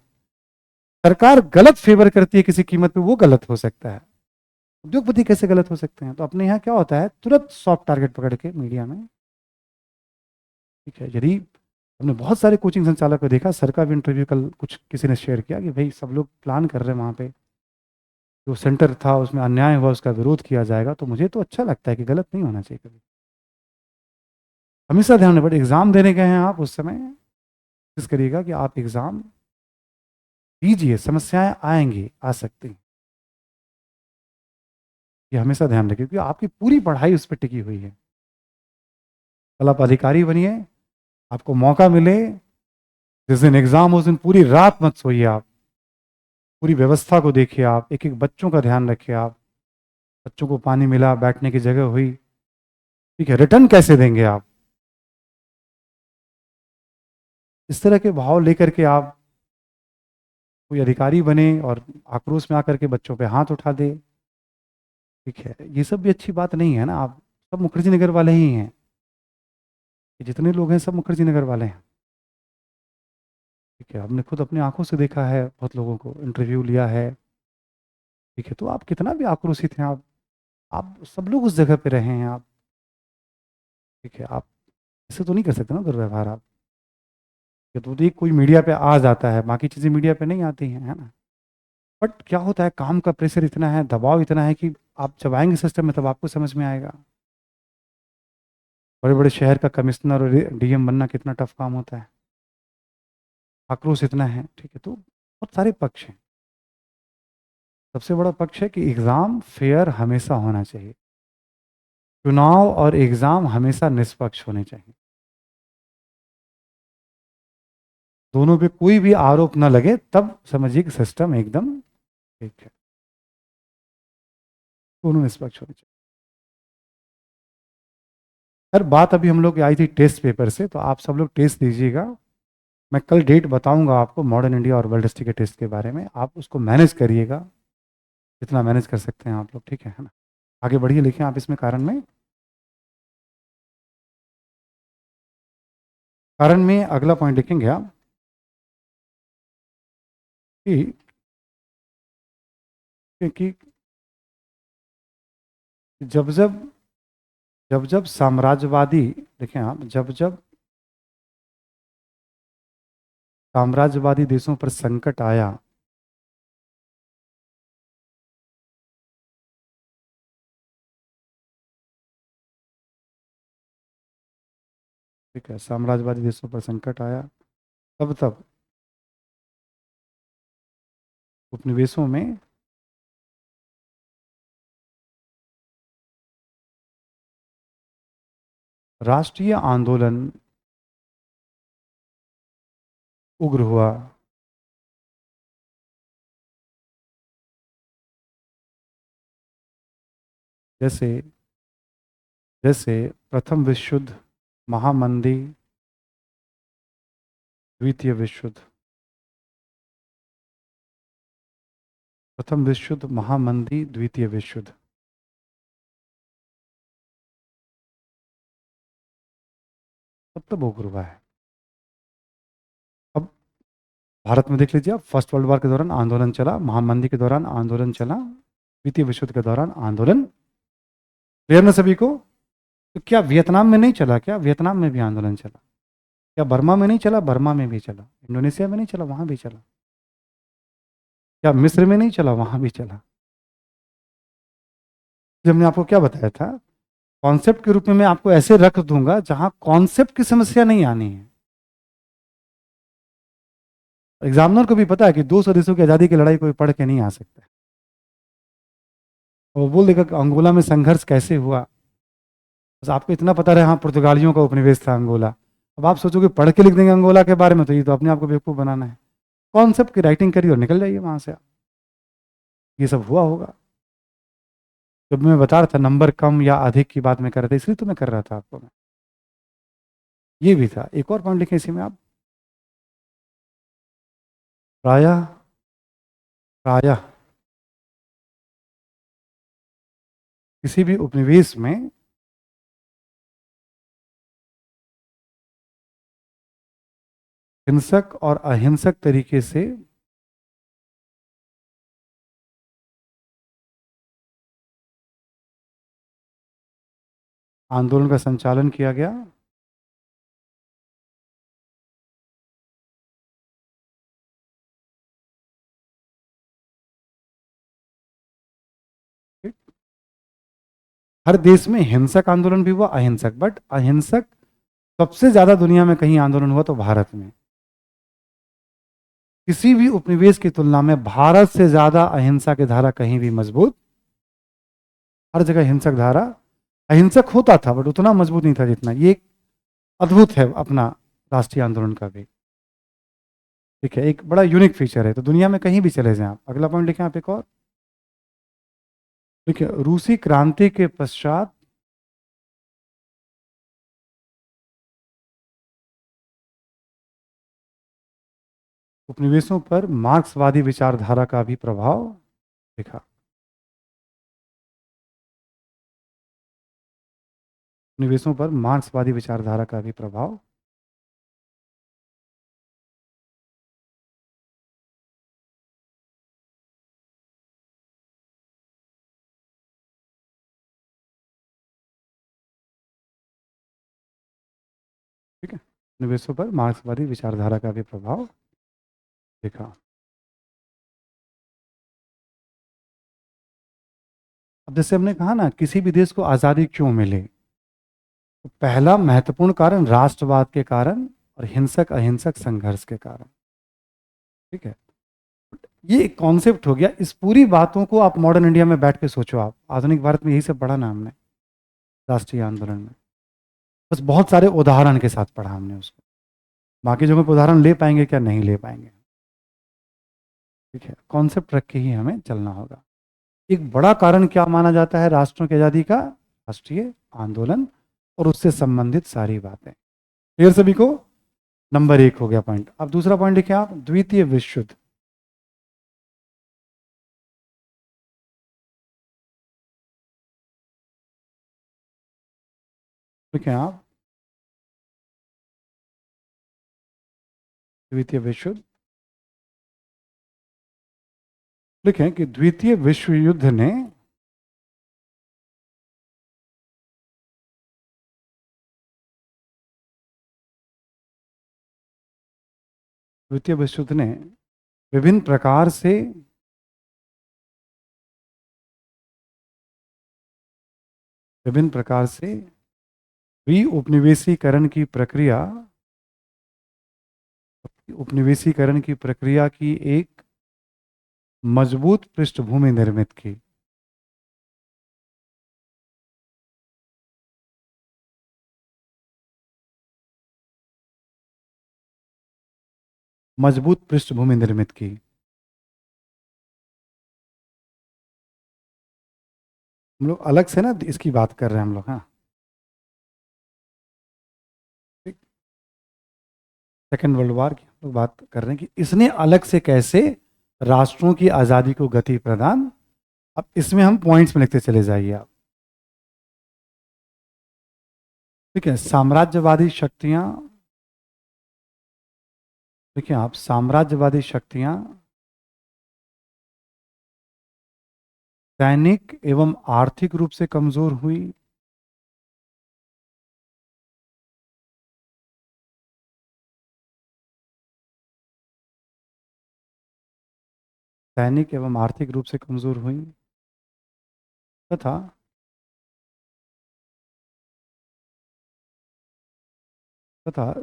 सरकार गलत फेवर करती है किसी कीमत पे, वो गलत हो सकता है, उद्योगपति कैसे गलत हो सकते हैं? तो अपने यहाँ क्या होता है, तुरंत सॉफ्ट टारगेट पकड़ के मीडिया में। ठीक है, यदि हमने बहुत सारे कोचिंग संचालक को देखा, सर का भी इंटरव्यू कल कुछ किसी ने शेयर किया कि भाई सब लोग प्लान कर रहे हैं वहाँ पे जो सेंटर था उसमें अन्याय हुआ उसका विरोध किया जाएगा, तो मुझे तो अच्छा लगता है कि गलत नहीं होना चाहिए कभी, हमेशा ध्यान रखना। बट एग्जाम देने गए हैं आप, उस समय कोशिश करिएगा कि आप एग्जाम दीजिए, समस्याएं आएंगी, आ सकती हैं, ये हमेशा ध्यान रखिए, क्योंकि आपकी पूरी पढ़ाई उस पर टिकी हुई है। कल आप अधिकारी बनिए, आपको मौका मिले, जिस दिन एग्जाम उस दिन पूरी रात मत सोइए आप, पूरी व्यवस्था को देखिए आप, एक एक बच्चों का ध्यान रखिए आप, बच्चों को पानी मिला, बैठने की जगह हुई, ठीक है। रिटर्न कैसे देंगे आप? इस तरह के भाव लेकर के आप कोई अधिकारी बने और आक्रोश में आकर के बच्चों पे हाथ उठा दे, ठीक है, ये सब भी अच्छी बात नहीं है ना। आप सब मुखर्जी नगर वाले ही हैं, ये जितने लोग हैं सब मुखर्जी नगर वाले हैं, ठीक है। हमने खुद अपनी आंखों से देखा है, बहुत लोगों को इंटरव्यू लिया है, ठीक है। तो आप कितना भी आक्रोशित हैं, आप सब लोग उस जगह पे रहे हैं आप, ठीक है। आप ऐसे तो नहीं कर सकते ना दुर्व्यवहार आप, ये तो एक कोई मीडिया पे आ जाता है, बाकी चीज़ें मीडिया पे नहीं आती हैं, है ना। बट क्या होता है, काम का प्रेशर इतना है, दबाव इतना है कि आप जब आएंगे सिस्टम में तब आपको समझ में आएगा। बड़े बड़े शहर का कमिश्नर और डीएम बनना कितना टफ काम होता है, आक्रोश इतना है, ठीक है। तो बहुत सारे पक्ष हैं। सबसे बड़ा पक्ष है कि एग्ज़ाम फेयर हमेशा होना चाहिए, चुनाव और एग्ज़ाम हमेशा निष्पक्ष होने चाहिए, दोनों पे कोई भी आरोप ना लगे, तब समझिए कि सिस्टम एकदम ठीक है, दोनों निष्पक्ष होने चाहिए। हर बात अभी हम लोग की आई थी टेस्ट पेपर से, तो आप सब लोग टेस्ट दीजिएगा। मैं कल डेट बताऊंगा आपको मॉडर्न इंडिया और वर्ल्ड हिस्ट्री के टेस्ट के बारे में, आप उसको मैनेज करिएगा जितना मैनेज कर सकते हैं आप लोग, ठीक है ना। आगे बढ़िए, लिखें आप इसमें कारण में अगला पॉइंट लिखेंगे आप कि कि जब जब जब जब साम्राज्यवादी, देखें आप, जब जब साम्राज्यवादी देशों पर संकट आया, ठीक है, साम्राज्यवादी देशों पर संकट आया, तब तब उपनिवेशों में राष्ट्रीय आंदोलन उग्र हुआ। जैसे जैसे प्रथम विश्व युद्ध, महामंदी, द्वितीय विश्व युद्ध, प्रथम विश्व युद्ध, महामंदी, द्वितीय विश्व युद्ध, तब उग्र हुआ है। अब भारत में देख लीजिए आप, फर्स्ट वर्ल्ड वॉर के दौरान आंदोलन चला, महामंदी के दौरान आंदोलन चला, द्वितीय विश्व युद्ध के दौरान आंदोलन, क्लियर ना सभी को? तो क्या वियतनाम में नहीं चला? क्या वियतनाम में भी आंदोलन चला? क्या बर्मा में नहीं चला? बर्मा में भी चला। इंडोनेशिया में नहीं चला? वहां भी चला। क्या मिस्र में नहीं चला? वहां भी चला। जब मैंने आपको क्या बताया था, कॉन्सेप्ट के रूप में मैं आपको ऐसे रख दूंगा जहां कॉन्सेप्ट की समस्या नहीं आनी है। एग्जामिनर को भी पता है कि 200 देशों की आज़ादी की लड़ाई कोई पढ़ के नहीं आ सकता है। वो बोल देगा कि अंगोला में संघर्ष कैसे हुआ, बस आपको इतना पता रहे, हाँ पुर्तगालियों का उपनिवेश था अंगोला। अब आप सोचोगे पढ़ के लिख देंगे अंगोला के बारे में, तो ये तो अपने आप को बेवकूफ़ बनाना है। कॉन्सेप्ट की राइटिंग करिए और निकल जाइए वहां से आप। ये सब हुआ होगा। जब मैं बता रहा था नंबर कम या अधिक की बात मैं कर रहा था, इसलिए तो मैं कर रहा था आपको मैं। ये भी था। एक और पॉइंट लिखें इसी में आप, प्रायः प्रायः किसी भी उपनिवेश में हिंसक और अहिंसक तरीके से आंदोलन का संचालन किया गया। ठीक? हर देश में हिंसक आंदोलन भी हुआ, अहिंसक, बट अहिंसक सबसे ज्यादा दुनिया में कहीं आंदोलन हुआ तो भारत में। किसी भी उपनिवेश की तुलना में भारत से ज्यादा अहिंसा की धारा कहीं भी मजबूत, हर जगह हिंसक धारा, अहिंसक होता था बट उतना मजबूत नहीं था जितना ये। अद्भुत है अपना राष्ट्रीय आंदोलन का भी। ठीक है, एक बड़ा यूनिक फीचर है, तो दुनिया में कहीं भी चले जाएं आप। अगला पॉइंट लिखें आप एक और। देखिए, रूसी क्रांति के पश्चात उपनिवेशों पर मार्क्सवादी विचारधारा का भी प्रभाव दिखा। उपनिवेशों पर मार्क्सवादी विचारधारा का भी प्रभाव। ठीक है, उपनिवेशों पर मार्क्सवादी विचारधारा का भी प्रभाव दिखा। अब जैसे हमने कहा ना, किसी भी देश को आज़ादी क्यों मिले, तो पहला महत्वपूर्ण कारण राष्ट्रवाद के कारण और हिंसक अहिंसक संघर्ष के कारण। ठीक है, ये एक कॉन्सेप्ट हो गया। इस पूरी बातों को आप मॉडर्न इंडिया में बैठ के सोचो, आप आधुनिक भारत में यही सब पढ़ा ना हमने राष्ट्रीय आंदोलन में, बस बहुत सारे उदाहरण के साथ पढ़ा हमने उसको। बाकी जगहों पर उदाहरण ले पाएंगे क्या, नहीं ले पाएंगे। ठीक है, कॉन्सेप्ट रख के ही हमें चलना होगा। एक बड़ा कारण क्या माना जाता है राष्ट्रों की आज़ादी का? राष्ट्रीय आंदोलन और उससे संबंधित सारी बातें। क्लियर सभी को? नंबर 1 हो गया पॉइंट। अब दूसरा पॉइंट लिखिए आप, द्वितीय विश्व युद्ध। लिखें आप, द्वितीय विश्व युद्ध। लिखें कि द्वितीय विश्व युद्ध ने द्वितीय विश्व युद्ध ने विभिन्न प्रकार से उपनिवेशीकरण की प्रक्रिया, उपनिवेशीकरण की प्रक्रिया की एक मजबूत पृष्ठभूमि निर्मित की। मजबूत पृष्ठभूमि निर्मित की। हम लोग अलग से ना इसकी बात कर रहे हैं हम लोग, हाँ। सेकेंड वर्ल्ड वॉर की हम लोग बात कर रहे हैं कि इसने अलग से कैसे राष्ट्रों की आज़ादी को गति प्रदान। अब इसमें हम पॉइंट्स में लिखते चले जाइए आप। ठीक है, साम्राज्यवादी शक्तियां, देखिए आप, साम्राज्यवादी शक्तियां सैनिक एवं आर्थिक रूप से कमजोर हुई। सैनिक एवं आर्थिक रूप से कमजोर हुई तथा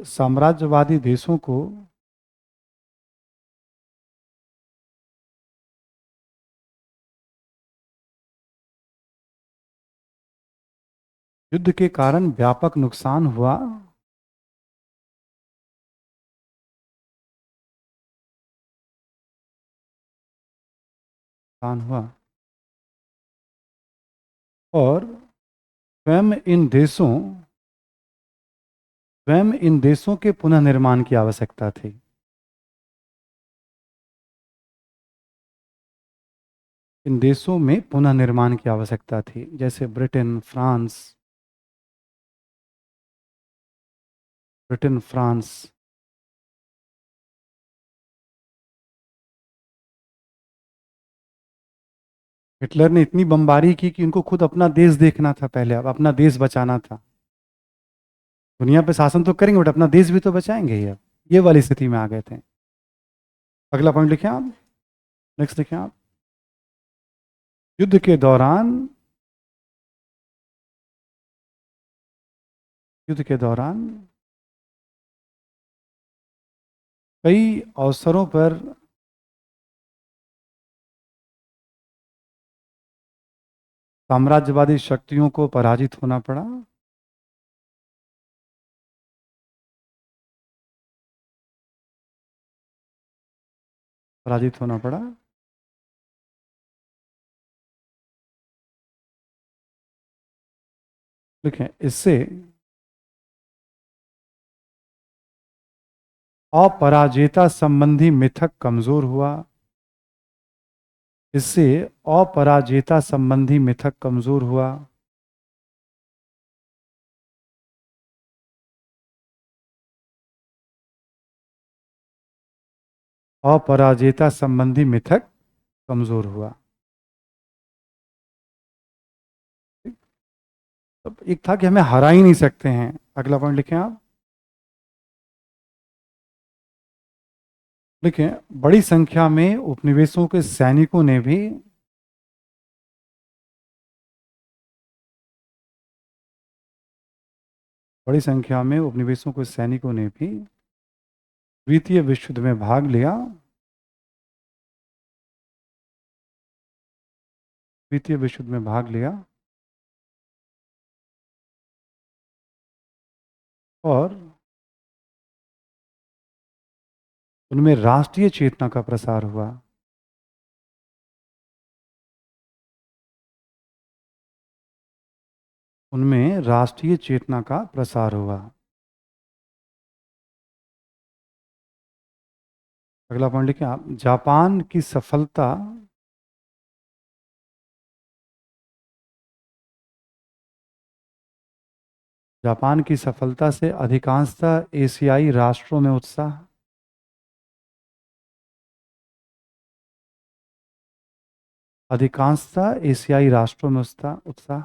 साम्राज्यवादी देशों को युद्ध के कारण व्यापक नुकसान हुआ। नुकसान हुआ और स्वयं इन देशों के पुनर्निर्माण की आवश्यकता थी। इन देशों में पुनर्निर्माण की आवश्यकता थी, जैसे ब्रिटेन, फ्रांस। हिटलर ने इतनी बमबारी की कि उनको खुद अपना देश देखना था पहले, अब अपना देश बचाना था। दुनिया पे शासन तो करेंगे बट अपना देश भी तो बचाएंगे ही। अब ये वाली स्थिति में आ गए थे। अगला पॉइंट लिखें आप, नेक्स्ट लिखें आप। युद्ध के दौरान कई अवसरों पर साम्राज्यवादी शक्तियों को पराजित होना पड़ा। पराजित होना पड़ा। लिखें, इससे अपराजेयता संबंधी मिथक कमजोर हुआ। इससे अपराजेयता संबंधी मिथक कमजोर हुआ। अपराजेयता संबंधी मिथक कमजोर हुआ। अब एक था कि हमें हरा ही नहीं सकते हैं। अगला पॉइंट लिखें आप। लिखें, बड़ी संख्या में उपनिवेशों के सैनिकों ने भी बड़ी संख्या में उपनिवेशों के सैनिकों ने भी द्वितीय विश्व युद्ध में भाग लिया। द्वितीय विश्व युद्ध में भाग लिया और उनमें राष्ट्रीय चेतना का प्रसार हुआ। उनमें राष्ट्रीय चेतना का प्रसार हुआ। अगला पॉइंट लिखें आप। जापान की सफलता जापान की सफलता से अधिकांशतः एशियाई राष्ट्रों में उत्साह। अधिकांशतः एशियाई राष्ट्रों में उत्साह।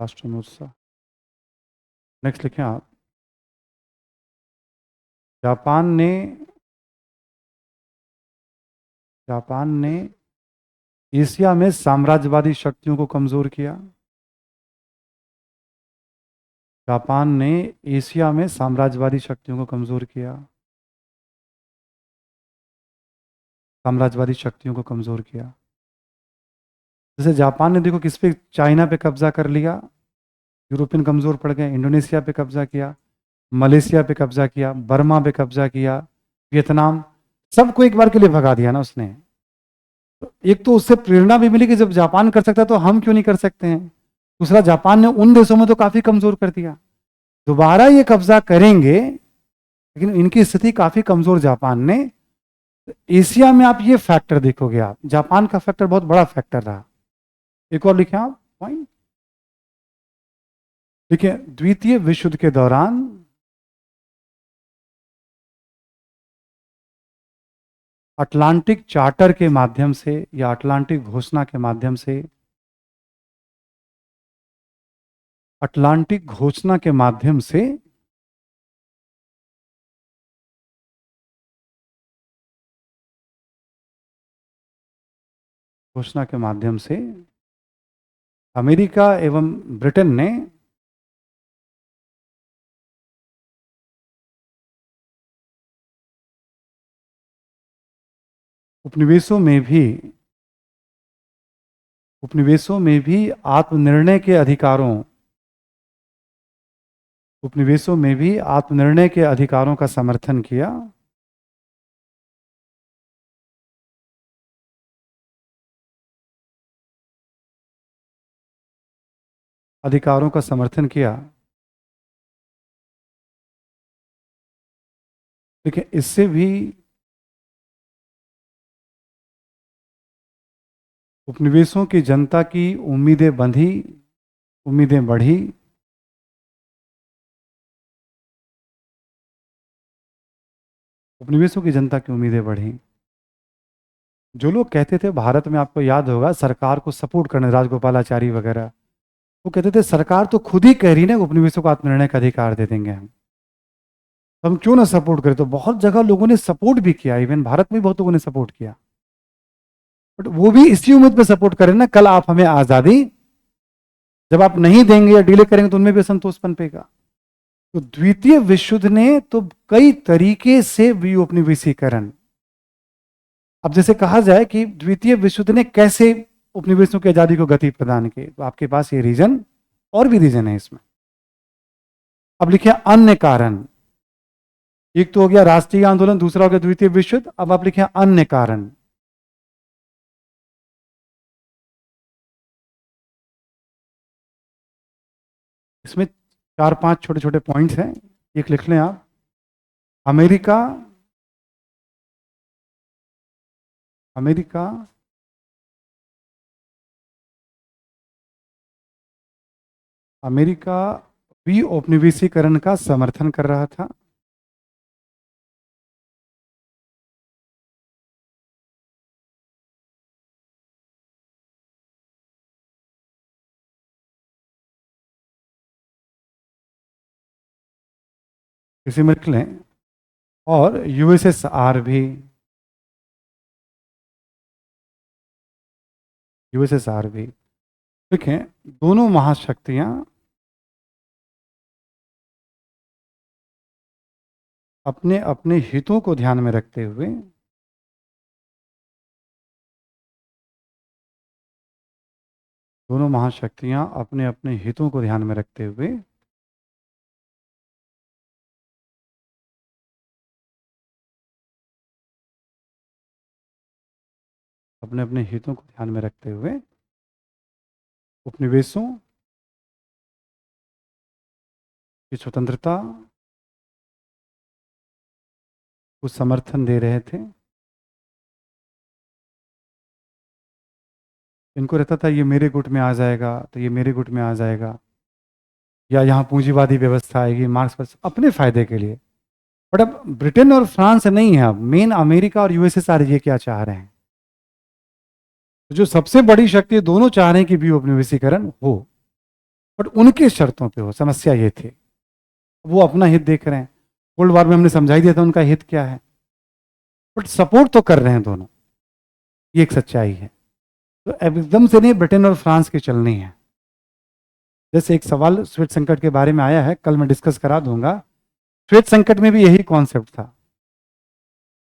राष्ट्रों में उत्साह। नेक्स्ट लिखें आप। जापान ने एशिया में साम्राज्यवादी शक्तियों को कमजोर किया। जापान ने एशिया में साम्राज्यवादी शक्तियों को कमजोर किया। साम्राज्यवादी शक्तियों को कमजोर किया। जैसे जापान ने देखो किस पे, चाइना पे कब्जा कर लिया, यूरोपियन कमजोर पड़ गए। इंडोनेशिया पे कब्जा किया, मलेशिया पे कब्जा किया, बर्मा पे कब्जा किया, वियतनाम, सबको एक बार के लिए भगा दिया ना उसने। तो एक तो उससे प्रेरणा भी मिली कि जब जापान कर सकता है तो हम क्यों नहीं कर सकते हैं। दूसरा, जापान ने उन देशों में तो काफी कमजोर कर दिया। दोबारा ये कब्जा करेंगे, लेकिन इनकी स्थिति काफी कमजोर जापान ने। एशिया में आप ये फैक्टर देखोगे, आप जापान का फैक्टर बहुत बड़ा फैक्टर रहा। एक और लिखें आप पॉइंट। देखिए, द्वितीय विश्व युद्ध के दौरान अटलांटिक चार्टर के माध्यम से या अटलांटिक घोषणा के माध्यम से, अटलांटिक घोषणा के माध्यम से घोषणा के माध्यम से अमेरिका एवं ब्रिटेन ने उपनिवेशों में भी आत्मनिर्णय के अधिकारों उपनिवेशों में भी आत्मनिर्णय के अधिकारों का समर्थन किया। अधिकारों का समर्थन किया। देखिए, इससे भी उपनिवेशों की जनता की उम्मीदें बंधी, उम्मीदें बढ़ी। उपनिवेशों की जनता की उम्मीदें बढ़ी। जो लोग कहते थे भारत में, आपको याद होगा, सरकार को सपोर्ट करने, राजगोपालाचारी वगैरह, वो कहते थे सरकार तो खुद ही कह रही ना उपनिवेशों को आत्मनिर्णय का अधिकार दे देंगे हम क्यों ना सपोर्ट करें। तो बहुत जगह लोगों ने सपोर्ट भी किया, इवन भारत में बहुत लोगों ने सपोर्ट किया। बट वो भी इसी उम्मीद पे सपोर्ट करें ना, कल आप हमें आजादी, जब आप नहीं देंगे या डिले करेंगे तो उनमें भी असंतोष पनपेगा। तो द्वितीय विश्व युद्ध ने तो कई तरीके से विउपनिवेशीकरण, अब जैसे कहा जाए कि द्वितीय विश्व युद्ध ने कैसे उपनिवेशों की आजादी को गति प्रदान की, तो आपके पास ये रीजन और भी रीजन है इसमें। अब लिखिए अन्य कारण। एक तो हो गया राष्ट्रीय आंदोलन, दूसरा हो गया द्वितीय विश्व युद्ध, अब आप लिखिए अन्य कारण। इसमें 4-5 छोटे छोटे पॉइंट्स हैं, एक लिख लें आप। अमेरिका, अमेरिका अमेरिका विउपनिवेशीकरण का समर्थन कर रहा था। इसी में लिख लें। और यूएसएसआर भी, यूएसएसआर भी देखें, दोनों महाशक्तियां अपने अपने हितों को ध्यान में रखते हुए दोनों महाशक्तियां अपने अपने हितों को ध्यान में रखते हुए अपने अपने हितों को ध्यान में रखते हुए उपनिवेशों की स्वतंत्रता को समर्थन दे रहे थे। इनको रहता था ये मेरे गुट में आ जाएगा तो ये मेरे गुट में आ जाएगा, या यहाँ पूंजीवादी व्यवस्था आएगी, मार्क्स अपने फायदे के लिए। बट अब ब्रिटेन और फ्रांस नहीं है, अब मेन अमेरिका और यूएसएसआर ये क्या चाह रहे हैं। तो जो सबसे बड़ी शक्ति, दोनों चाह रहे हैं कि विउपनिवेशीकरण हो, बट उनके शर्तों पे हो। समस्या ये थी, वो अपना हित देख रहे हैं। कोल्ड वार में हमने समझाई दिया था उनका हित क्या है, बट सपोर्ट तो कर रहे हैं दोनों, ये एक सच्चाई है। तो एकदम से नहीं ब्रिटेन और फ्रांस की चलनी है। जैसे एक सवाल स्वेट संकट के बारे में आया है, कल मैं डिस्कस करा दूंगा। स्वेट संकट में भी यही कॉन्सेप्ट था।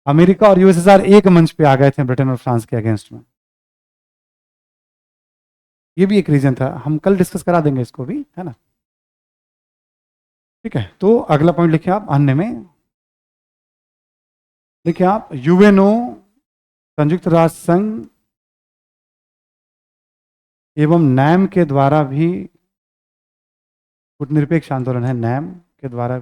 अमेरिका और यूएसएसआर एक मंच पे आ गए थे ब्रिटेन और फ्रांस के अगेंस्ट में। ये भी एक रीजन था, हम कल डिस्कस करा देंगे इसको भी, है ना। ठीक है, तो अगला पॉइंट लिखिए आप अन्य में। देखिए आप यूएनओ, संयुक्त राष्ट्र संघ एवं नैम के द्वारा भी, कूटनिरपेक्ष आंदोलन है, नैम के द्वारा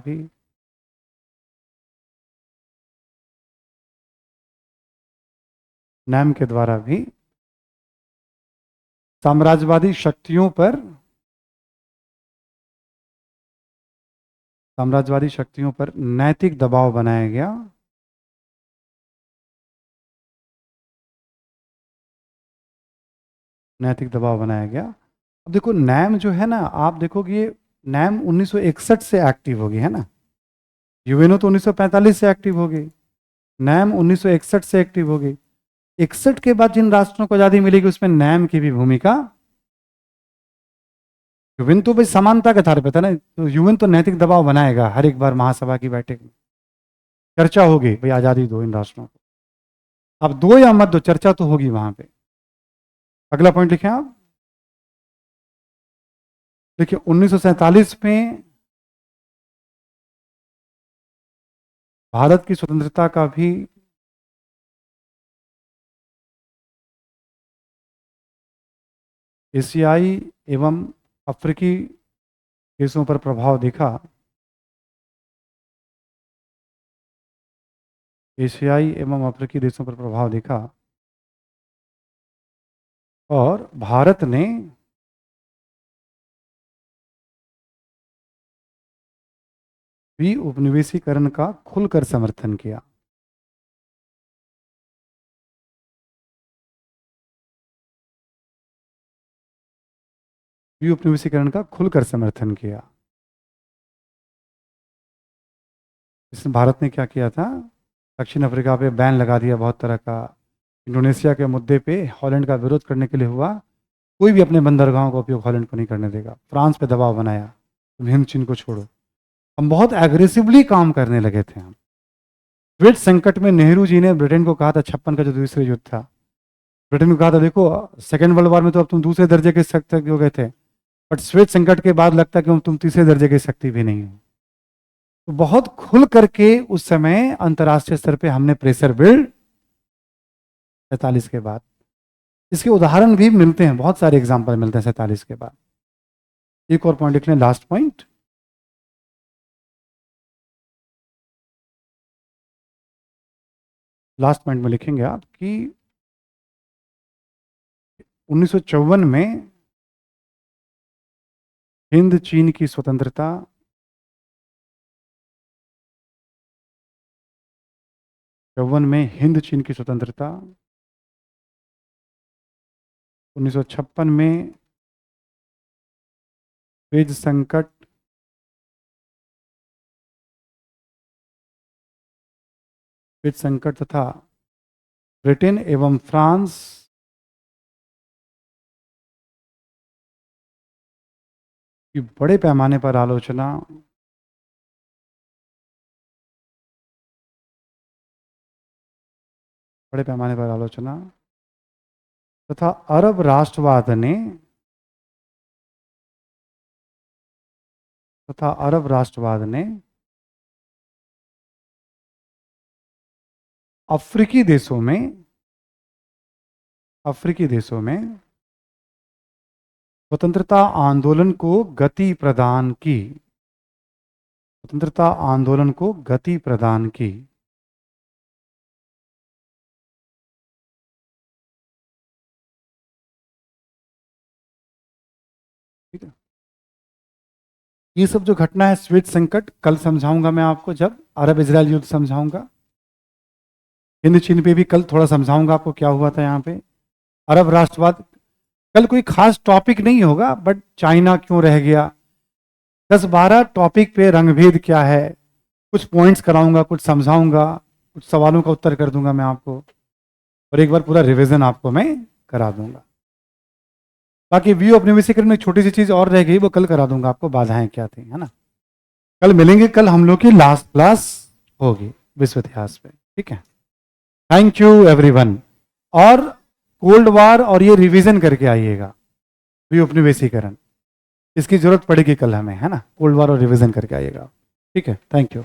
भी साम्राज्यवादी शक्तियों पर नैतिक दबाव बनाया गया। नैतिक दबाव बनाया गया। अब देखो नैम जो है ना, आप देखोगे ये नैम 1961 से एक्टिव होगी, है ना। यूएनओ तो 1945 से एक्टिव हो गई, नैम 1961 से एक्टिव हो गई। 61 के बाद जिन राष्ट्रों को आजादी मिलेगी उसमें नैम की भी भूमिका। यूएन तो भाई समानता के आधार पर था ना, तो यूएन तो नैतिक दबाव बनाएगा हर एक बार महासभा की बैठक में चर्चा होगी, भाई आजादी दो इन राष्ट्रों को। अब दो या मत दो, चर्चा तो होगी वहां पे। अगला पॉइंट लिखें आप। देखिए 1947 में भारत की स्वतंत्रता का भी एशियाई एवं अफ्रीकी देशों पर प्रभाव दिखा। एशियाई एवं अफ्रीकी देशों पर प्रभाव दिखा और भारत ने भी उपनिवेशीकरण का खुलकर समर्थन किया। भी उपनिवेशीकरण का खुलकर समर्थन किया। इसमें भारत ने क्या किया था, दक्षिण अफ्रीका पे बैन लगा दिया बहुत तरह का। इंडोनेशिया के मुद्दे पे हॉलैंड का विरोध करने के लिए हुआ, कोई भी अपने बंदरगाहों का उपयोग हॉलैंड को नहीं करने देगा। फ्रांस पे दबाव बनाया, तुम हिंद चीन को छोड़ो। हम बहुत एग्रेसिवली काम करने लगे थे। हम स्वेट संकट में नेहरू जी ने ब्रिटेन को कहा था, 56 का जो दूसरा युद्ध था, ब्रिटेन को कहा था देखो सेकेंड वर्ल्ड वॉर में तो अब तुम दूसरे दर्जे के शक्ति हो गए थे, बट स्वेट संकट के बाद लगता है कि तुम तीसरे दर्जे की शक्ति भी नहीं हो। तो बहुत खुल करके उस समय अंतर्राष्ट्रीय स्तर पे हमने प्रेशर बिल्ड 47 के बाद। इसके उदाहरण भी मिलते हैं, बहुत सारे एग्जाम्पल मिलते हैं 47 के बाद। एक और पॉइंट लिख लें, लास्ट पॉइंट। लास्ट पॉइंट में लिखेंगे आप कि 1954 में हिंद चीन की स्वतंत्रता, चौवन में हिंद चीन की स्वतंत्रता, 1956 में पेज संकट, तथा ब्रिटेन एवं फ्रांस की बड़े पैमाने पर आलोचना, तथा अरब राष्ट्रवाद ने अफ्रीकी देशों में स्वतंत्रता आंदोलन को गति प्रदान की। ठीक है, ये सब जो घटना है, स्वेज संकट कल समझाऊंगा मैं आपको, जब अरब इजराइल युद्ध समझाऊंगा। हिंद चीन पे भी कल थोड़ा समझाऊंगा आपको क्या हुआ था यहाँ पे। अरब राष्ट्रवाद कल कोई खास टॉपिक नहीं होगा, बट चाइना क्यों रह गया, 10-12 टॉपिक पे रंगभेद क्या है, कुछ पॉइंट्स कराऊंगा, कुछ समझाऊंगा, कुछ सवालों का उत्तर कर दूंगा मैं आपको, और एक बार पूरा रिवीजन आपको मैं करा दूंगा। बाकी व्यू ऑफ न्यूमेरिकल में छोटी सी चीज और रह गई, वो कल करा दूंगा आपको, बाधाएं क्या थी, है ना। कल मिलेंगे, कल हम लोग की लास्ट क्लास होगी विश्व इतिहास पे। ठीक है, थैंक यू एवरीवन। और कोल्ड वार और ये रिवीजन करके आइएगा, व्यू ऑफ न्यूमेरिकल, इसकी जरूरत पड़ेगी कल हमें, है ना। कोल्ड वार और रिवीजन करके आइएगा। ठीक है, थैंक यू।